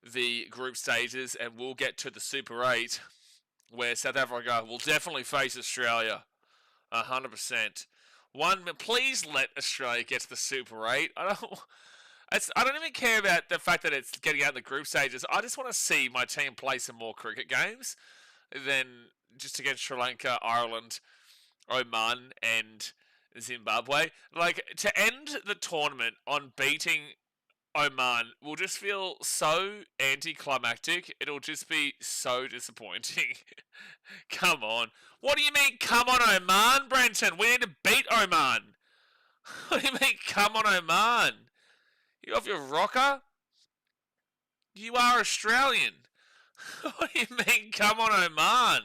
the group stages, and we'll get to the Super 8 where South Africa will definitely face Australia 100%. Please let Australia get to the Super 8. I don't even care about the fact that it's getting out in the group stages. I just want to see my team play some more cricket games than just against Sri Lanka, Ireland, Oman, and Zimbabwe. Like, to end the tournament on beating Oman will just feel so anticlimactic. It'll just be so disappointing. Come on. What do you mean, come on, Oman, Brenton? We need to beat Oman. What do you mean, come on, Oman? You off your rocker? You are Australian. What do you mean, come on, Oman?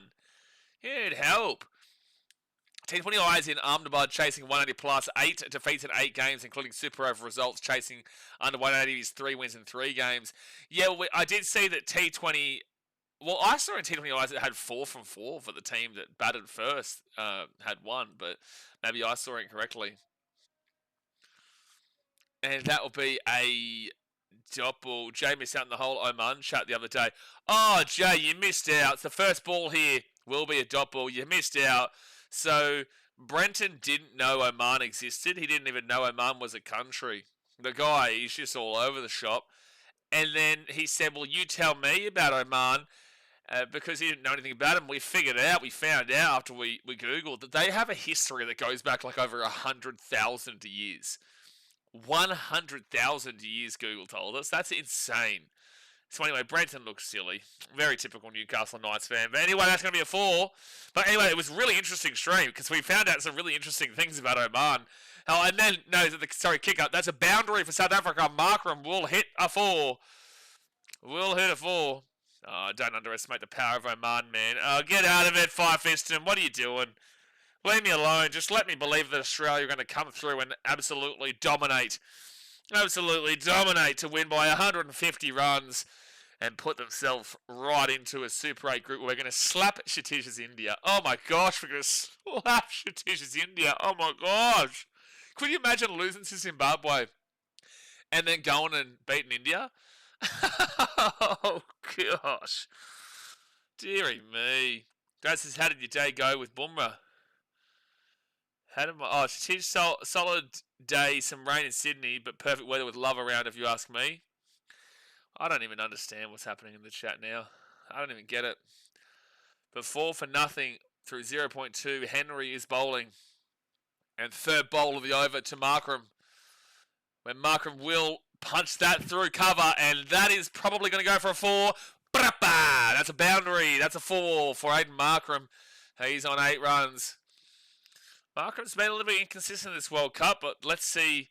You need help. T20 eyes in Ahmedabad chasing 180 plus, 8 defeats in 8 games, including super over results, chasing under 180 is 3 wins in 3 games. Yeah, I did see that T20. Well, I saw in T20 eyes it had 4 from 4 for the team that batted first, had 1, but maybe I saw it incorrectly. And that will be a dot ball. Jay missed out in the whole Oman chat the other day. Oh, Jay, you missed out. It's the first ball here will be a dot ball. You missed out. So Brenton didn't know Oman existed. He didn't even know Oman was a country. The guy, he's just all over the shop. And then he said, well, you tell me about Oman, because he didn't know anything about him. We figured out, we found out after we Googled that they have a history that goes back like over 100,000 years. 100,000 years, Google told us. That's insane. So anyway, Brenton looks silly. Very typical Newcastle Knights fan. But anyway, that's going to be a 4. But anyway, it was a really interesting stream because we found out some really interesting things about Oman. Oh, and then, kick up. That's a boundary for South Africa. Markram will hit a 4. Will hit a 4. Oh, don't underestimate the power of Oman, man. Oh, get out of it, Five-Fiston. What are you doing? Leave me alone. Just let me believe that Australia are going to come through and absolutely dominate. Absolutely dominate to win by 150 runs and put themselves right into a Super 8 group where we're going to slap Shatish's India. Oh my gosh, we're going to slap Shatish's India. Oh my gosh. Could you imagine losing to Zimbabwe and then going and beating India? Oh gosh. Deary me. That says, how did your day go with Bumrah? Solid day, some rain in Sydney, but perfect weather with love around, if you ask me. I don't even understand what's happening in the chat now. I don't even get it. But 4 for nothing through 0.2. Henry is bowling. And third bowl of the over to Markram. When Markram will punch that through cover, and that is probably going to go for a 4. That's a boundary. That's a 4 for Aiden Markram. He's on 8 runs. Markram's been a little bit inconsistent in this World Cup, but let's see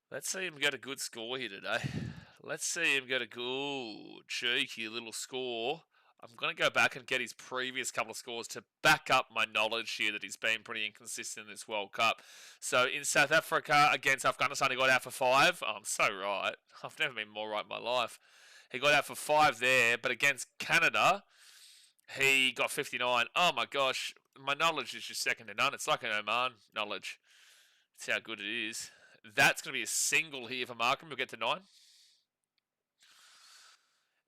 him get a good score here today. Let's see him get a good, cheeky little score. I'm going to go back and get his previous couple of scores to back up my knowledge here that he's been pretty inconsistent in this World Cup. So in South Africa against Afghanistan, he got out for 5. Oh, I'm so right. I've never been more right in my life. He got out for 5 there, but against Canada, he got 59. Oh my gosh. My knowledge is just second to none. It's like an Oman knowledge. That's how good it is. That's going to be a single here for Markham. We'll get to 9.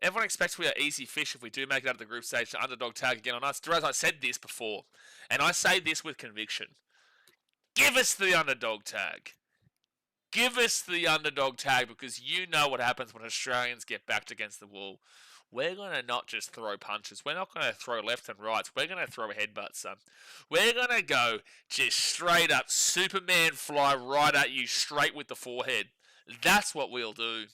Everyone expects we are easy fish if we do make it out of the group stage to underdog tag again on us. Derez, I said this before, and I say this with conviction. Give us the underdog tag. Give us the underdog tag because you know what happens when Australians get backed against the wall. We're going to not just throw punches. We're not going to throw left and rights. We're going to throw headbutts, son. We're going to go just straight up Superman fly right at you straight with the forehead. That's what we'll do.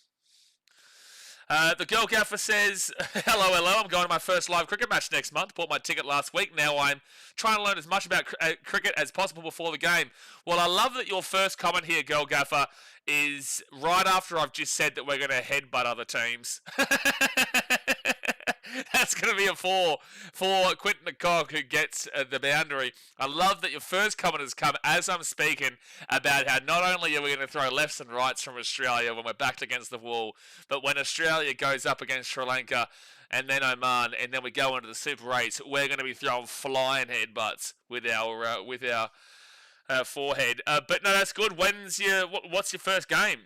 The girl gaffer says, hello, I'm going to my first live cricket match next month. Bought my ticket last week. Now I'm trying to learn as much about cricket as possible before the game. Well, I love that your first comment here, girl gaffer, is right after I've just said that we're going to headbutt other teams. That's going to be a 4 for Quinton de Kock, who gets the boundary. I love that your first comment has come as I'm speaking about how not only are we going to throw lefts and rights from Australia when we're backed against the wall, but when Australia goes up against Sri Lanka and then Oman, and then we go into the Super 8s, we're going to be throwing flying headbutts with our forehead. But no, that's good. What's your first game?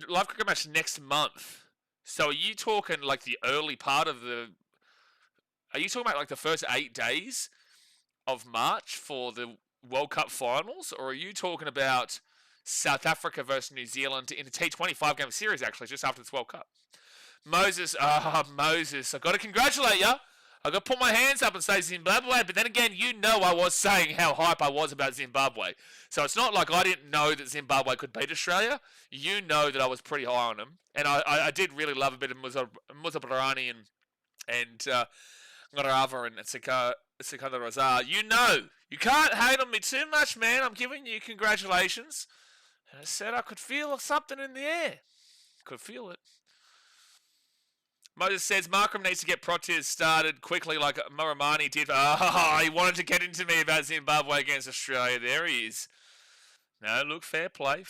Live cricket match next month. So are you talking like the early part of are you talking about like the first 8 days of March for the World Cup finals? Or are you talking about South Africa versus New Zealand in a T20 5-game series, actually, just after this World Cup? Moses, I've got to congratulate you. I've got to put my hands up and say Zimbabwe, but then again, you know I was saying how hype I was about Zimbabwe. So it's not like I didn't know that Zimbabwe could beat Australia. You know that I was pretty high on them. And I did really love a bit of Muzabarani and Ngarava and Sikandar Razar. You know, you can't hate on me too much, man. I'm giving you congratulations. And I said I could feel something in the air. Could feel it. Moses says Markram needs to get Proteas started quickly like Moramani did. He wanted to get into me about Zimbabwe against Australia. There he is. No, look, fair play.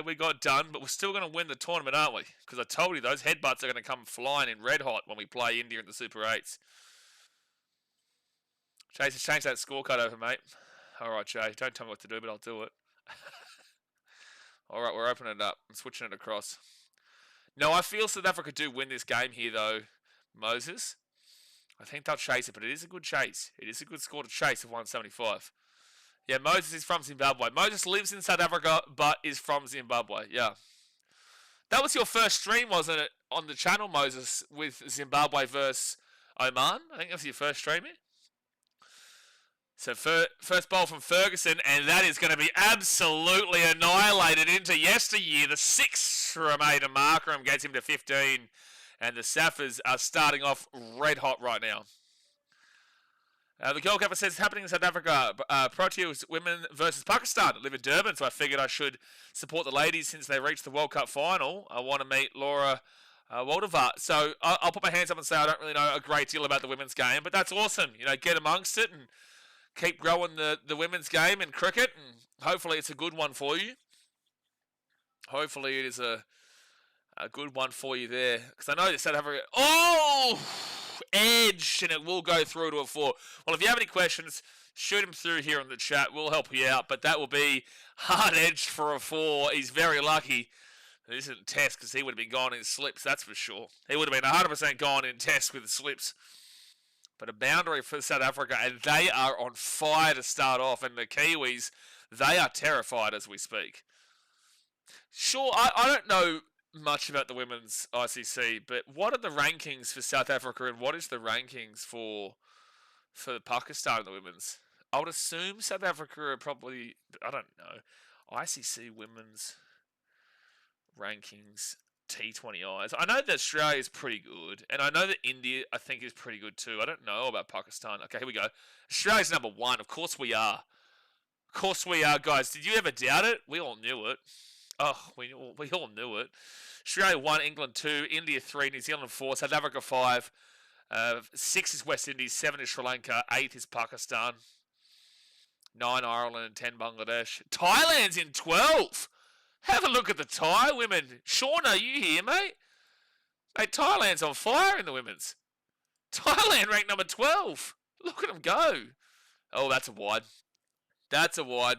We got done, but we're still going to win the tournament, aren't we? Because I told you those headbutts are going to come flying in red hot when we play India in the Super 8s. Chase, change that scorecard over, mate. All right, Jay. Don't tell me what to do, but I'll do it. All right, we're opening it up. I'm switching it across. No, I feel South Africa do win this game here, though, Moses. I think they'll chase it, but it is a good chase. It is a good score to chase of 175. Yeah, Moses is from Zimbabwe. Moses lives in South Africa, but is from Zimbabwe. Yeah. That was your first stream, wasn't it, on the channel, Moses, with Zimbabwe versus Oman? I think that was your first stream here. So first ball from Ferguson, and that is going to be absolutely annihilated into yesteryear. The 6 from Aidan Markram gets him to 15, and the Saffers are starting off red hot right now. The Gold Cover says it's happening in South Africa. Proteas women versus Pakistan live in Durban, so I figured I should support the ladies since they reached the World Cup final. I want to meet Laura Waldevart. So I'll put my hands up and say I don't really know a great deal about the women's game, but that's awesome. You know, get amongst it and keep growing the women's game in cricket, and hopefully it's a good one for you. Hopefully it is a good one for you there. Because I know that South Africa... Oh! Edge, and it will go through to a 4. Well, if you have any questions, shoot them through here in the chat. We'll help you out, but that will be hard edged for a 4. He's very lucky. It isn't Test because he would have been gone in slips, that's for sure. He would have been 100% gone in Test with the slips. But a boundary for South Africa, and they are on fire to start off. And the Kiwis, they are terrified as we speak. Sure, I don't know much about the women's ICC, but what are the rankings for South Africa, and what is the rankings for Pakistan in the women's? I would assume South Africa are probably, I don't know, ICC women's rankings. T20 eyes. I know that Australia is pretty good, and I know that India, I think, is pretty good too. I don't know about Pakistan. Okay, here we go. Australia's number 1. Of course we are. Of course we are, guys. Did you ever doubt it? We all knew it. Oh, we all knew it. Australia 1, England 2, India 3, New Zealand 4, South Africa 5, 6 is West Indies, 7 is Sri Lanka, 8 is Pakistan, 9 Ireland, and 10 Bangladesh. Thailand's in 12. Have a look at the Thai women. Sean, are you here, mate? Mate, Thailand's on fire in the women's. Thailand ranked number 12. Look at them go. Oh, that's a wide. That's a wide.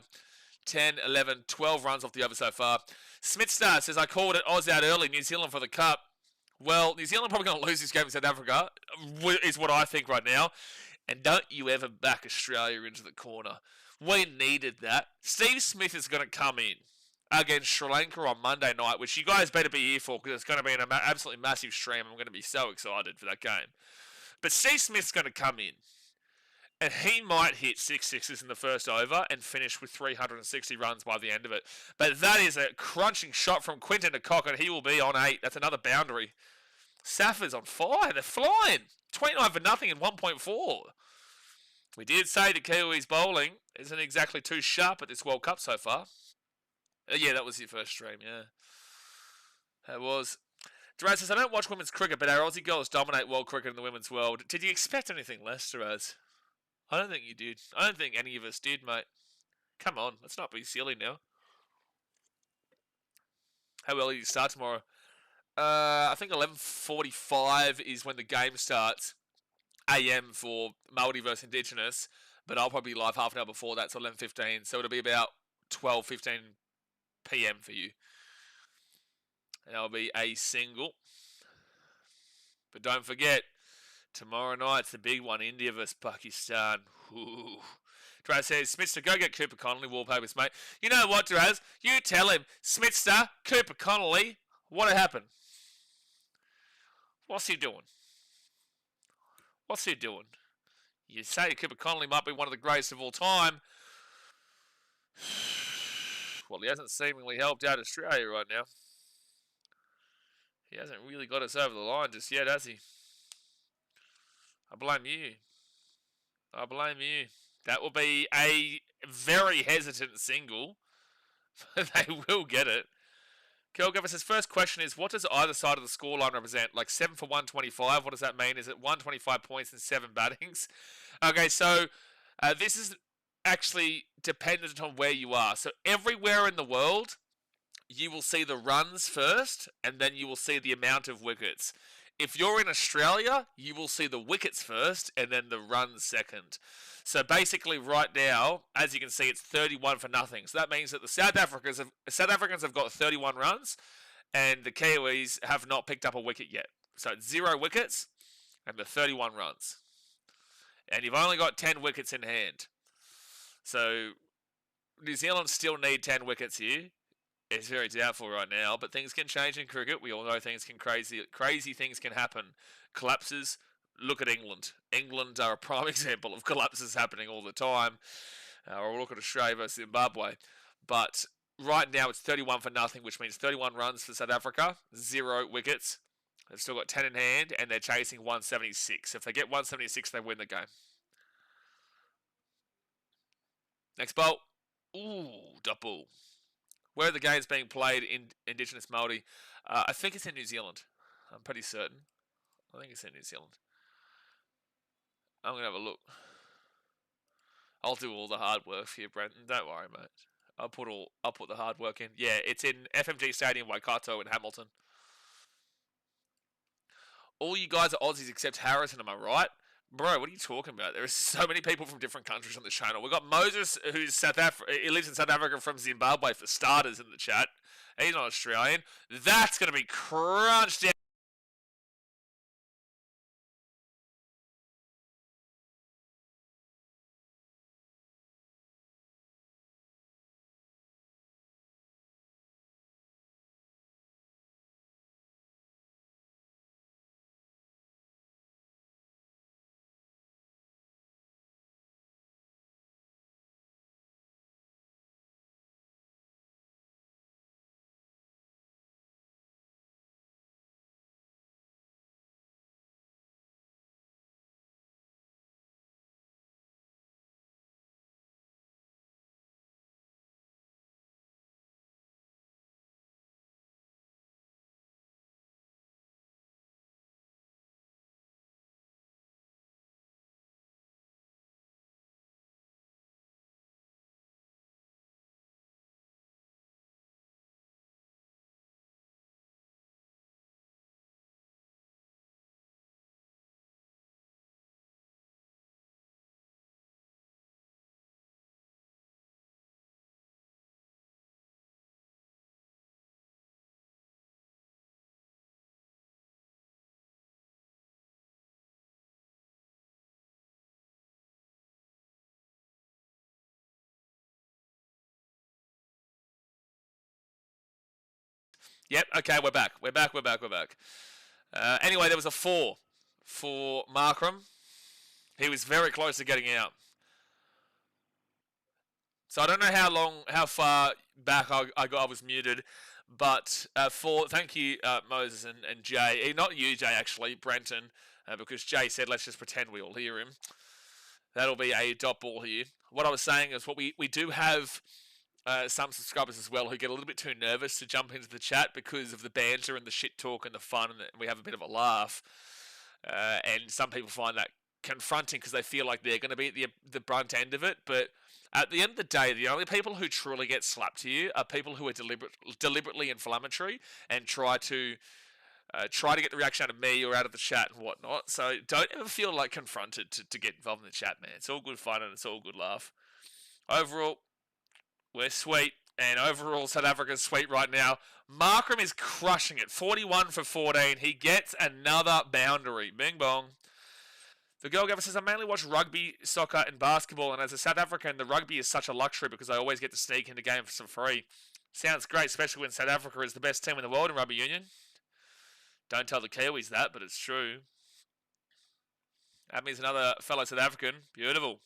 10, 11, 12 runs off the over so far. Smithstar says, I called it Oz out early, New Zealand for the Cup. Well, New Zealand probably going to lose this game in South Africa, is what I think right now. And don't you ever back Australia into the corner. We needed that. Steve Smith is going to come in against Sri Lanka on Monday night, which you guys better be here for because it's going to be an absolutely massive stream. I'm going to be so excited for that game. But Steve Smith's going to come in, And he might hit 6 sixes in the first over and finish with 360 runs by the end of it. But that is a crunching shot from Quinton de Kock, and he will be on 8. That's another boundary. Safa's on fire. They're flying. 29 for nothing in 1.4. We did say the Kiwis bowling isn't exactly too sharp at this World Cup so far. Yeah, that was your first stream, yeah. That was. Duraz says, I don't watch women's cricket, but our Aussie girls dominate world cricket in the women's world. Did you expect anything less, Duraz? I don't think you did. I don't think any of us did, mate. Come on, let's not be silly now. How early do you start tomorrow? I think 11:45 is when the game starts. AM for Māori versus Indigenous, but I'll probably be live half an hour before that, so 11:15. So it'll be about 12:15 PM for you. And that'll be a single. But don't forget, tomorrow night's the big one, India versus Pakistan. Ooh. Draz says, Smithster, go get Cooper Connolly wallpapers, mate. You know what, Draz? You tell him, Smithster, Cooper Connolly, what happened? What's he doing? What's he doing? You say Cooper Connolly might be one of the greatest of all time. Well, he hasn't seemingly helped out Australia right now. He hasn't really got us over the line just yet, has he? I blame you. I blame you. That will be a very hesitant single. They will get it. Kelgavas' first question is, what does either side of the scoreline represent? Like 7 for 125, what does that mean? Is it 125 points and 7 battings? Okay, so this is actually dependent on where you are. So everywhere in the world, you will see the runs first, and then you will see the amount of wickets. If you're in Australia, you will see the wickets first, and then the runs second. So basically right now, as you can see, it's 31 for nothing. So that means that the South Africans have got 31 runs, and the Kiwis have not picked up a wicket yet. So it's 0 wickets, and the 31 runs. And you've only got 10 wickets in hand. So New Zealand still need 10 wickets here. It's very doubtful right now, but things can change in cricket. We all know things can crazy things can happen. Collapses. Look at England. England are a prime example of collapses happening all the time. Or look at Australia versus Zimbabwe. But right now it's 31 for nothing, which means 31 runs for South Africa, 0 wickets. They've still got 10 in hand, and they're chasing 176. If they get 176, they win the game. Next bowl. Ooh, double. Where are the games being played in Indigenous Māori? I think it's in New Zealand. I'm pretty certain. I think it's in New Zealand. I'm going to have a look. I'll do all the hard work for you, Brenton. Don't worry, mate. I'll put the hard work in. Yeah, it's in FMG Stadium, Waikato in Hamilton. All you guys are Aussies except Harrison, am I right? Bro, what are you talking about? There are so many people from different countries on the channel. We've got Moses, who's he lives in South Africa, from Zimbabwe for starters in the chat. He's not Australian. That's going to be crunched down. Yep, okay, we're back. We're back. Anyway, there was a 4 for Markram. He was very close to getting out. So I don't know how far back I was muted, but thank you, Moses and Jay. Not you, Jay, actually, Brenton, because Jay said let's just pretend we all hear him. That'll be a dot ball here. What I was saying is we do have some subscribers as well who get a little bit too nervous to jump into the chat because of the banter and the shit talk and the fun, and we have a bit of a laugh. And some people find that confronting because they feel like they're going to be at the brunt end of it. But at the end of the day, the only people who truly get slapped to you are people who are deliberately inflammatory and try to get the reaction out of me or out of the chat and whatnot. So don't ever feel like confronted to get involved in the chat, man. It's all good fun and it's all good laugh. Overall, we're sweet. And overall, South Africa's sweet right now. Markram is crushing it. 41 for 14. He gets another boundary. Bing bong. The girl Gavin says, I mainly watch rugby, soccer, and basketball. And as a South African, the rugby is such a luxury because I always get to sneak into games for free. Sounds great, especially when South Africa is the best team in the world in rugby union. Don't tell the Kiwis that, but it's true. That means another fellow South African. Beautiful.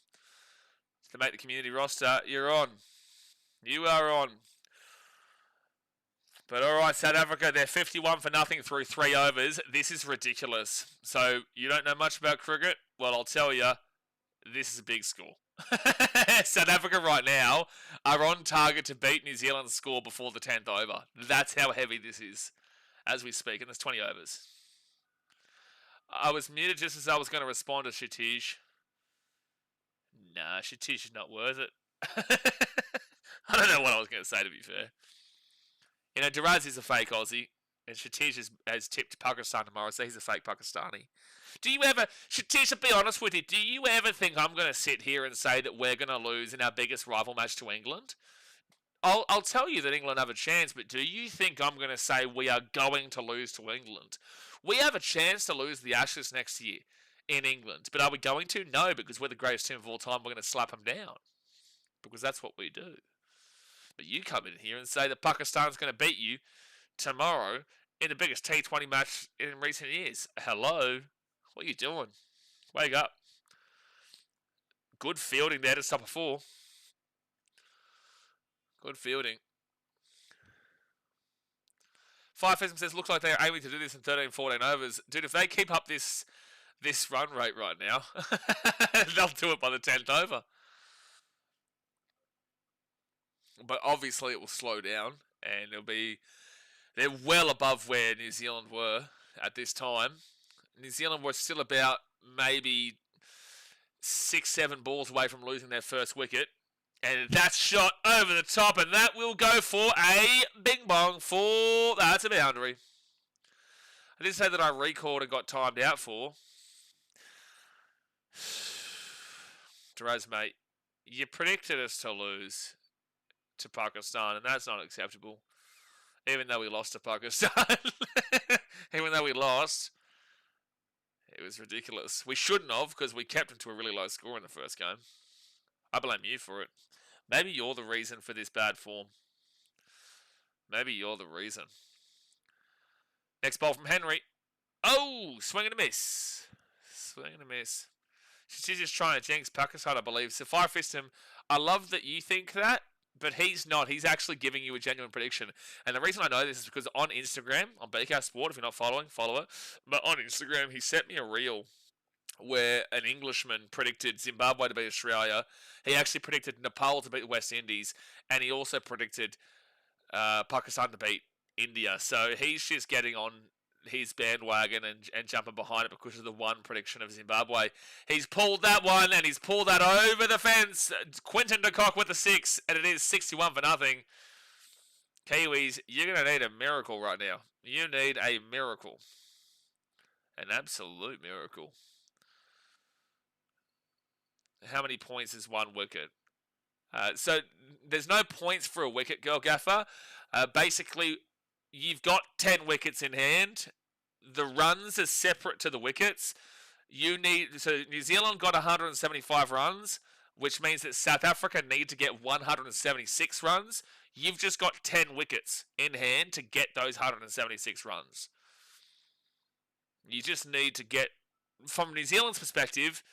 To make the community roster, you're on. You are on. But alright, South Africa, they're 51 for nothing through 3 overs. This is ridiculous. So, you don't know much about cricket? Well, I'll tell you, this is a big score. South Africa right now are on target to beat New Zealand's score before the 10th over. That's how heavy this is as we speak, and there's 20 overs. I was muted just as I was going to respond to Shatish. Nah, Shatish is not worth it. I don't know what I was going to say, to be fair. You know, Duraz is a fake Aussie, and Shatish has tipped Pakistan tomorrow, so he's a fake Pakistani. Do you ever, Shatish, to be honest with you, do you ever think I'm going to sit here and say that we're going to lose in our biggest rival match to England? I'll tell you that England have a chance, but do you think I'm going to say we are going to lose to England? We have a chance to lose the Ashes next year in England, but are we going to? No, because we're the greatest team of all time. We're going to slap them down because that's what we do. But you come in here and say that Pakistan's going to beat you tomorrow in the biggest T20 match in recent years. Hello? What are you doing? Wake up. Good fielding there to stop a 4. Good fielding. Firefism says, looks like they're aiming to do this in 13, 14 overs. Dude, if they keep up this run rate right now, they'll do it by the 10th over. But obviously it will slow down, and they're well above where New Zealand were at this time. New Zealand were still about maybe 6-7 balls away from losing their first wicket. And that's shot over the top, and that will go for a bing bong that's a boundary. I did say that I recalled and got timed out for. Draz, mate, you predicted us to lose to Pakistan, and that's not acceptable. Even though we lost to Pakistan. Even though we lost, it was ridiculous. We shouldn't have, because we kept them to a really low score in the first game. I blame you for it. Maybe you're the reason for this bad form. Maybe you're the reason. Next ball from Henry. Oh, swing and a miss. Swing and a miss. She's just trying to jinx Pakistan, I believe. So Fire Fist him. I love that you think that, but he's not. He's actually giving you a genuine prediction. And the reason I know this is because on Instagram, on BKRsport, if you're not following, follow it. But on Instagram, he sent me a reel where an Englishman predicted Zimbabwe to beat Australia. He actually predicted Nepal to beat the West Indies, and he also predicted Pakistan to beat India. So he's just getting on his bandwagon and jumping behind it because of the one prediction of Zimbabwe. He's pulled that one, and he's pulled that over the fence. Quinton de Kock with the 6, and it is 61 for nothing. Kiwis, you're going to need a miracle right now. You need a miracle. An absolute miracle. How many points is one wicket? So there's no points for a wicket, Girl Gaffer. Basically, you've got 10 wickets in hand. The runs are separate to the wickets. So New Zealand got 175 runs, which means that South Africa need to get 176 runs. You've just got 10 wickets in hand to get those 176 runs. You just need to get, from New Zealand's perspective,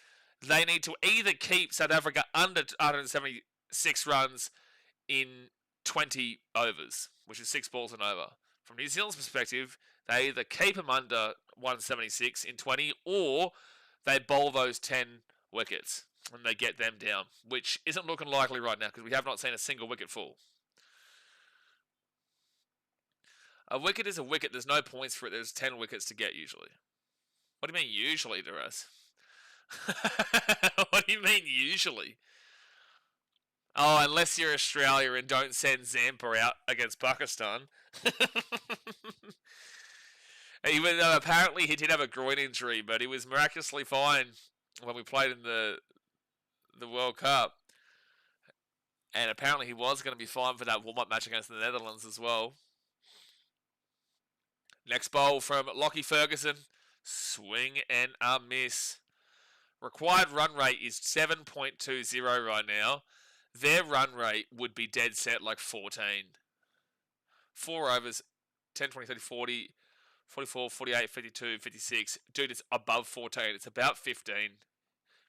they need to either keep South Africa under 176 runs in 20 overs, which is 6 balls and over. From New Zealand's perspective, they either keep them under 176 in 20 or they bowl those 10 wickets and they get them down, which isn't looking likely right now because we have not seen a single wicket fall. A wicket is a wicket. There's no points for it. There's 10 wickets to get usually. What do you mean usually, Duras? What do you mean usually? Oh, unless you're Australia and don't send Zampa out against Pakistan. Even though apparently he did have a groin injury, but he was miraculously fine when we played in the World Cup. And apparently he was going to be fine for that warm-up match against the Netherlands as well. Next bowl from Lockie Ferguson. Swing and a miss. Required run rate is 7.20 right now. Their run rate would be dead set like 14. 4 overs, 10, 20, 30, 40, 44, 48, 52, 56. Dude, it's above 14. It's about 15.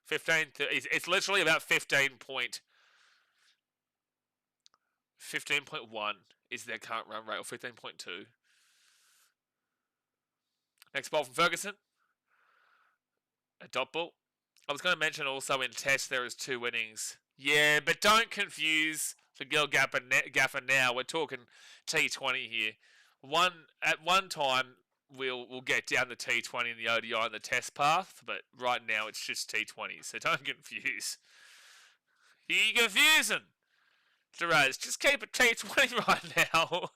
15, it's literally about 15.1 is their current run rate, or 15.2. Next ball from Ferguson. A dot ball. I was going to mention also in Test there is 2 innings. Yeah, but don't confuse the Girl Gaffer now. We're talking T20 here. At one time we'll get down the T20 and the ODI and the Test path, but right now it's just T20. So don't confuse. You're confusing, Jerez. Just keep it T20 right now.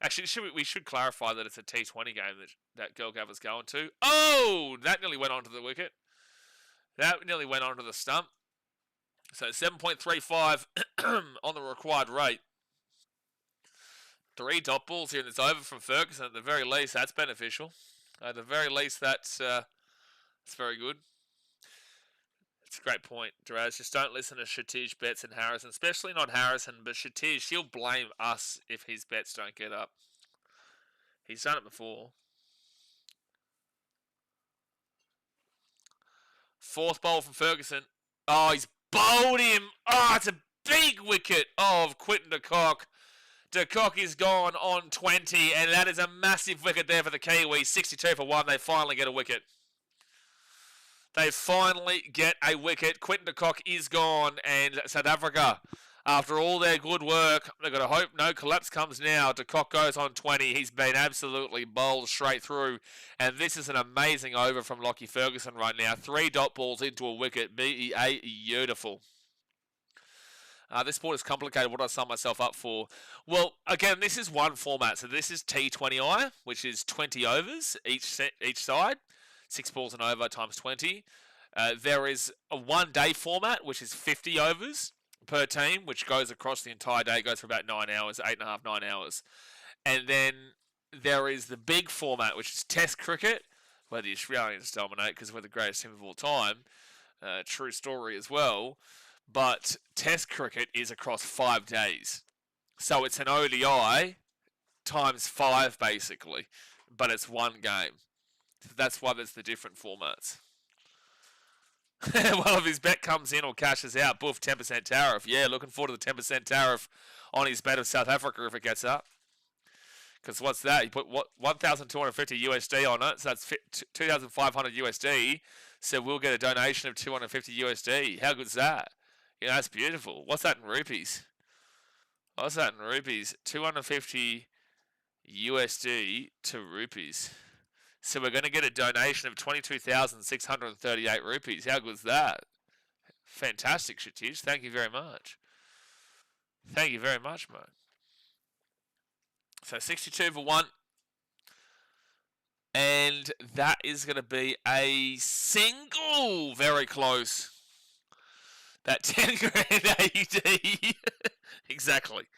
Actually, we should clarify that it's a T20 game that Girl Gaffer's going to. Oh, that nearly went onto the wicket. That nearly went onto the stump. So 7.35 on the required rate. 3 dot balls here in this over from Ferguson. At the very least, that's beneficial. At the very least, that's very good. It's a great point, Draz. Just don't listen to Shatij, Betts, and Harrison. Especially not Harrison, but Shatij, he'll blame us if his bets don't get up. He's done it before. 4th bowl from Ferguson. Oh, he's bowled him. Oh, it's a big wicket of Quinton de Kock. De Kock is gone on 20, and that is a massive wicket there for the Kiwis. 62 for 1. They finally get a wicket. They finally get a wicket. Quinton de Kock is gone, and South Africa, after all their good work, they've got to hope no collapse comes now. De Kock goes on 20. He's been absolutely bowled straight through, and this is an amazing over from Lockie Ferguson right now. 3 dot balls into a wicket. Beautiful. This sport is complicated. What did I sign myself up for? Well, again, this is one format. So this is T20I, which is 20 overs each side. 6 balls and over times 20. There is a 1-day format, which is 50 overs per team, which goes across the entire day. It goes for about 9 hours, 8.5, 9 hours. And then there is the big format, which is Test cricket, where the Australians dominate because we're the greatest team of all time. True story as well. But Test cricket is across 5 days. So it's an ODI times 5, basically. But it's one game. So that's why there's the different formats. Well, if his bet comes in or cashes out, boof, 10% tariff. Yeah, looking forward to the 10% tariff on his bet of South Africa if it gets up. Because what's that? He put 1,250 USD on it, so that's 2,500 USD. So we'll get a donation of 250 USD. How good's that? You know, that's beautiful. What's that in rupees? 250 USD to rupees. So we're going to get a donation of 22,638 rupees. How good's that? Fantastic, Shatij. Thank you very much. Thank you very much, mate. So 62 for 1. And that is going to be a single. Very close. That 10 grand AD. Exactly.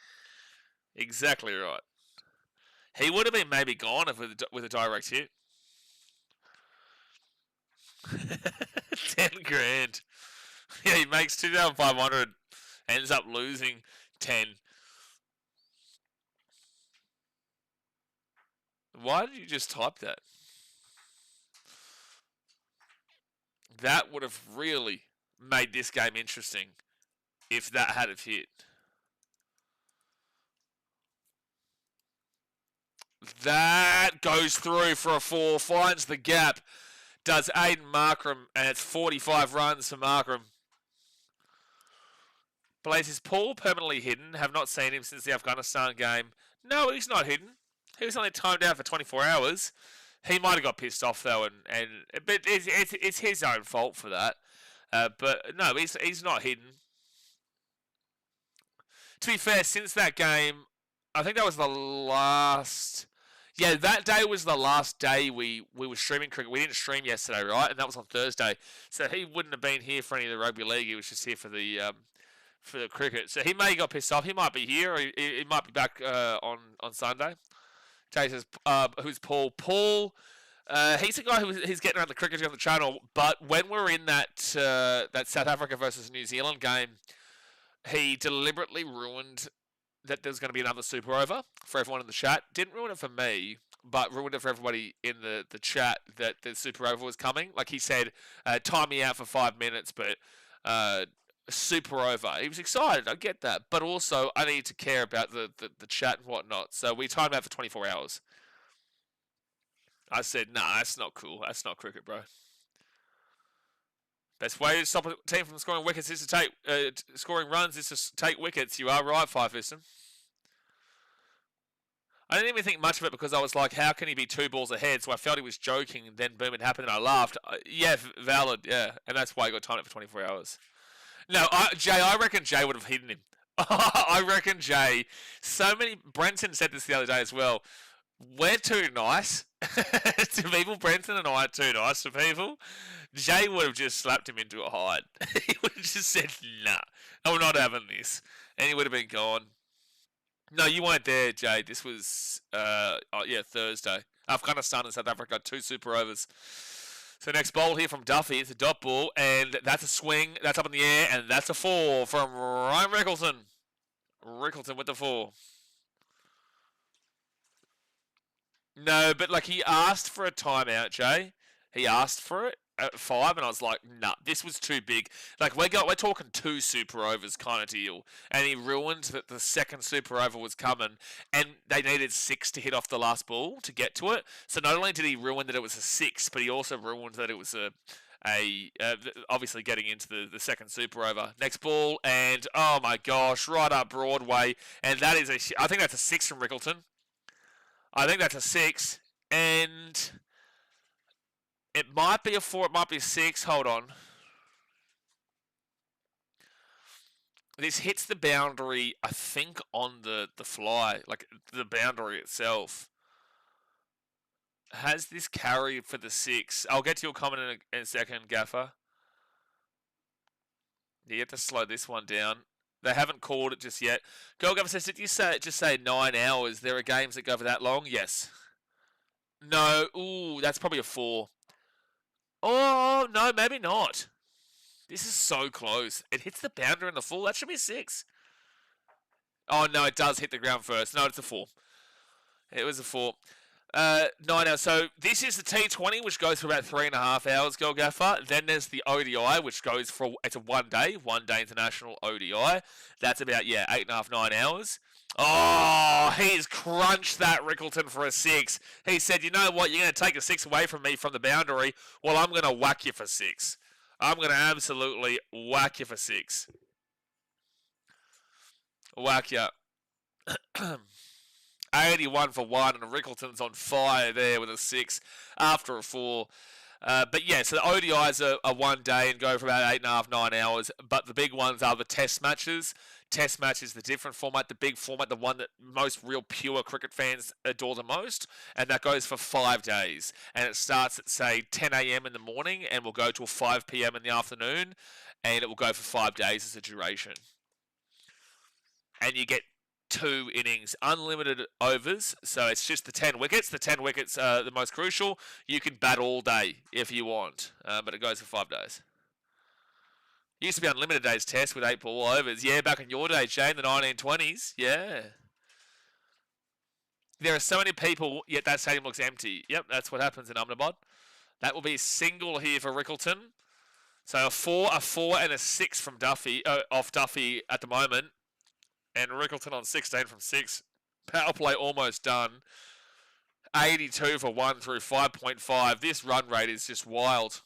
Exactly right. He would have been maybe gone if with a direct hit. 10 grand. Yeah, he makes 2,500. Ends up losing 10. Why did you just type that? That would have really made this game interesting if that had have hit. That goes through for a 4, finds the gap, does Aiden Markram, and it's 45 runs for Markram. Blaze, is Paul permanently hidden? Have not seen him since the Afghanistan game. No, he's not hidden. He was only timed out for 24 hours. He might have got pissed off though, but it's his own fault for that. But no, he's not hidden. To be fair, since that game, I think that was the last. Yeah, that day was the last day we were streaming cricket. We didn't stream yesterday, right? And that was on Thursday. So he wouldn't have been here for any of the rugby league. He was just here for the cricket. So he may have got pissed off. He might be here, or he might be back on Sunday. Jay says, who's Paul? Paul, he's a guy who's getting around the cricket on the channel. But when we're in that South Africa versus New Zealand game, he deliberately ruined that there's going to be another super over for everyone in the chat. Didn't ruin it for me, but ruined it for everybody in the chat that the super over was coming. Like he said, time me out for 5 minutes, but super over. He was excited, I get that. But also, I need to care about the chat and whatnot. So we timed out for 24 hours. I said, nah, that's not cool. That's not cricket, bro. Best way to stop a team from scoring wickets is to take scoring runs is to take wickets. You are right, Five Piston. I didn't even think much of it because I was like, how can he be 2 balls ahead? So I felt he was joking, and then boom, it happened, and I laughed. Yeah, valid, yeah. And that's why he got timed out for 24 hours. No, I reckon Jay would have hidden him. I reckon Jay. So many. Brenton said this the other day as well. We're too nice to people. Brenton and I are too nice to people. Jay would have just slapped him into a hide. He would have just said, nah, I'm not having this. And he would have been gone. No, you weren't there, Jay. This was, Thursday. Afghanistan and South Africa, 2 super overs. So next bowl here from Duffy. It's a dot ball, and that's a swing. That's up in the air, and that's a 4 from Ryan Rickleton. Rickleton with the 4. No, but like he asked for a timeout, Jay. He asked for it at 5, and I was like, nah, this was too big. Like we're talking 2 super overs kind of deal, and he ruined that the second super over was coming, and they needed 6 to hit off the last ball to get to it. So not only did he ruin that it was a 6, but he also ruined that it was obviously getting into the second super over. Next ball, and oh my gosh, right up Broadway, and that is I think that's a 6 from Rickleton. I think that's a 6, and it might be a 4, it might be a 6. Hold on. This hits the boundary, I think, on the fly, like the boundary itself. Has this carry for the 6? I'll get to your comment in a second, Gaffer. You have to slow this one down. They haven't called it just yet. Girl Gaffer says, did you just say 9 hours? There are games that go for that long? Yes. No. Ooh, that's probably a 4. Oh, no, maybe not. This is so close. It hits the boundary in the full. That should be a 6. Oh, no, it does hit the ground first. No, it's a 4. It was a 4. 9 hours. So this is the T20, which goes for about 3.5 hours, Girl Gaffer. Then there's the ODI, which goes for, it's a one day international ODI. That's about, 8.5, 9 hours. Oh, he's crunched that Rickleton for a 6. He said, you know what, you're going to take a 6 away from me from the boundary. Well, I'm going to whack you for 6. I'm going to absolutely whack you for 6. Whack you. 81 for 1, and Rickleton's on fire there with a 6 after a 4. But yeah, so the ODIs are one day and go for about 8.5, 9 hours. But the big ones are the test matches. Test match is the different format, the big format, the one that most real pure cricket fans adore the most. And that goes for 5 days. And it starts at, say, 10 a.m. in the morning and will go till 5 p.m. in the afternoon. And it will go for 5 days as a duration. And you get 2 innings, unlimited overs, so it's just the 10 wickets. The 10 wickets are the most crucial. You can bat all day if you want, but it goes for 5 days. Used to be unlimited days test with 8 ball overs. Yeah, back in your day, Shane, the 1920s. Yeah. There are so many people, yet that stadium looks empty. Yep, that's what happens in Ahmedabad. That will be a single here for Rickleton. So a 4, and a 6 from Duffy, off Duffy at the moment. And Rickleton on 16 from 6. Power play almost done. 82 for 1 through 5.5. This run rate is just wild.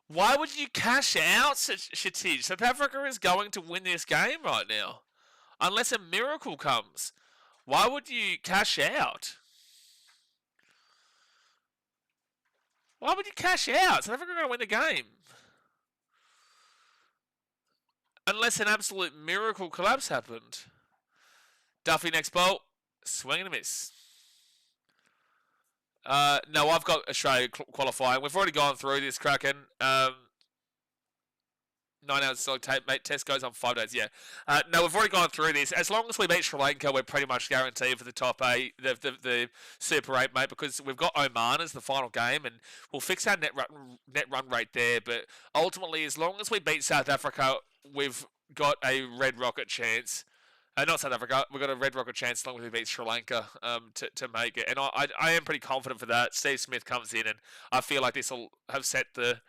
Why would you cash out, Shatij? South Africa is going to win this game right now. Unless a miracle comes. Why would you cash out? Why would you cash out? South Africa are going to win the game. Unless an absolute miracle collapse happened. Duffy next bolt. Swing and a miss. No, I've got Australia qualifying. We've already gone through this, Kraken. 9 hours solid tape, mate. Test goes on 5 days. Yeah. No, we've already gone through this. As long as we beat Sri Lanka, we're pretty much guaranteed for the top 8, the Super 8, mate, because we've got Oman as the final game, and we'll fix our net run rate there. But ultimately, as long as we beat South Africa, we've got a red rocket chance. Not South Africa. We've got a red rocket chance as long as we beat Sri Lanka to make it. And I am pretty confident for that. Steve Smith comes in, and I feel like this will have set the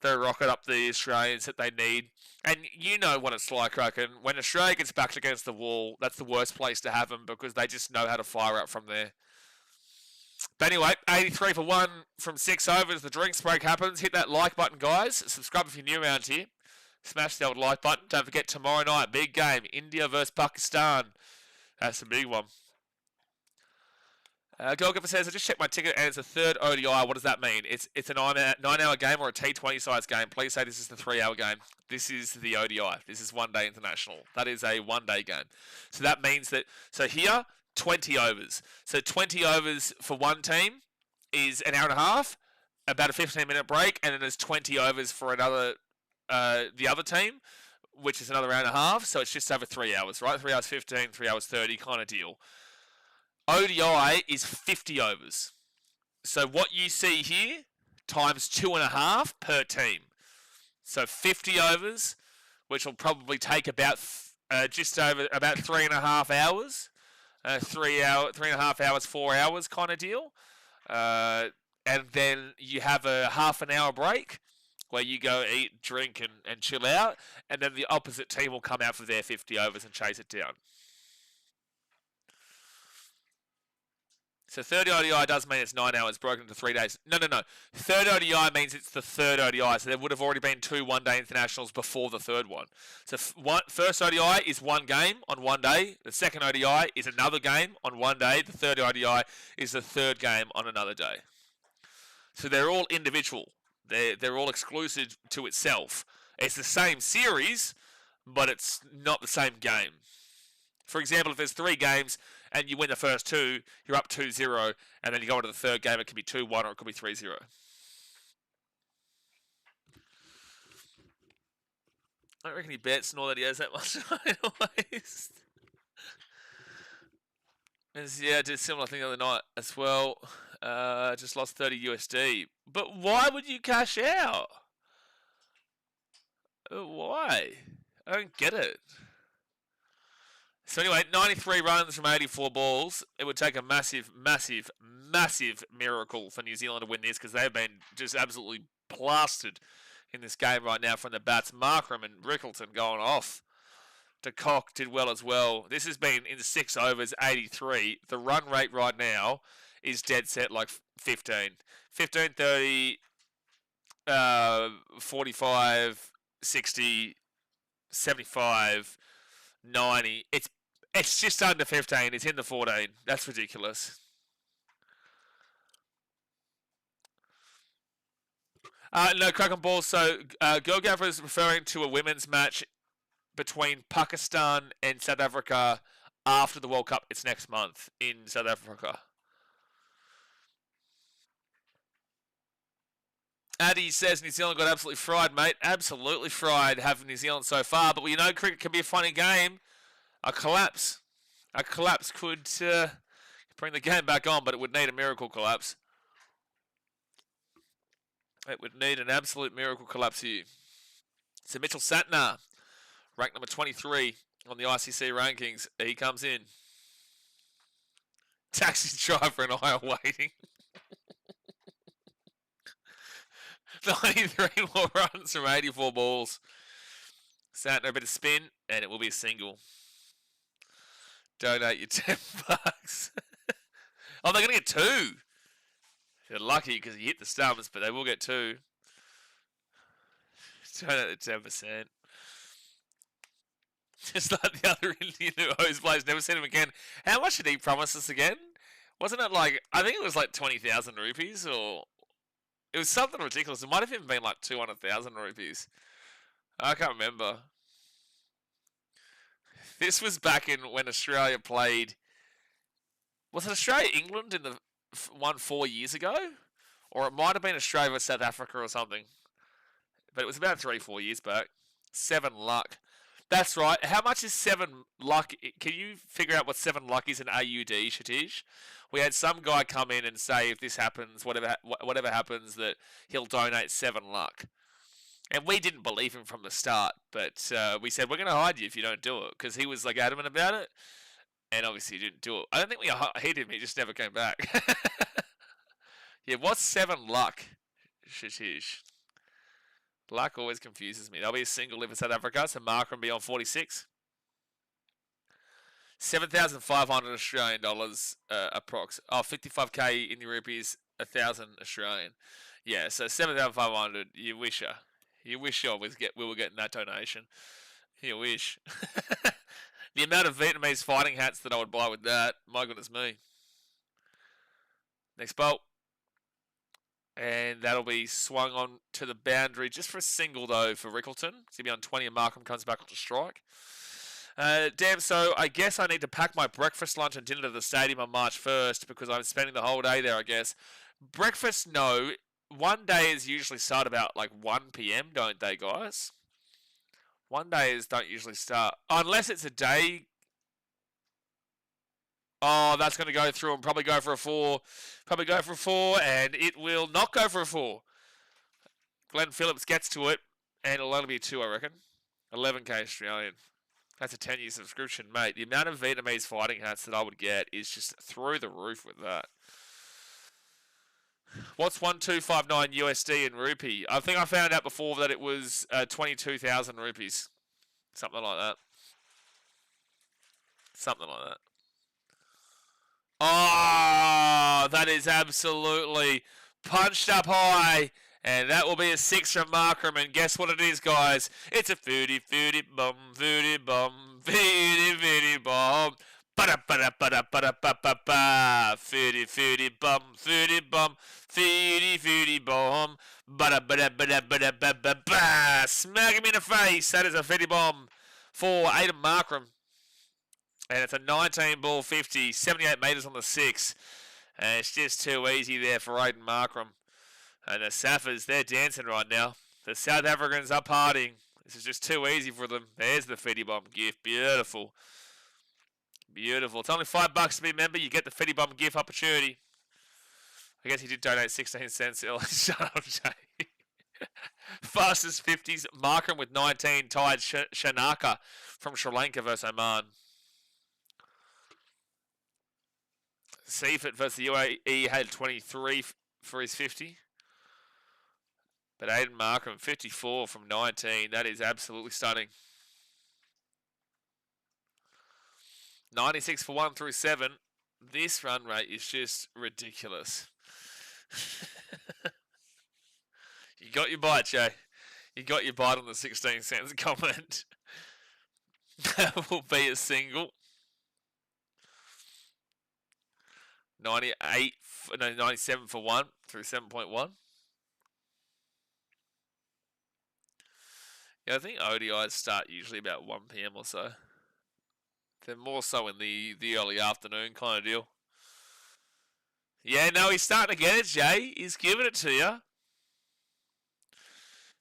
rocket up the Australians that they need. And you know what it's like, Kraken. When Australia gets backed against the wall, that's the worst place to have them because they just know how to fire out from there. But anyway, 83 for 1 from 6 overs. The drinks break happens. Hit that like button, guys. Subscribe if you're new around here. Smash the old like button. Don't forget, tomorrow night, big game. India versus Pakistan. That's a big one. Goalkeeper says, I just checked my ticket and it's a third ODI. What does that mean? It's a 9-hour game or a T20 size game. Please say this is the 3-hour game. This is the ODI. This is one day international. That is a one-day game. So that means that, so here, 20 overs. So 20 overs for one team is an hour and a half, about a 15-minute break, and then there's 20 overs for another, the other team, which is another hour and a half. So it's just over 3 hours, right? 3 hours 15, 3 hours 30 kind of deal. ODI is 50 overs. So what you see here, times 2.5 per team. So 50 overs, which will probably take about just over about 3.5 hours. 3.5 hours, 4 hours kind of deal. And then you have a half an hour break where you go eat, drink, and chill out. And then the opposite team will come out for their 50 overs and chase it down. So 30 ODI does mean it's 9 hours broken into 3 days. No. Third ODI means it's the third ODI. So there would have already been 2 one-day internationals before the third one. So first ODI is one game on one day. The second ODI is another game on one day. The third ODI is the third game on another day. So they're all individual. They're all exclusive to itself. It's the same series, but it's not the same game. For example, if there's 3 games and you win the first 2, you're up 2-0, and then you go into the third game, it could be 2-1 or it could be 3-0. I don't reckon he bets nor that he has that much anyways. Yeah, I did a similar thing the other night as well. Just lost 30 USD. But why would you cash out? Why? I don't get it. So anyway, 93 runs from 84 balls. It would take a massive, massive, massive miracle for New Zealand to win this because they've been just absolutely plastered in this game right now from the bats. Markram and Rickleton going off. De Kock did well as well. This has been in 6 overs, 83. The run rate right now is dead set like 15. 15, 30, 45, 60, 75, 90. It's just under 15. It's in the 14. That's ridiculous. No, Kraken Ball. So, Gilgaffer is referring to a women's match between Pakistan and South Africa after the World Cup. It's next month in South Africa. Addy says New Zealand got absolutely fried, mate. Absolutely fried having New Zealand so far. But we know cricket can be a funny game. A collapse could bring the game back on, but it would need a miracle collapse. It would need an absolute miracle collapse here. So Mitchell Santner, ranked number 23 on the ICC rankings. He comes in. Taxi driver and I are waiting. 93 more runs from 84 balls. Santner a bit of spin, and it will be a single. Donate your $10. Oh, they're going to get two. They're lucky because he hit the stumps, but they will get two. Donate the 10%. Just like the other Indian who always plays, never seen him again. How much did he promise us again? Wasn't it like, I think it was like 20,000 rupees, or it was something ridiculous. It might have even been like 200,000 rupees. I can't remember. This was back in when Australia played. Was it Australia-England in the one 4 years ago? Or it might have been Australia versus South Africa or something. But it was about 3-4 years back. 7 luck. That's right. How much is 7 luck? Can you figure out what 7 luck is in AUD, Shatish? We had some guy come in and say if this happens, whatever happens, that he'll donate 7 luck. And we didn't believe him from the start, but we said, we're going to hide you if you don't do it, because he was like adamant about it, and obviously he didn't do it. I don't think we hit him, he just never came back. Yeah, what's 7 luck? Shatish. Luck always confuses me. There'll be a single if it's South Africa, so Markham be on 46. 7,500 Australian dollars approx. Oh, 55k Indian rupees, 1,000 Australian. Yeah, so 7,500. You wish her. You wish we were getting that donation. You wish. The amount of Vietnamese fighting hats that I would buy with that. My goodness me. Next bolt. And that'll be swung on to the boundary just for a single, though, for Rickleton. It's going to be on 20 and Markham comes back onto strike. Damn, so I guess I need to pack my breakfast, lunch, and dinner to the stadium on March 1st because I'm spending the whole day there, I guess. Breakfast, no. One day is usually start about like 1 p.m., don't they, guys? One days don't usually start. Unless it's a day. Oh, that's going to go through and probably go for a 4. Probably go for a 4, and it will not go for a 4. Glenn Phillips gets to it, and it'll only be a 2, I reckon. 11k Australian. That's a 10-year subscription, mate. The amount of Vietnamese fighting hats that I would get is just through the roof with that. What's 1259 USD in rupee? I think I found out before that it was 22,000 rupees. Something like that. Something like that. Oh, that is absolutely punched up high. And that will be a 6 from Markham. And guess what it is, guys? It's a foodie bomb, foodie bomb, foodie bomb. Ba-da-ba-da-ba-da-ba-da-ba-ba-ba. Foodie bomb, foodie bomb, foodie bomb. Ba-da-ba-da-ba-da-ba-da-ba-ba. Smack him in the face. That is a foodie bomb for Aidan Markham. And it's a 19 ball 50, 78 metres on the 6. And it's just too easy there for Aidan Markham. And the Saffers, they're dancing right now. The South Africans are partying. This is just too easy for them. There's the Fetty Bomb gift. Beautiful. Beautiful. It's only $5 to be a member. You get the Fetty Bomb gift opportunity. I guess he did donate 16 cents earlier. Shut up, Jay. Fastest 50s. Markham with 19. Tied Shanaka from Sri Lanka versus Oman. Seifert versus the UAE had 23 for his 50. But Aidan Markham, 54 from 19. That is absolutely stunning. 96 for 1 through 7. This run rate is just ridiculous. You got your bite, Jay. You got your bite on the 16 cents comment. That will be a single. 97 for 1 through 7.1. Yeah, I think ODIs start usually about 1 p.m. or so. They're more so in the early afternoon kind of deal. Yeah, no, he's starting to get it, Jay. He's giving it to you.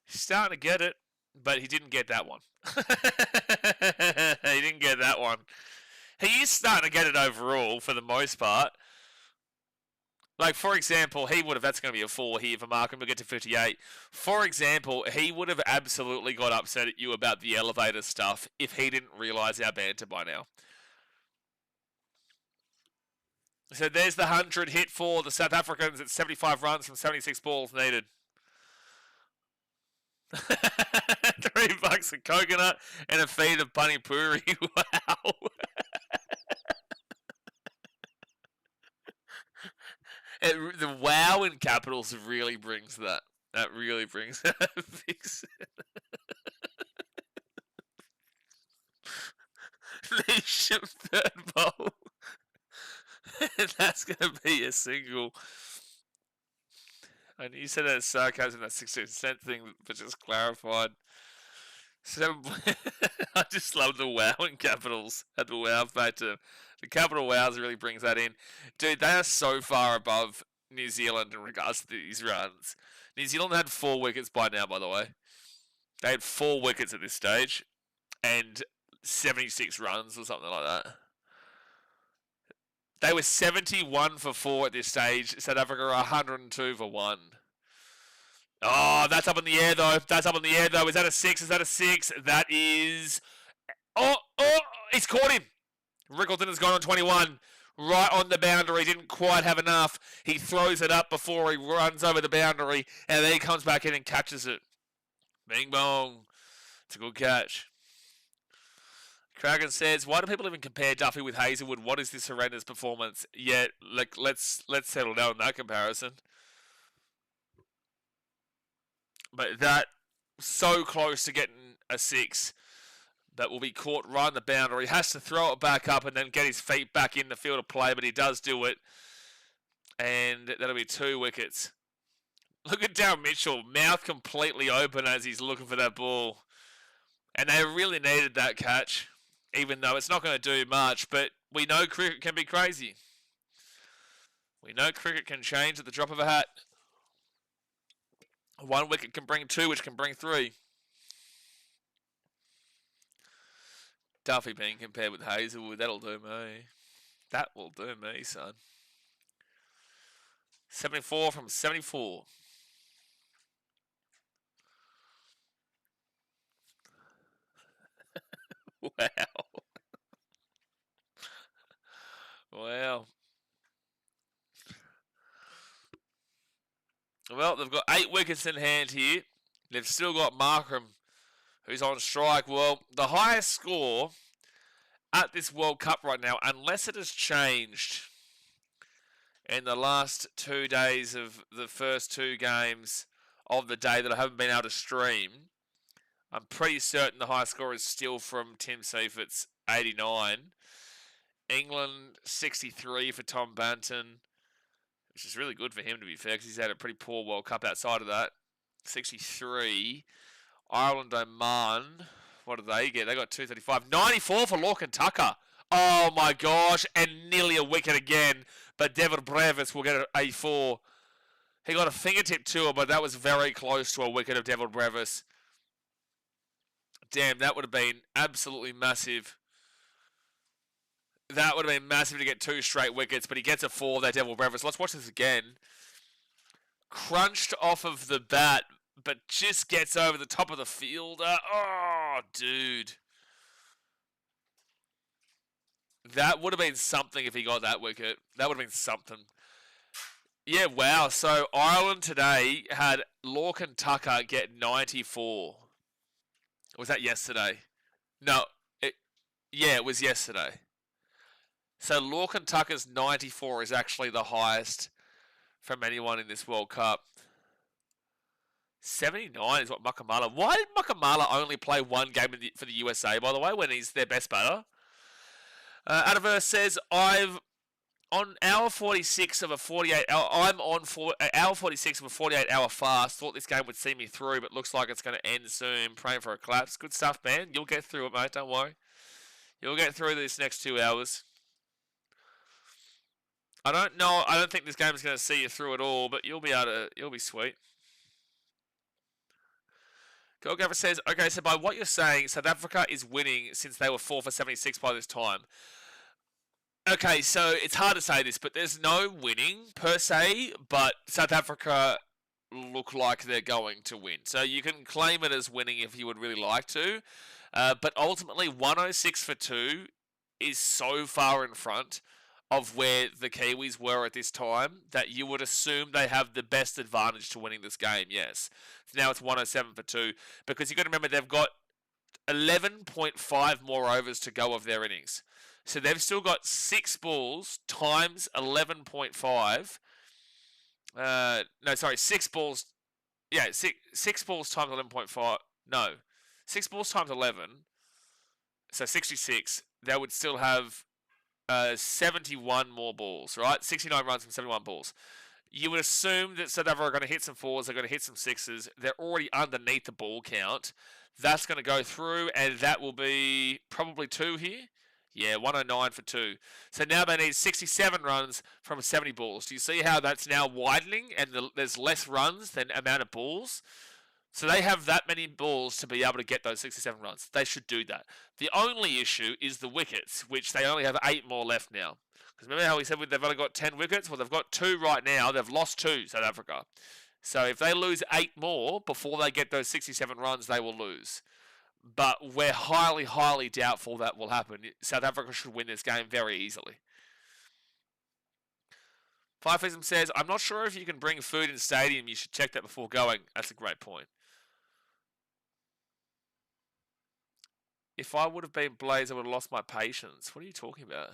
He's starting to get it, but he didn't get that one. He didn't get that one. He is starting to get it overall for the most part. Like, for example, he would have, that's going to be a 4 here for Markham, we'll get to 58. For example, he would have absolutely got upset at you about the elevator stuff if he didn't realise our banter by now. So there's the 100 hit for the South Africans at 75 runs from 76 balls needed. $3 a coconut and a feed of pani puri. Wow. The wow in capitals really brings that. That really brings that. Niche third bowl. And that's going to be a single. And you said that as sarcasm, that 16% thing, but just clarified. So, I just love the wow in capitals at the wow factor. The capital wows really brings that in. Dude, they are so far above New Zealand in regards to these runs. New Zealand had 4 wickets by now, by the way. They had 4 wickets at this stage and 76 runs or something like that. They were 71 for 4 at this stage. South Africa are 102 for 1. Oh, that's up in the air though. That's up in the air though. Is that a 6? Is that a 6? That is. Oh, he's caught him. Rickleton has gone on 21. Right on the boundary. Didn't quite have enough. He throws it up before he runs over the boundary. And then he comes back in and catches it. Bing bong. It's a good catch. Kragan says, why do people even compare Duffy with Hazelwood? What is this horrendous performance? Yeah, let's settle down on that comparison. But that, so close to getting a 6. That will be caught right on the boundary. He has to throw it back up and then get his feet back in the field of play, but he does do it. And that'll be 2 wickets. Look at Darren Mitchell, mouth completely open as he's looking for that ball. And they really needed that catch, even though it's not going to do much. But we know cricket can be crazy. We know cricket can change at the drop of a hat. 1 wicket can bring 2, which can bring 3. Duffy being compared with Hazelwood, that'll do me. That will do me, son. 74 from 74. Wow. Wow. Well, they've got 8 wickets in hand here. They've still got Markram, who's on strike. Well, the highest score at this World Cup right now, unless it has changed in the last 2 days of the first 2 games of the day that I haven't been able to stream, I'm pretty certain the highest score is still from Tim Seifert's 89. England 63 for Tom Banton, which is really good for him, to be fair, because he's had a pretty poor World Cup outside of that. 63. Ireland, Oman, what did they get? They got 235. 94 for Lorcan Tucker. Oh my gosh, and nearly a wicket again. But Devon Brevis will get a 4. He got a fingertip to it, but that was very close to a wicket of Devon Brevis. Damn, that would have been absolutely massive. That would have been massive to get 2 straight wickets, but he gets a 4 there, Devil Brevis. Let's watch this again. Crunched off of the bat, but just gets over the top of the fielder. Oh, dude. That would have been something if he got that wicket. That would have been something. Yeah, wow. So Ireland today had Lorcan Tucker get 94. Or was that yesterday? No. It was yesterday. So Lorcan Tucker's 94 is actually the highest from anyone in this World Cup. 79 is what Makamala. Why did Makamala only play 1 game for the USA, by the way, when he's their best batter? Adverse says, I'm on hour 46 of a 48 hour. I'm on hour 46 of a 48-hour fast. Thought this game would see me through, but looks like it's going to end soon. Praying for a collapse. Good stuff, man. You'll get through it, mate. Don't worry. You'll get through this next 2 hours. I don't know. I don't think this game is going to see you through it all, but you'll be able to. You'll be sweet. Goalgaffer says, okay, so by what you're saying, South Africa is winning since they were 4 for 76 by this time. Okay, so it's hard to say this, but there's no winning per se, but South Africa look like they're going to win. So you can claim it as winning if you would really like to, but ultimately 106 for 2 is so far in front. of where the Kiwis were at this time, that you would assume they have the best advantage to winning this game, yes. So now it's 107 for 2, because you've got to remember they've got 11.5 more overs to go of their innings. So they've still got 6 balls times 11.5. No, sorry, 6 balls. Yeah, six balls times 11.5. No, 6 balls times 11. So 66. They would still have 71 more balls, right? 69 runs from 71 balls. You would assume that South Africa are going to hit some 4s, they're going to hit some 6s. They're already underneath the ball count. That's going to go through, and that will be probably 2 here. Yeah, 109 for 2. So now they need 67 runs from 70 balls. Do you see how that's now widening, and there's less runs than amount of balls? So they have that many balls to be able to get those 67 runs. They should do that. The only issue is the wickets, which they only have 8 more left now. Because remember how we said they've only got 10 wickets? Well, they've got 2 right now. They've lost 2, South Africa. So if they lose 8 more before they get those 67 runs, they will lose. But we're highly, highly doubtful that will happen. South Africa should win this game very easily. Pfeifism says, I'm not sure if you can bring food in stadium. You should check that before going. That's a great point. If I would have been Blaze, I would have lost my patience. What are you talking about?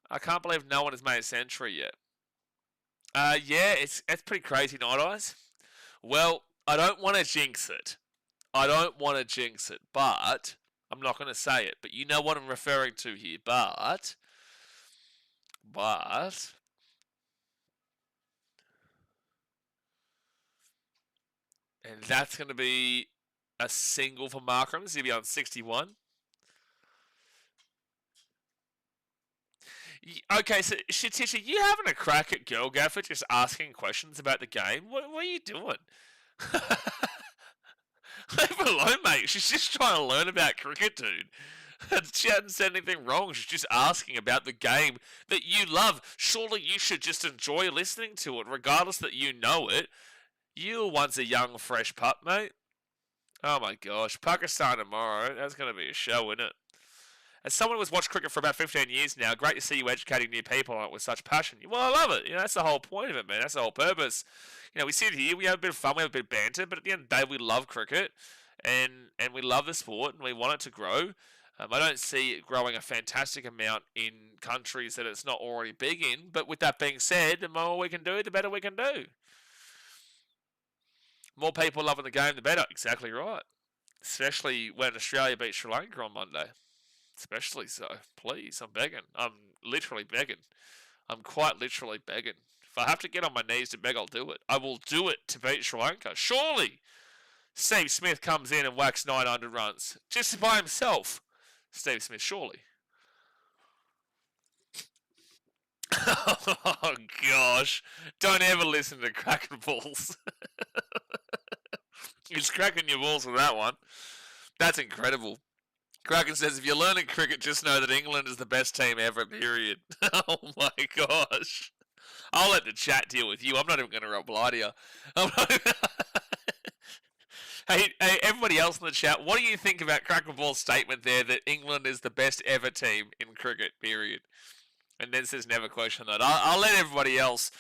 I can't believe no one has made a century yet. Yeah, it's pretty crazy, Night Eyes. Well, I don't want to jinx it. But I'm not going to say it. But you know what I'm referring to here. But, and that's going to be a single for Markram. He's going to be on 61. Okay, so Shatisha, you having a crack at Girl Gaffer just asking questions about the game? What are you doing? Leave her alone, mate. She's just trying to learn about cricket, dude. She hasn't said anything wrong. She's just asking about the game that you love. Surely you should just enjoy listening to it, regardless that you know it. You were once a young, fresh pup, mate. Oh my gosh. Pakistan tomorrow. That's going to be a show, isn't it? As someone who's watched cricket for about 15 years now, great to see you educating new people on it with such passion. Well, I love it. You know, that's the whole point of it, man. That's the whole purpose. You know, we sit here, we have a bit of fun, we have a bit of banter, but at the end of the day, we love cricket, and we love the sport, and we want it to grow. I don't see it growing a fantastic amount in countries that it's not already big in, but with that being said, the more we can do, the better we can do. More people loving the game, the better. Exactly right. Especially when Australia beats Sri Lanka on Monday. Especially so. Please, I'm begging. I'm literally begging. I'm quite literally begging. If I have to get on my knees to beg, I'll do it. I will do it to beat Sri Lanka. Surely Steve Smith comes in and whacks 900 runs. Just by himself. Steve Smith, surely. Oh, gosh. Don't ever listen to cracking balls. He's cracking your balls with that one. That's incredible. Kraken says, if you're learning cricket, just know that England is the best team ever, period. Oh my gosh. I'll let the chat deal with you. I'm not even going to reply to you. Hey, everybody else in the chat, what do you think about Crackenball's statement there that England is the best ever team in cricket, period? And then says never question that. I'll let everybody else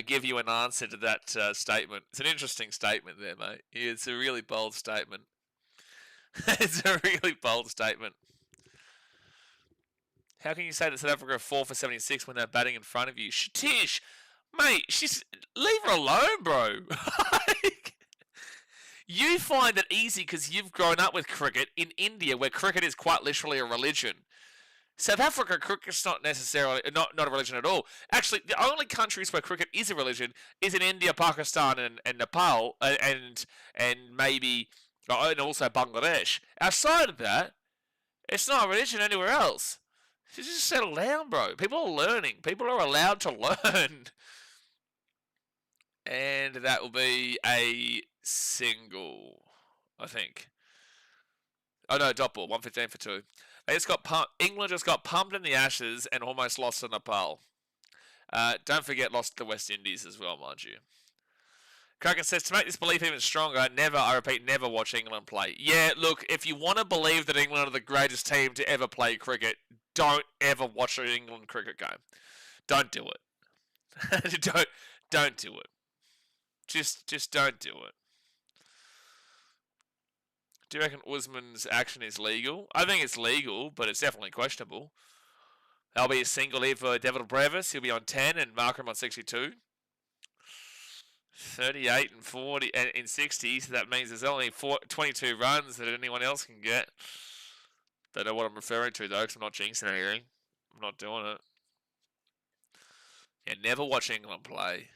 give you an answer to that statement. It's an interesting statement there, mate. It's a really bold statement. It's a really bold statement. How can you say that South Africa are 4 for 76 when they're batting in front of you? Shatish, mate, leave her alone, bro. You find it easy because you've grown up with cricket in India, where cricket is quite literally a religion. South Africa, cricket's not necessarily not a religion at all. Actually, the only countries where cricket is a religion is in India, Pakistan, and Nepal, and maybe. And also Bangladesh. Outside of that, it's not a religion anywhere else. Just settle down, bro. People are learning. People are allowed to learn. And that will be a single, I think. Oh no, dot ball. 115 for 2. England just got pumped in the Ashes and almost lost to Nepal. Don't forget, lost to the West Indies as well, mind you. Kraken says, to make this belief even stronger, never, I repeat, never watch England play. Yeah, look, if you want to believe that England are the greatest team to ever play cricket, don't ever watch an England cricket game. Don't do it. don't do it. Just don't do it. Do you reckon Usman's action is legal? I think it's legal, but it's definitely questionable. There'll be a single here for David Brevis. He'll be on 10 and Markram on 62. 38 and 40 and in 60, so that means there's only 22 runs that anyone else can get. Don't know what I'm referring to though, because I'm not jinxing anything. I'm not doing it. Yeah, never watch England play.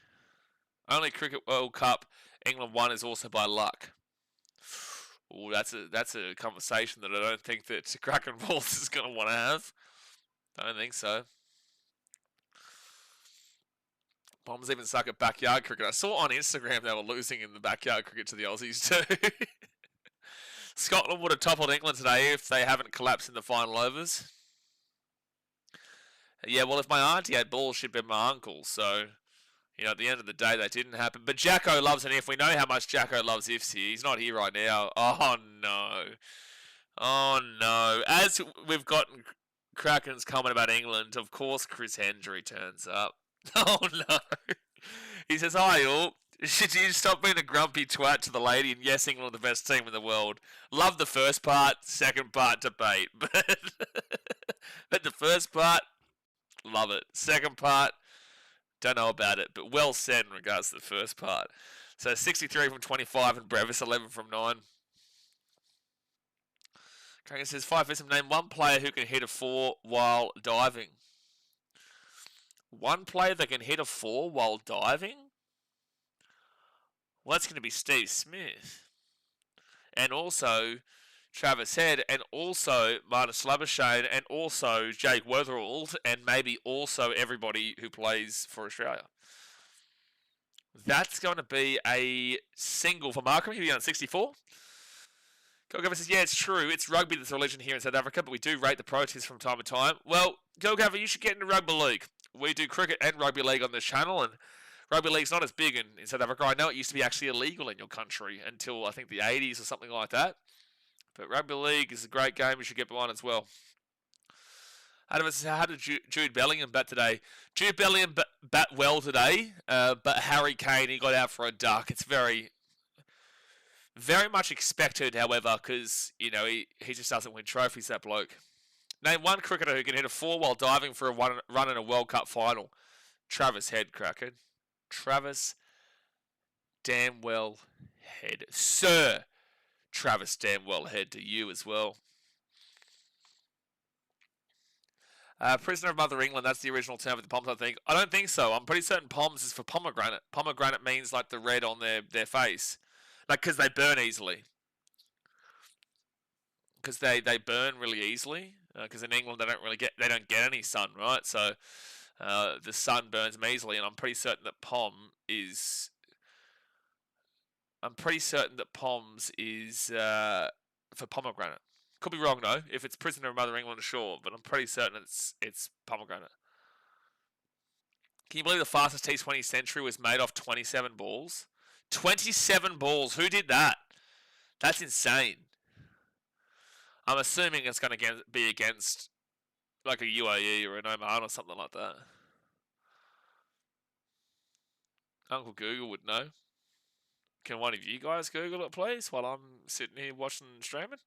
Only Cricket World Cup England won is also by luck. Ooh, that's a conversation that I don't think that Kraken Balls is going to want to have. I don't think so. Bombs even suck at backyard cricket. I saw on Instagram they were losing in the backyard cricket to the Aussies too. Scotland would have toppled England today if they haven't collapsed in the final overs. Yeah, well, if my auntie had balls, she'd be my uncle. So, you know, at the end of the day, that didn't happen. But Jacko loves an if. We know how much Jacko loves ifs here. He's not here right now. Oh, no. Oh, no. As we've gotten Kraken's comment about England, of course Chris Hendry turns up. Oh, no. He says, hi, all. Should you stop being a grumpy twat to the lady? And yes, England are the best team in the world. Love the first part, second part, debate. But the first part, love it. Second part, don't know about it. But well said in regards to the first part. So 63 from 25 and Brevis 11 from 9. Kraken says, 5 for some name one player who can hit a 4 while diving. One player that can hit a 4 while diving? Well, that's going to be Steve Smith. And also Travis Head, and also Marnus Labuschagne, and also Jake Weatherald, and maybe also everybody who plays for Australia. That's going to be a single for Markram. He'll be on 64. Goalkeeper says, yeah, it's true. It's rugby that's a religion here in South Africa, but we do rate the protests from time to time. Well, Goalkeeper, you should get into rugby league. We do cricket and rugby league on this channel, and rugby league's not as big in South Africa. I know it used to be actually illegal in your country until, I think, the 80s or something like that. But rugby league is a great game. You should get behind as well. How did Jude Bellingham bat today? Jude Bellingham bat well today, but Harry Kane, he got out for a duck. It's very, very much expected, however, because, you know, he just doesn't win trophies, that bloke. Name one cricketer who can hit a 4 while diving for a run in a World Cup final. Travis Head, Kraken. Travis Damwell Head. Sir Travis Damwell Head to you as well. Prisoner of Mother England, that's the original term for the Poms, I think. I don't think so. I'm pretty certain Poms is for pomegranate. Pomegranate means like the red on their face. Like, because they burn easily. Because they burn really easily. Because in England they don't get any sun, right? So the sun burns them easily, and I'm pretty certain that Poms is for pomegranate. Could be wrong though. If it's Prisoner of Mother England, sure, but I'm pretty certain it's pomegranate. Can you believe the fastest T20 century was made off 27 balls? 27 balls. Who did that? That's insane. I'm assuming it's going to be against like a UAE or an Oman or something like that. Uncle Google would know. Can one of you guys Google it, please, while I'm sitting here watching and streaming?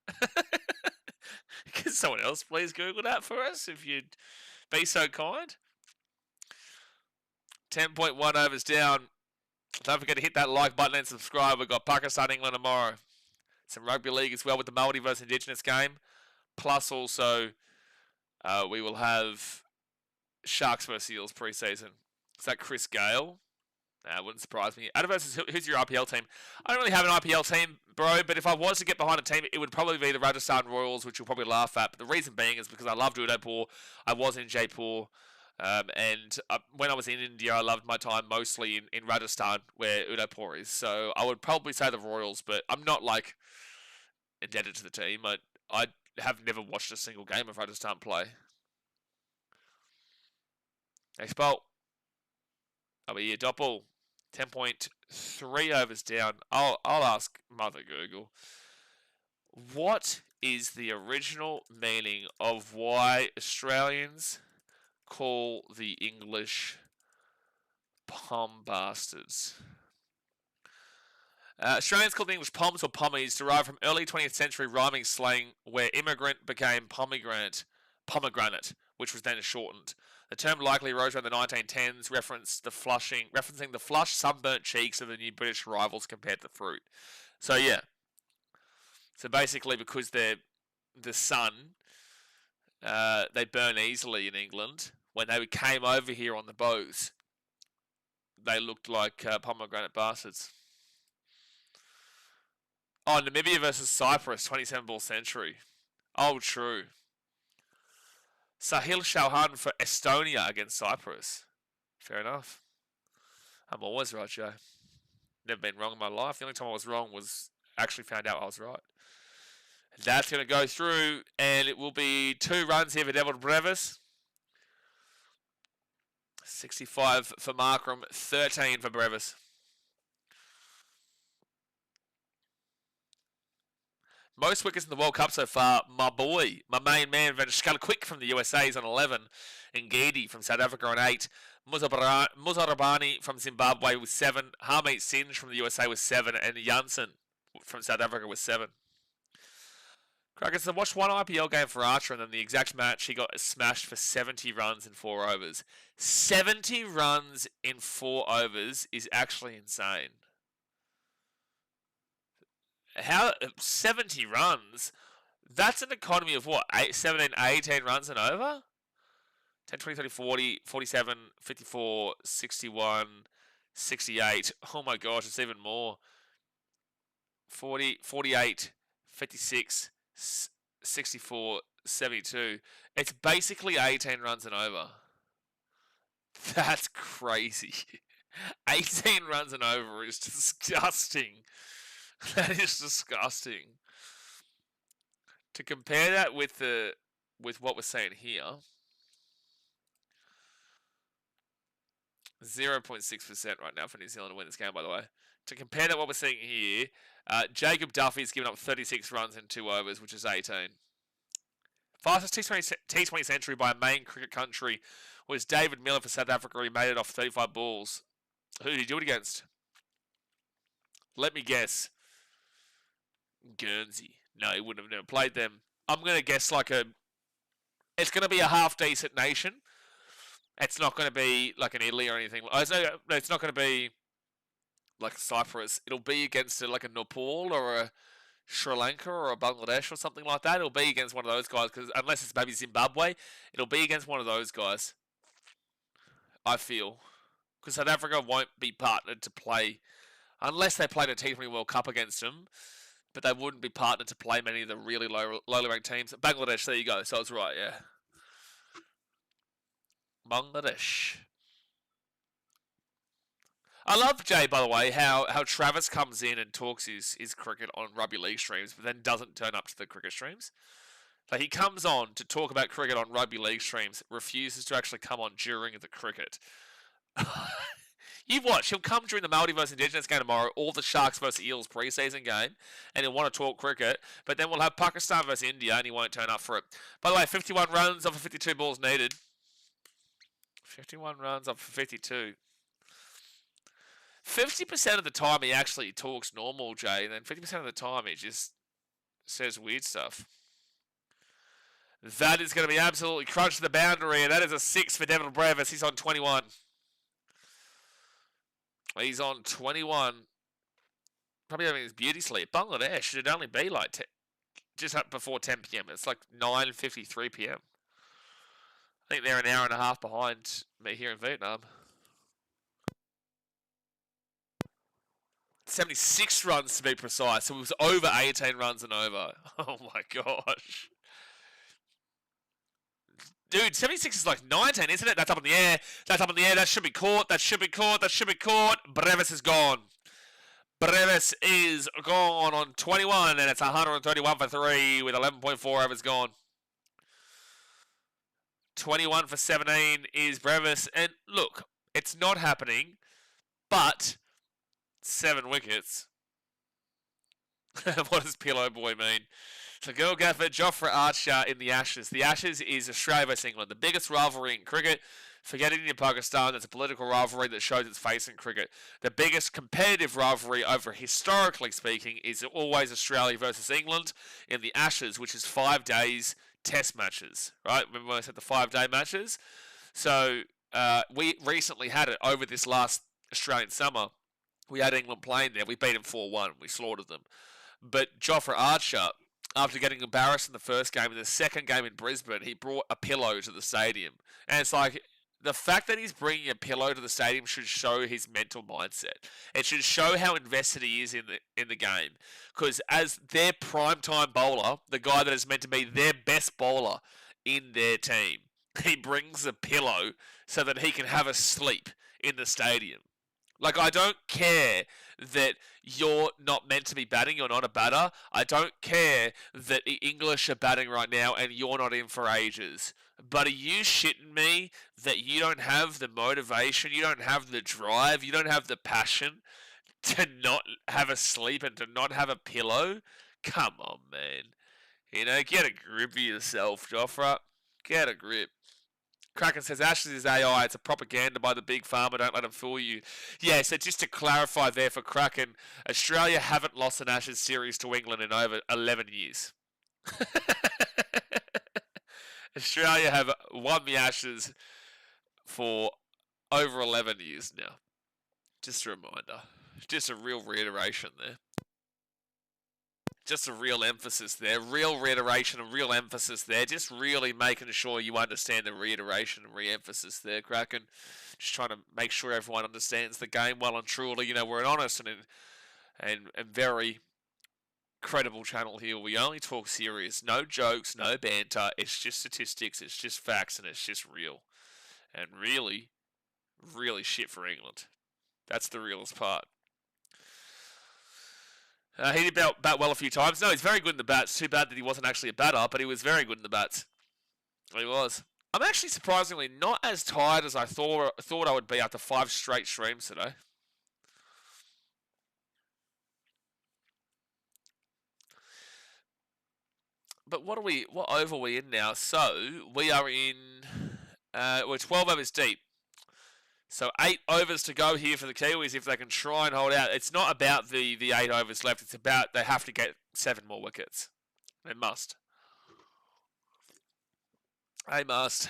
Can someone else please Google that for us, if you'd be so kind? 10.1 overs down. Don't forget to hit that like button and subscribe. We've got Pakistan, England tomorrow. Some rugby league as well with the Multi versus Indigenous game. Plus also, we will have Sharks versus Eels pre-season. Is that Chris Gale? Nah, wouldn't surprise me. Adam versus who's your IPL team? I don't really have an IPL team, bro, but if I was to get behind a team, it would probably be the Rajasthan Royals, which you'll probably laugh at. But the reason being is because I loved Udaipur. I was in Jaipur. And when I was in India, I loved my time mostly in Rajasthan, where Udaipur is. So I would probably say the Royals, but I'm not, like, indebted to the team. I have never watched a single game of Rajasthan play. Hey, Spalt. I'll be here, Doppel. 10.3 overs down. I'll ask Mother Google. What is the original meaning of why Australians call the English pom bastards? Australians called the English poms or pommies, derived from early 20th century rhyming slang where immigrant became pomegranate, which was then shortened. The term likely arose around the 1910s, referencing the flushed, sunburnt cheeks of the new British rivals compared to fruit. So yeah. So basically, because they're the sun, they burn easily in England. When they came over here on the boats, they looked like pomegranate bastards. Oh, Namibia versus Cyprus, 27-ball century. Oh, true. Sahil Chauhan for Estonia against Cyprus. Fair enough. I'm always right, Joe. Never been wrong in my life. The only time I was wrong was actually found out I was right. That's going to go through, and it will be 2 runs here for Devil Brevis. 65 for Markram, 13 for Brevis. Most wickets in the World Cup so far, my boy, my main man, Van Quick from the USA is on 11. Ngidi from South Africa on 8. Muzarabani from Zimbabwe with 7. Harmeet Singh from the USA with 7. And Janssen from South Africa with 7. Crackers, I watched one IPL game for Archer, and then the exact match, he got smashed for 70 runs in 4 overs. 70 runs in 4 overs is actually insane. How 70 runs? That's an economy of what? 17, 18 runs and over? 10, 20, 30, 40, 47, 54, 61, 68. Oh my gosh, it's even more. 40, 48, 56, 64, 72. It's basically 18 runs and over. That's crazy. 18 runs and over is disgusting. That is disgusting. To compare that with what we're saying here, 0.6% right now for New Zealand to win this game, by the way. To compare that what we're seeing here, Jacob Duffy's given up 36 runs in 2 overs, which is 18. Fastest T20 century by a main cricket country was David Miller for South Africa. He made it off 35 balls. Who did he do it against? Let me guess. Guernsey. No, he wouldn't have never played them. I'm going to guess it's going to be a half-decent nation. It's not going to be like an Italy or anything. It's not going to be like Cyprus. It'll be against like a Nepal or a Sri Lanka or a Bangladesh or something like that. It'll be against one of those guys, because unless it's maybe Zimbabwe, it'll be against one of those guys, I feel. Because South Africa won't be partnered to play, unless they played a T20 World Cup against them, but they wouldn't be partnered to play many of the really lowly ranked teams. Bangladesh, there you go. So it's right, yeah. Bangladesh. I love, Jay, by the way, how Travis comes in and talks his cricket on rugby league streams, but then doesn't turn up to the cricket streams. Like, he comes on to talk about cricket on rugby league streams, refuses to actually come on during the cricket. You watch, he'll come during the Māori versus Indigenous game tomorrow, or the Sharks versus Eels preseason game, and he'll want to talk cricket, but then we'll have Pakistan versus India, and he won't turn up for it. By the way, 51 runs off of 52 balls needed. 51 runs off of 52. 50% of the time he actually talks normal, Jay, and then 50% of the time he just says weird stuff. That is going to be absolutely crunched to the boundary, and that is a 6 for Devin Brevis. He's on 21. He's on 21. Probably having his beauty sleep. Bangladesh should only be like just up before 10 p.m. It's like 9:53 p.m. I think they're an hour and a half behind me here in Vietnam. 76 runs to be precise. So it was over 18 runs and over. Oh my gosh. Dude, 76 is like 19, isn't it? That's up in the air. That's up in the air. That should be caught. That should be caught. That should be caught. Brevis is gone. Brevis is gone on 21, and it's 131 for 3 with 11.4 overs gone. 21 for 17 is Brevis. And look, it's not happening, but 7 wickets. What does Pillow Boy mean? So Girl Gaffer, Jofra Archer in the Ashes. The Ashes is Australia vs England, the biggest rivalry in cricket. Forget India Pakistan, it's a political rivalry that shows its face in cricket. The biggest competitive rivalry over historically speaking is always Australia versus England in the Ashes, which is 5 days test matches, right? Remember when I said the 5-day matches? So we recently had it over this last Australian summer. We had England playing there. We beat them 4-1. We slaughtered them. But Jofra Archer, after getting embarrassed in the first game, in the second game in Brisbane, he brought a pillow to the stadium. And it's like, the fact that he's bringing a pillow to the stadium should show his mental mindset. It should show how invested he is in the game. Because as their primetime bowler, the guy that is meant to be their best bowler in their team, he brings a pillow so that he can have a sleep in the stadium. Like, I don't care that you're not meant to be batting, you're not a batter. I don't care that the English are batting right now and you're not in for ages. But are you shitting me that you don't have the motivation, you don't have the drive, you don't have the passion to not have a sleep and to not have a pillow? Come on, man. You know, get a grip of yourself, Jofra. Get a grip. Kraken says Ashes is AI. It's a propaganda by the big pharma. Don't let them fool you. Yeah, so just to clarify there for Kraken, Australia haven't lost an Ashes series to England in over 11 years. Australia have won the Ashes for over 11 years now. Just a reminder. Just a real reiteration there. Just a real emphasis there. Real reiteration and real emphasis there. Just really making sure you understand the reiteration and re-emphasis there, Kraken. Just trying to make sure everyone understands the game well and truly. You know, we're an honest and very credible channel here. We only talk serious. No jokes, no banter. It's just statistics. It's just facts, and it's just real. And really, really shit for England. That's the realest part. He did bat well a few times. No, he's very good in the bats. Too bad that he wasn't actually a batter, but he was very good in the bats. He was. I'm actually surprisingly not as tired as I thought I would be after 5 straight streams today. But what over are we in now? So we are in. We're 12 overs deep. So 8 overs to go here for the Kiwis if they can try and hold out. It's not about the 8 overs left. It's about they have to get 7 more wickets. They must. They must.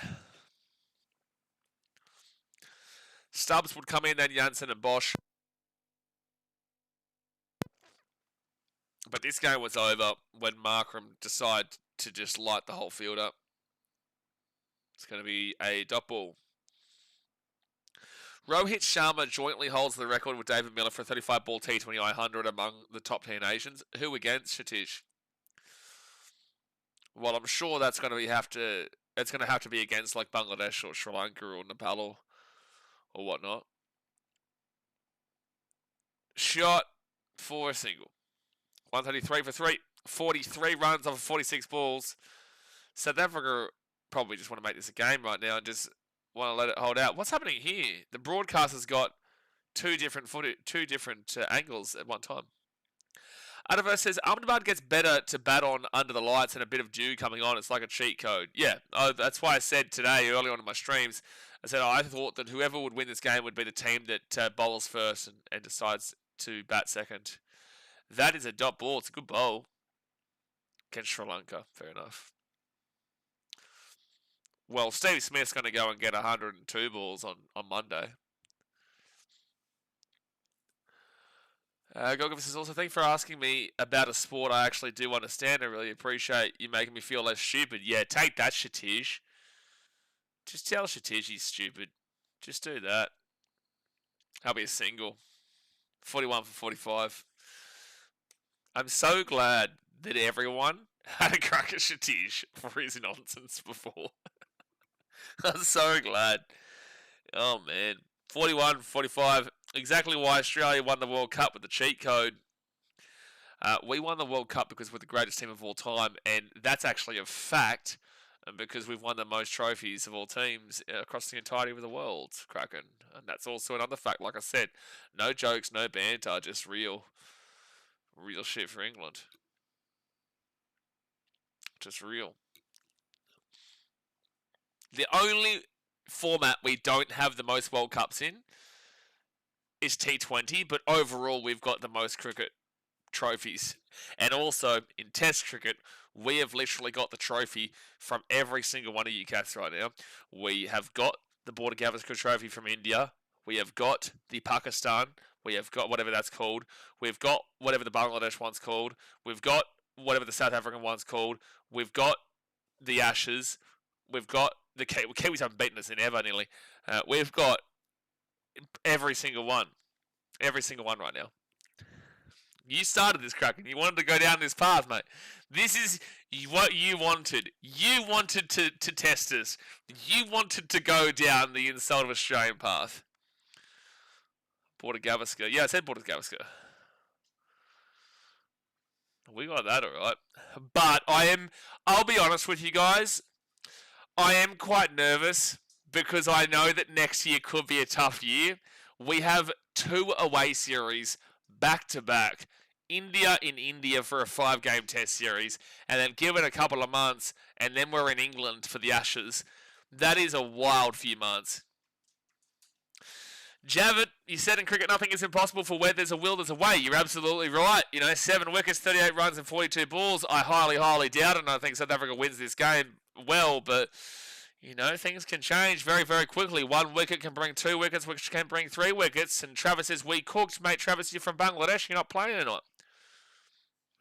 Stubbs would come in, then Jansen and Bosch. But this game was over when Markram decided to just light the whole field up. It's going to be a dot ball. Rohit Sharma jointly holds the record with David Miller for a 35-ball T20 100 among the top 10 nations. Who against, Satish? Well, I'm sure that's going to have to be against like Bangladesh or Sri Lanka or Nepal or whatnot. Shot for a single. 133 for 3. 43 runs off of 46 balls. South Africa probably just want to make this a game right now and just want to let it hold out. What's happening here? The broadcaster's got two different angles at one time. Adverse says Ahmedabad gets better to bat on under the lights and a bit of dew coming on. It's like a cheat code. Yeah, that's why I said today early on in my streams, I said I thought that whoever would win this game would be the team that bowls first and decides to bat second. That is a dot ball. It's a good bowl against Sri Lanka. Fair enough. Well, Steve Smith's going to go and get 102 balls on Monday. Goggins says also, thank you for asking me about a sport I actually do understand. I really appreciate you making me feel less stupid. Yeah, take that, Shatish. Just tell Shatish he's stupid. Just do that. I'll be a single. 41 for 45. I'm so glad that everyone had a crack at Shatish for his nonsense before. I'm so glad. Oh, man. 41 for 45. Exactly why Australia won the World Cup with the cheat code. We won the World Cup because we're the greatest team of all time, and that's actually a fact And because we've won the most trophies of all teams across the entirety of the world, Kraken. And that's also another fact, like I said. No jokes, no banter, just real shit for England. Just real. The only format we don't have the most World Cups in is T20, but overall we've got the most cricket trophies. And also, in Test cricket, we have literally got the trophy from every single one of you cats right now. We have got the Border Gavaskar trophy from India. We have got the Pakistan. We have got whatever that's called. We've got whatever the Bangladesh one's called. We've got whatever the South African one's called. We've got the Ashes. We've got the Kiwis haven't beaten us in ever nearly. We've got every single one. Every single one right now. You started this, Kraken. You wanted to go down this path, mate. This is what you wanted. You wanted to test us. You wanted to go down the insult of Australian path. Border Gavaskar. Yeah, I said Border Gavaskar. We got that all right. But I'll be honest with you guys, I am quite nervous because I know that next year could be a tough year. We have 2 away series back to back. India in India for a 5-game test series, and then give it a couple of months, and then we're in England for the Ashes. That is a wild few months. Javit, you said in cricket nothing is impossible for where there's a will, there's a way. You're absolutely right. 7 wickets, 38 runs and 42 balls. I highly, highly doubt it, and I think South Africa wins this game well, but things can change very, very quickly. 1 wicket can bring 2 wickets, which can bring 3 wickets. And Travis says, we cooked. Mate, Travis, you're from Bangladesh. You're not playing or not?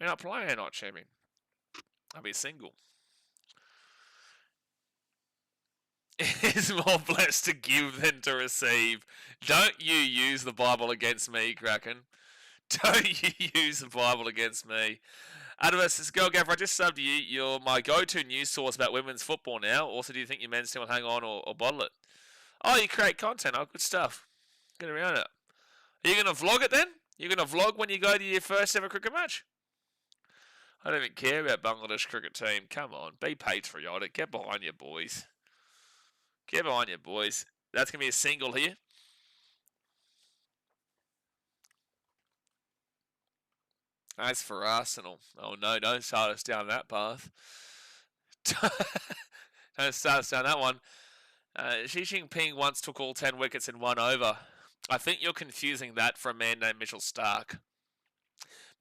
You're not playing or not, champion? I'll be single. It's more blessed to give than to receive. Don't you use the Bible against me, Kraken. Don't you use the Bible against me. Adverse says, Girl Gaffer, I just subbed you. You're my go-to news source about women's football now. Also, do you think your men's team will hang on or bottle it? Oh, you create content. Oh, good stuff. Get around it. Are you going to vlog it then? You're going to vlog when you go to your first ever cricket match? I don't even care about Bangladesh cricket team. Come on, be patriotic. Get behind your boys. Get behind your boys. That's going to be a single here. As for Arsenal, oh no, don't start us down that path. Don't start us down that one. Xi Jinping once took all 10 wickets in 1 over. I think you're confusing that for a man named Mitchell Starc.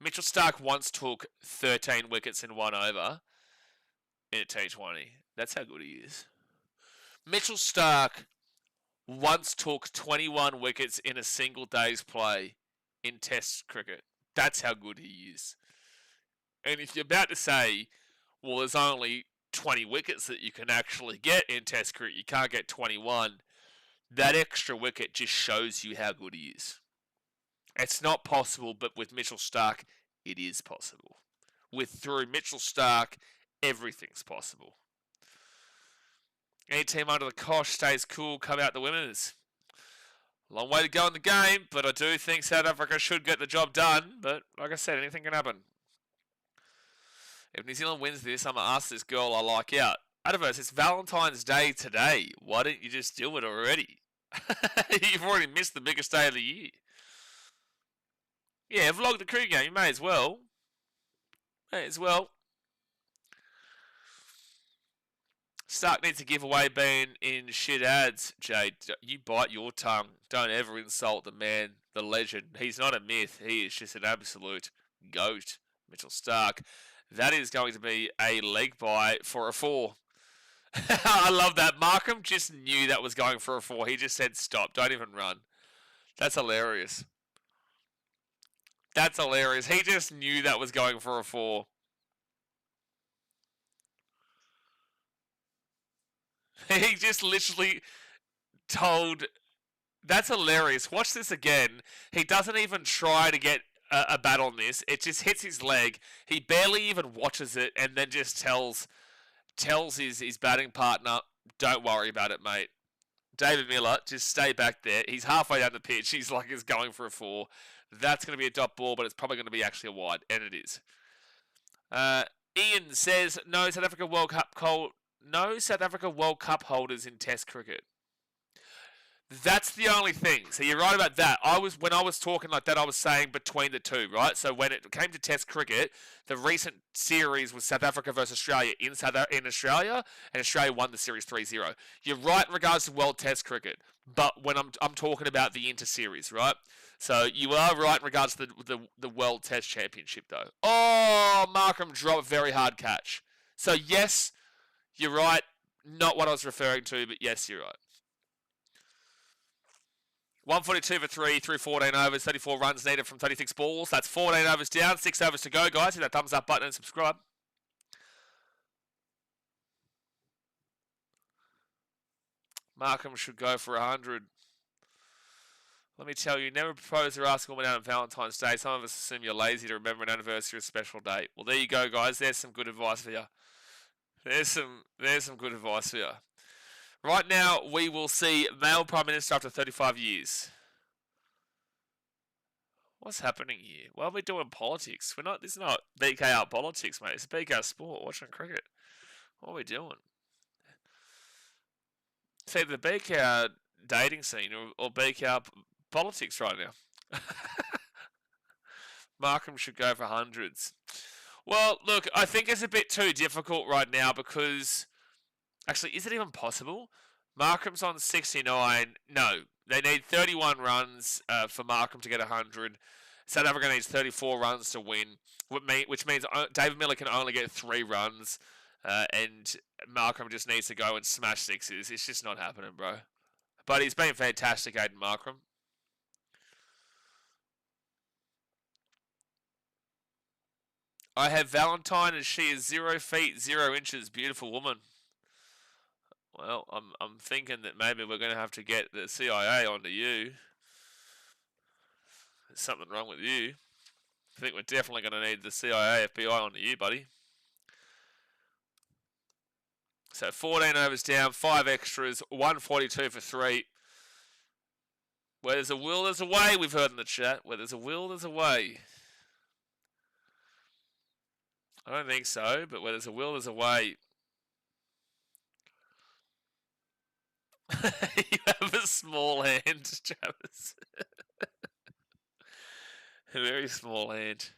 Mitchell Starc once took 13 wickets in 1 over in a T20. That's how good he is. Mitchell Starc once took 21 wickets in a single day's play in Test cricket. That's how good he is. And if you're about to say, well, there's only 20 wickets that you can actually get in Test cricket, you can't get 21, that extra wicket just shows you how good he is. It's not possible, but with Mitchell Starc, it is possible. Through Mitchell Starc, everything's possible. Any team under the cosh stays cool, come out the winners. Long way to go in the game, but I do think South Africa should get the job done. But like I said, anything can happen. If New Zealand wins this, I'm going to ask this girl I like out. Adverse, it's Valentine's Day today. Why didn't you just do it already? You've already missed the biggest day of the year. Yeah, vlog the crew game. You may as well. May as well. Stark needs to give away being in shit ads, Jade. You bite your tongue. Don't ever insult the man, the legend. He's not a myth. He is just an absolute goat, Mitchell Starc. That is going to be a leg bye for a 4. I love that. Markham just knew that was going for a 4. He just said, stop. Don't even run. That's hilarious. That's hilarious. He just knew that was going for a 4. He just literally told... That's hilarious. Watch this again. He doesn't even try to get a bat on this. It just hits his leg. He barely even watches it and then just tells his batting partner, don't worry about it, mate. David Miller, just stay back there. He's halfway down the pitch. He's going for a 4. That's going to be a dot ball, but it's probably going to be actually a wide, and it is. Ian says, no, South Africa World Cup cold. no South Africa World Cup holders in Test cricket. That's the only thing. So you're right about that. When I was talking like that, I was saying between the two, right? So when it came to Test cricket, the recent series was South Africa versus Australia in Australia, and Australia won the series 3-0. You're right in regards to World Test cricket, but when I'm talking about the inter series, right? So you are right in regards to the World Test Championship, though. Oh, Markham dropped very hard catch. So yes, you're right. Not what I was referring to, but yes, you're right. 142 for 3 through 14 overs, 34 runs needed from 36 balls. That's 14 overs down, 6 overs to go, guys. Hit that thumbs up button and subscribe. Markham should go for 100. Let me tell you, never propose or ask a woman out on Valentine's Day. Some of us assume you're lazy to remember an anniversary or special date. Well, there you go, guys. There's some good advice for you. There's some good advice for you. Right now, we will see male Prime Minister after 35 years. What's happening here? Well, we're doing politics. This is not BKR politics, mate. It's BKRsport, watching cricket. What are we doing? It's either the BKR dating scene or BKR politics right now. Markham should go for hundreds. Well, look, I think it's a bit too difficult right now because... Actually, is it even possible? Markham's on 69. No, they need 31 runs for Markham to get 100. South Africa needs 34 runs to win, which means David Miller can only get 3 runs, and Markham just needs to go and smash sixes. It's just not happening, bro. But he's been fantastic, Aiden Markham. I have Valentine, and she is 0 feet 0 inches. Beautiful woman. Well, I'm thinking that maybe we're going to have to get the CIA onto you. There's something wrong with you. I think we're definitely going to need the CIA, FBI onto you, buddy. So 14 overs down, 5 extras, 142 for 3. Where there's a will, there's a way, we've heard in the chat. Where there's a will, there's a way. I don't think so, but where there's a will, there's a way. You have a small hand, Travis. A very small hand.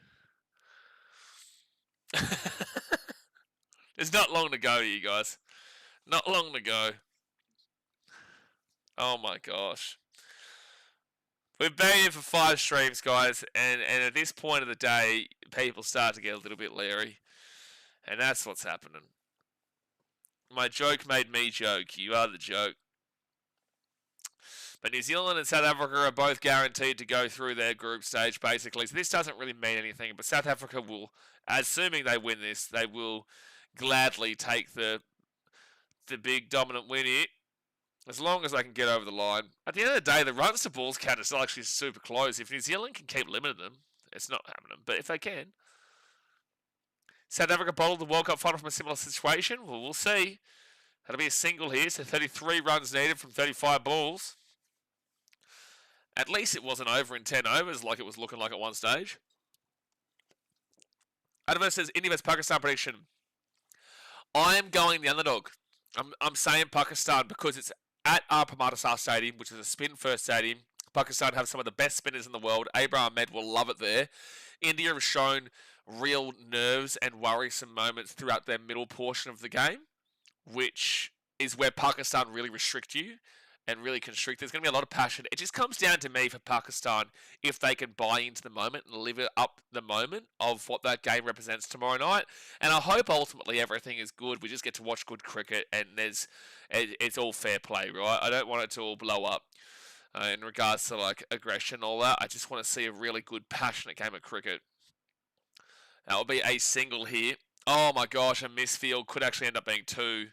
There's not long to go, you guys. Not long to go. Oh my gosh. We've been here for 5 streams, guys, and at this point of the day, people start to get a little bit leery. And that's what's happening. My joke made me joke. You are the joke. But New Zealand and South Africa are both guaranteed to go through their group stage, basically. So this doesn't really mean anything. But South Africa will, assuming they win this, they will gladly take the big dominant win here. As long as they can get over the line. At the end of the day, the runs to balls count is actually super close. If New Zealand can keep limiting them, it's not happening. But if they can. South Africa bowled the World Cup final from a similar situation. Well, we'll see. That'll be a single here. So 33 runs needed from 35 balls. At least it wasn't over in 10 overs like it was looking like at one stage. Adverse says India vs Pakistan prediction. I am going the underdog. I'm saying Pakistan because it's at our Parramatta Stadium, which is a spin-first stadium. Pakistan have some of the best spinners in the world. Abraham Ahmed will love it there. India has shown real nerves and worrisome moments throughout their middle portion of the game, which is where Pakistan really restrict you and really constrict. There's going to be a lot of passion. It just comes down to me for Pakistan if they can buy into the moment and live it up the moment of what that game represents tomorrow night. And I hope ultimately everything is good. We just get to watch good cricket and it's all fair play, right? I don't want it to all blow up in regards to like aggression and all that. I just want to see a really good, passionate game of cricket. That will be a single here. Oh my gosh, a misfield could actually end up being 2.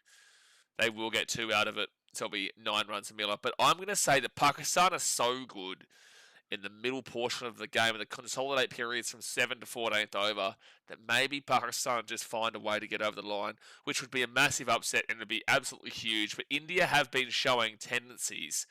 They will get 2 out of it. So it'll be 9 runs a Miller. But I'm going to say that Pakistan are so good in the middle portion of the game and the consolidate periods from 7 to 14th over that maybe Pakistan just find a way to get over the line, which would be a massive upset and it would be absolutely huge. But India have been showing tendencies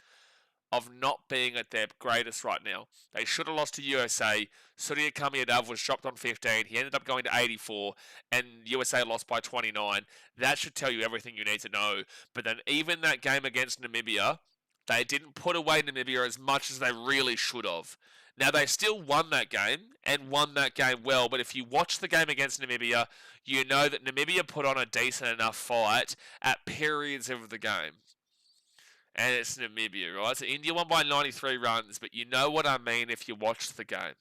of not being at their greatest right now. They should have lost to USA. Surya Kamiyadav was dropped on 15. He ended up going to 84, and USA lost by 29. That should tell you everything you need to know. But then even that game against Namibia, they didn't put away Namibia as much as they really should have. Now, they still won that game, and won that game well, but if you watch the game against Namibia, you know that Namibia put on a decent enough fight at periods of the game. And it's Namibia, right? So India won by 93 runs, but you know what I mean if you watch the game.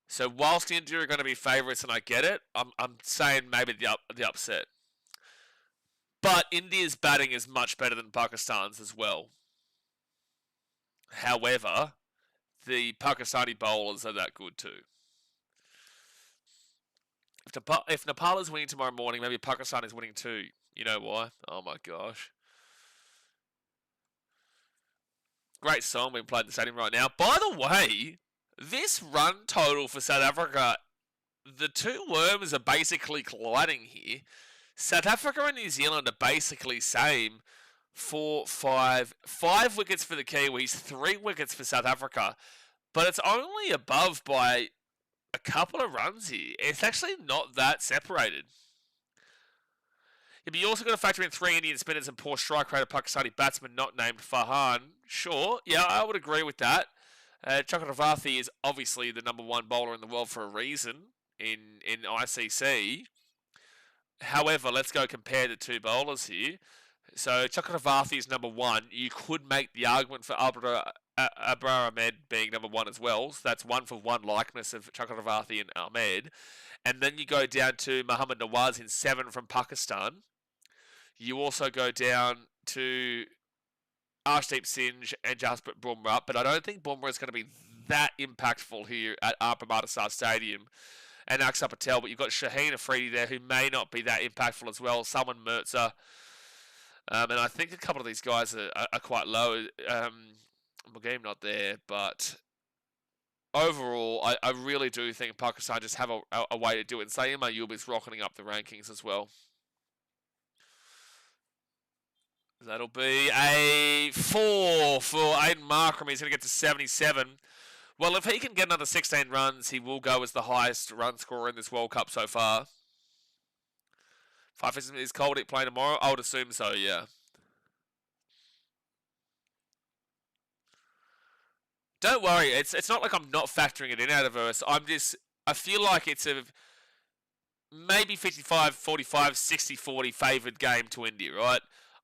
So whilst India are going to be favourites, and I get it, I'm saying maybe the upset. But India's batting is much better than Pakistan's as well. However, the Pakistani bowlers are that good too. If Nepal is winning tomorrow morning, maybe Pakistan is winning too. You know why? Oh my gosh. Great song being played in the stadium right now. By the way, this run total for South Africa, the two worms are basically colliding here. South Africa and New Zealand are basically same. 4, 5 wickets for the Kiwis, 3 wickets for South Africa. But it's only above by a couple of runs here. It's actually not that separated. Yeah, but you also got to factor in 3 Indian spinners and poor strike rate of Pakistani batsman not named Farhan. Sure, yeah, I would agree with that. Chakravarti is obviously the number 1 bowler in the world for a reason in ICC. However, let's go compare the two bowlers here. So Chakravarti is number 1. You could make the argument for Abrar Ahmed being number 1 as well. So that's 1-for-1 likeness of Chakravarti and Ahmed. And then you go down to Muhammad Nawaz in 7 from Pakistan. You also go down to Arshdeep Singh and Jasprit Bumrah, but I don't think Bumrah is going to be that impactful here at Parramatta Stadium. And Axar Patel, but you've got Shaheen Afridi there, who may not be that impactful as well. Salman Mirza. And I think a couple of these guys are quite low. Mugeem not there, but overall, I really do think Pakistan just have a way to do it. And Saeem Ayub is rocketing up the rankings as well. That'll be a 4 for Aiden Markram. He's going to get to 77. Well, if he can get another 16 runs, he will go as the highest run scorer in this World Cup so far. Fife is Coldick playing tomorrow? I would assume so, yeah. Don't worry, it's not like I'm not factoring it in out of us. I feel like it's a maybe 55-45, 60-40 favoured game to India, right?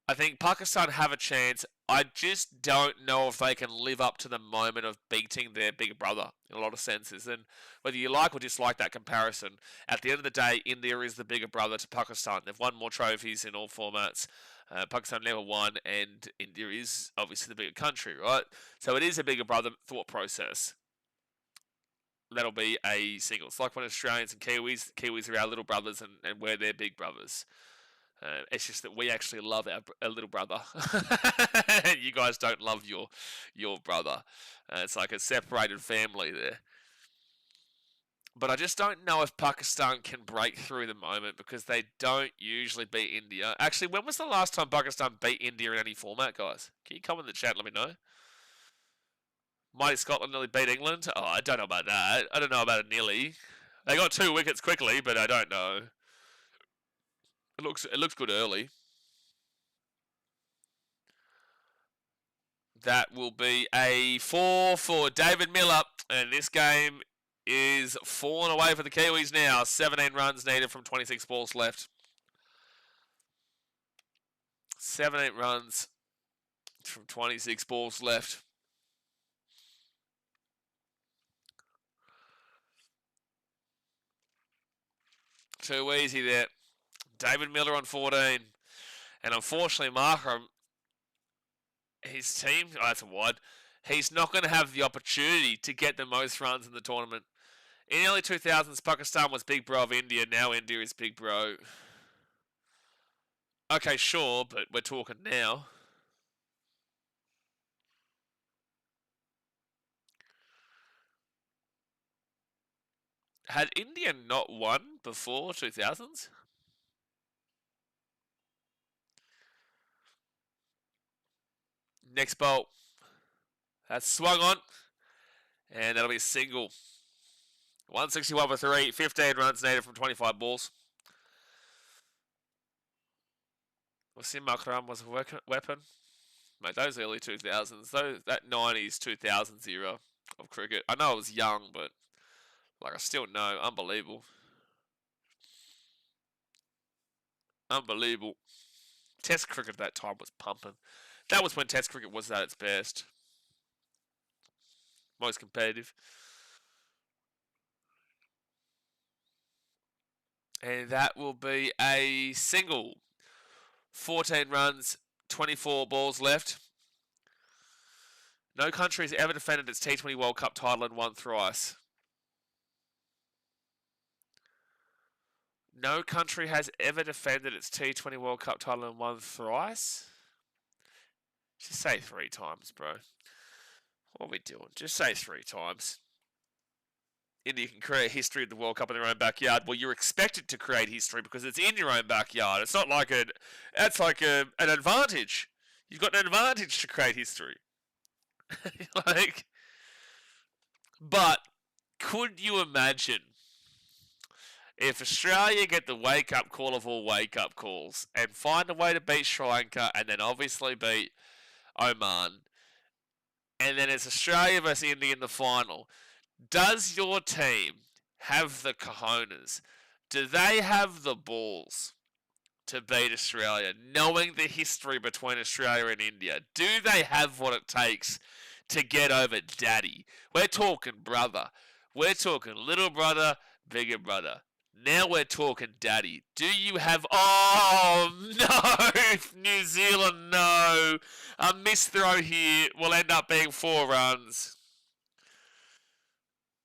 I think Pakistan have a chance. I just don't know if they can live up to the moment of beating their big brother in a lot of senses. And whether you like or dislike that comparison, at the end of the day, India is the bigger brother to Pakistan. They've won more trophies in all formats. Pakistan never won, and India is obviously the bigger country, right? So it is a bigger brother thought process. That'll be a single. It's like when Australians and Kiwis are our little brothers and we're their big brothers. It's just that we actually love our little brother. You guys don't love your brother. It's like a separated family there. But I just don't know if Pakistan can break through the moment because they don't usually beat India. Actually, when was the last time Pakistan beat India in any format, guys? Can you comment in the chat and let me know? Mighty Scotland nearly beat England? Oh, I don't know about that. I don't know about it nearly. They got 2 wickets quickly, but I don't know. It looks good early. That will be a 4 for David Miller, and this game is falling away for the Kiwis now. 17 runs needed from 26 balls left. 17 runs from 26 balls left. Too easy there. David Miller on 14. And unfortunately, Markram, his team, that's a wide. He's not going to have the opportunity to get the most runs in the tournament. In the early 2000s, Pakistan was big bro of India. Now India is big bro. Okay, sure, but we're talking now. Had India not won before 2000s? Next bolt. That's swung on. And that'll be a single. 161 for 3. 15 runs needed from 25 balls. Wasim Akram was a weapon. Mate, those early 2000s, that 90s, 2000s era of cricket. I know I was young, but like I still know. Unbelievable. Unbelievable. Test cricket at that time was pumping. That was when Test cricket was at its best. Most competitive. And that will be a single. 14 runs, 24 balls left. No country has ever defended its T20 World Cup title and won thrice. No country has ever defended its T20 World Cup title and won thrice? Just say 3 times, bro. What are we doing? Just say 3 times. India can create history of the World Cup in their own backyard. Well, you're expected to create history because it's in your own backyard. It's not like that's like an advantage. You've got an advantage to create history. But could you imagine if Australia get the wake-up call of all wake-up calls and find a way to beat Sri Lanka and then obviously beat Oman, and then it's Australia versus India in the final? Does your team have the cojones? Do they have the balls to beat Australia, knowing the history between Australia and India? Do they have what it takes to get over daddy? We're talking brother. We're talking little brother, bigger brother. Now we're talking daddy. Do you have... Oh, no! New Zealand, no! A misthrow here will end up being 4 runs.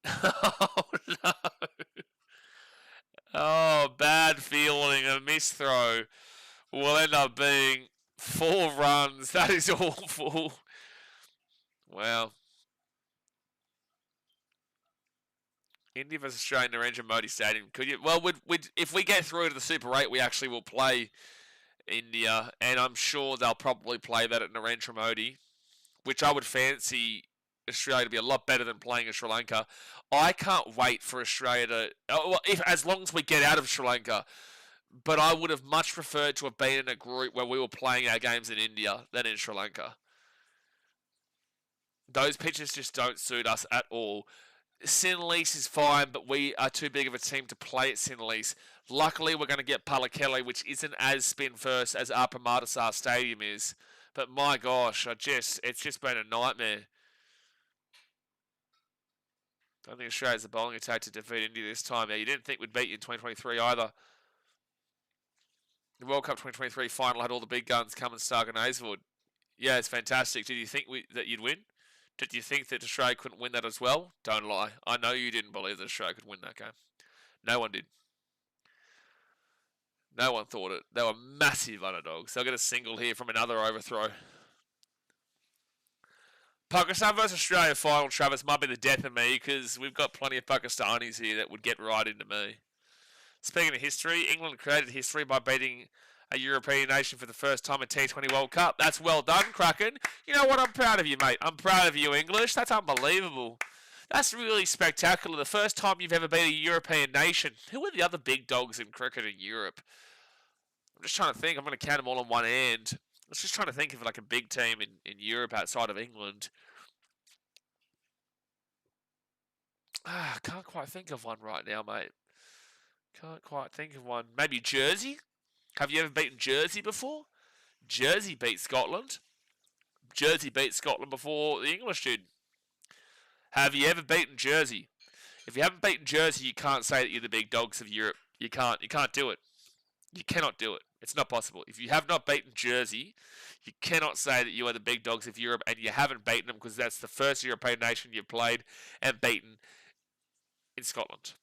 Oh, no. Oh, bad feeling. A misthrow will end up being 4 runs. That is awful. Wow. India versus Australia in Narendra Modi Stadium. Could you? Well, if we get through to the Super 8, we actually will play India, and I'm sure they'll probably play that at Narendra Modi, which I would fancy Australia to be a lot better than playing in Sri Lanka. I can't wait for Australia to... as long as we get out of Sri Lanka. But I would have much preferred to have been in a group where we were playing our games in India than in Sri Lanka. Those pitches just don't suit us at all. Sinhalese is fine, but we are too big of a team to play at Sinhalese. Luckily, we're going to get Pallekele, which isn't as spin first as our Permatasar Stadium is. But my gosh, it's just been a nightmare. I don't think Australia has the bowling attack to defeat India this time. Now, you didn't think we'd beat you in 2023 either. The World Cup 2023 final had all the big guns coming Stark and Hazlewood. Yeah, it's fantastic. Did you think that you'd win? Did you think that Australia couldn't win that as well? Don't lie. I know you didn't believe that Australia could win that game. No one did. No one thought it. They were massive underdogs. They'll get a single here from another overthrow. Pakistan versus Australia final, Travis, might be the death of me because we've got plenty of Pakistanis here that would get right into me. Speaking of history, England created history by beating a European nation for the first time at T20 World Cup. That's well done, Kraken. You know what? I'm proud of you, mate. I'm proud of you, English. That's unbelievable. That's really spectacular. The first time you've ever beat a European nation. Who are the other big dogs in cricket in Europe? I'm just trying to think. I'm going to count them all on one hand. I was just trying to think of like a big team in Europe outside of England. I can't quite think of one right now, mate. Can't quite think of one. Maybe Jersey? Have you ever beaten Jersey before? Jersey beat Scotland. Jersey beat Scotland before the English did. Have you ever beaten Jersey? If you haven't beaten Jersey, you can't say that you're the big dogs of Europe. You can't. You can't do it. You cannot do it. It's not possible. If you have not beaten Jersey, you cannot say that you are the big dogs of Europe, and you haven't beaten them because that's the first European nation you've played and beaten in Scotland.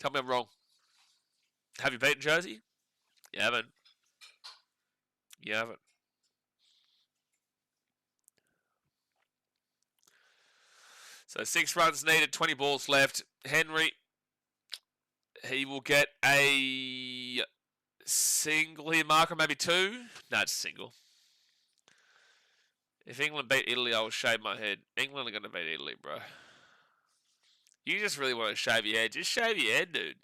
Tell me I'm wrong. Have you beaten Jersey? You haven't. You haven't. So 6 runs needed, 20 balls left. Henry, he will get a single here, marker, maybe 2. No, it's a single. If England beat Italy, I will shave my head. England are going to beat Italy, bro. You just really want to shave your head. Just shave your head, dude.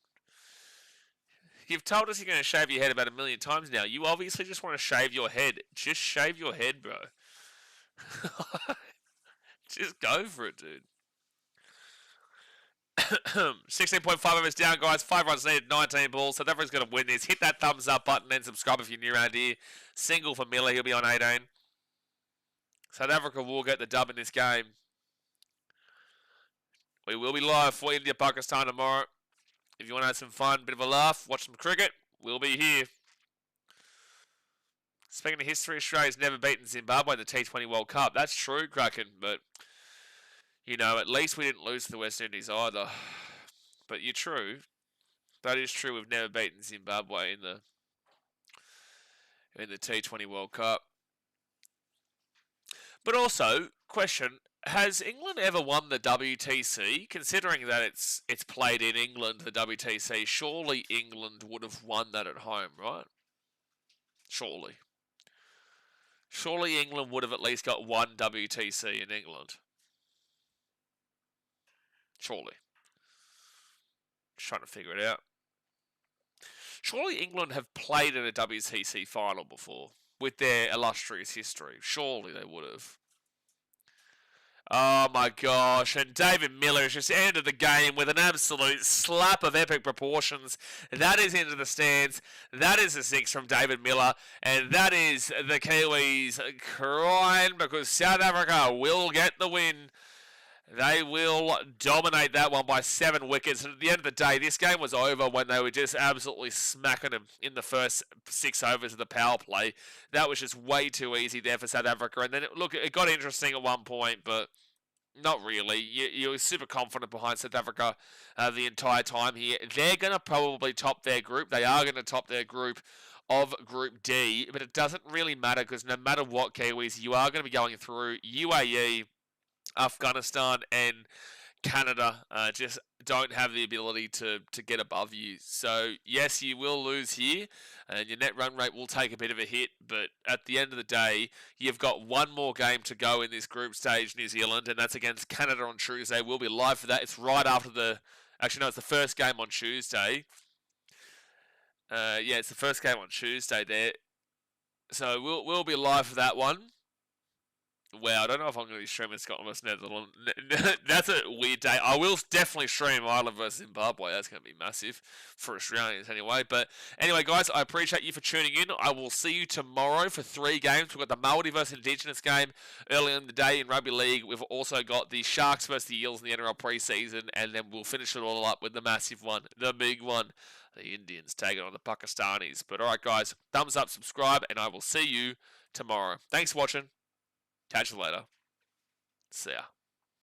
You've told us you're going to shave your head about 1,000,000 times now. You obviously just want to shave your head. Just shave your head, bro. Just go for it, dude. 16.5 overs down, guys. 5 runs needed, 19 balls. South Africa's going to win this. Hit that thumbs up button and subscribe if you're new around here. Single for Miller. He'll be on 18. South Africa will get the dub in this game. We will be live for India, Pakistan tomorrow. If you want to have some fun, bit of a laugh, watch some cricket, we'll be here. Speaking of history, Australia's never beaten Zimbabwe in the T20 World Cup. That's true, Kraken, but, you know, at least we didn't lose to the West Indies either. But you're true. That is true, we've never beaten Zimbabwe in the T20 World Cup. But also, question, has England ever won the WTC? Considering that it's played in England, the WTC, surely England would have won that at home, right? Surely. Surely England would have at least got one WTC in England. Surely. Just trying to figure it out. Surely England have played in a WTC final before, with their illustrious history. Surely they would have. Oh my gosh, and David Miller has just ended the game with an absolute slap of epic proportions. That is into the stands. That is a 6 from David Miller, and that is the Kiwis crying because South Africa will get the win. They will dominate that one by 7 wickets. And at the end of the day, this game was over when they were just absolutely smacking them in the first 6 overs of the power play. That was just way too easy there for South Africa. And then, it got interesting at one point, but not really. You were super confident behind South Africa the entire time here. They're going to probably top their group. They are going to top their group of Group D. But it doesn't really matter because no matter what, Kiwis, you are going to be going through UAE, Afghanistan and Canada just don't have the ability to get above you. So, yes, you will lose here, and your net run rate will take a bit of a hit, but at the end of the day, you've got one more game to go in this group stage, New Zealand, and that's against Canada on Tuesday. We'll be live for that. It's right after it's the first game on Tuesday. It's the first game on Tuesday there. So, we'll be live for that one. Wow, I don't know if I'm going to be streaming Scotland vs Netherlands. That's a weird day. I will definitely stream Ireland vs Zimbabwe. That's going to be massive for Australians anyway. But anyway, guys, I appreciate you for tuning in. I will see you tomorrow for 3 games. We've got the Māori vs Indigenous game early in the day in Rugby League. We've also got the Sharks vs the Eels in the NRL preseason. And then we'll finish it all up with the massive one, the big one. The Indians taking on the Pakistanis. But alright, guys, thumbs up, subscribe, and I will see you tomorrow. Thanks for watching. Catch you later. See ya.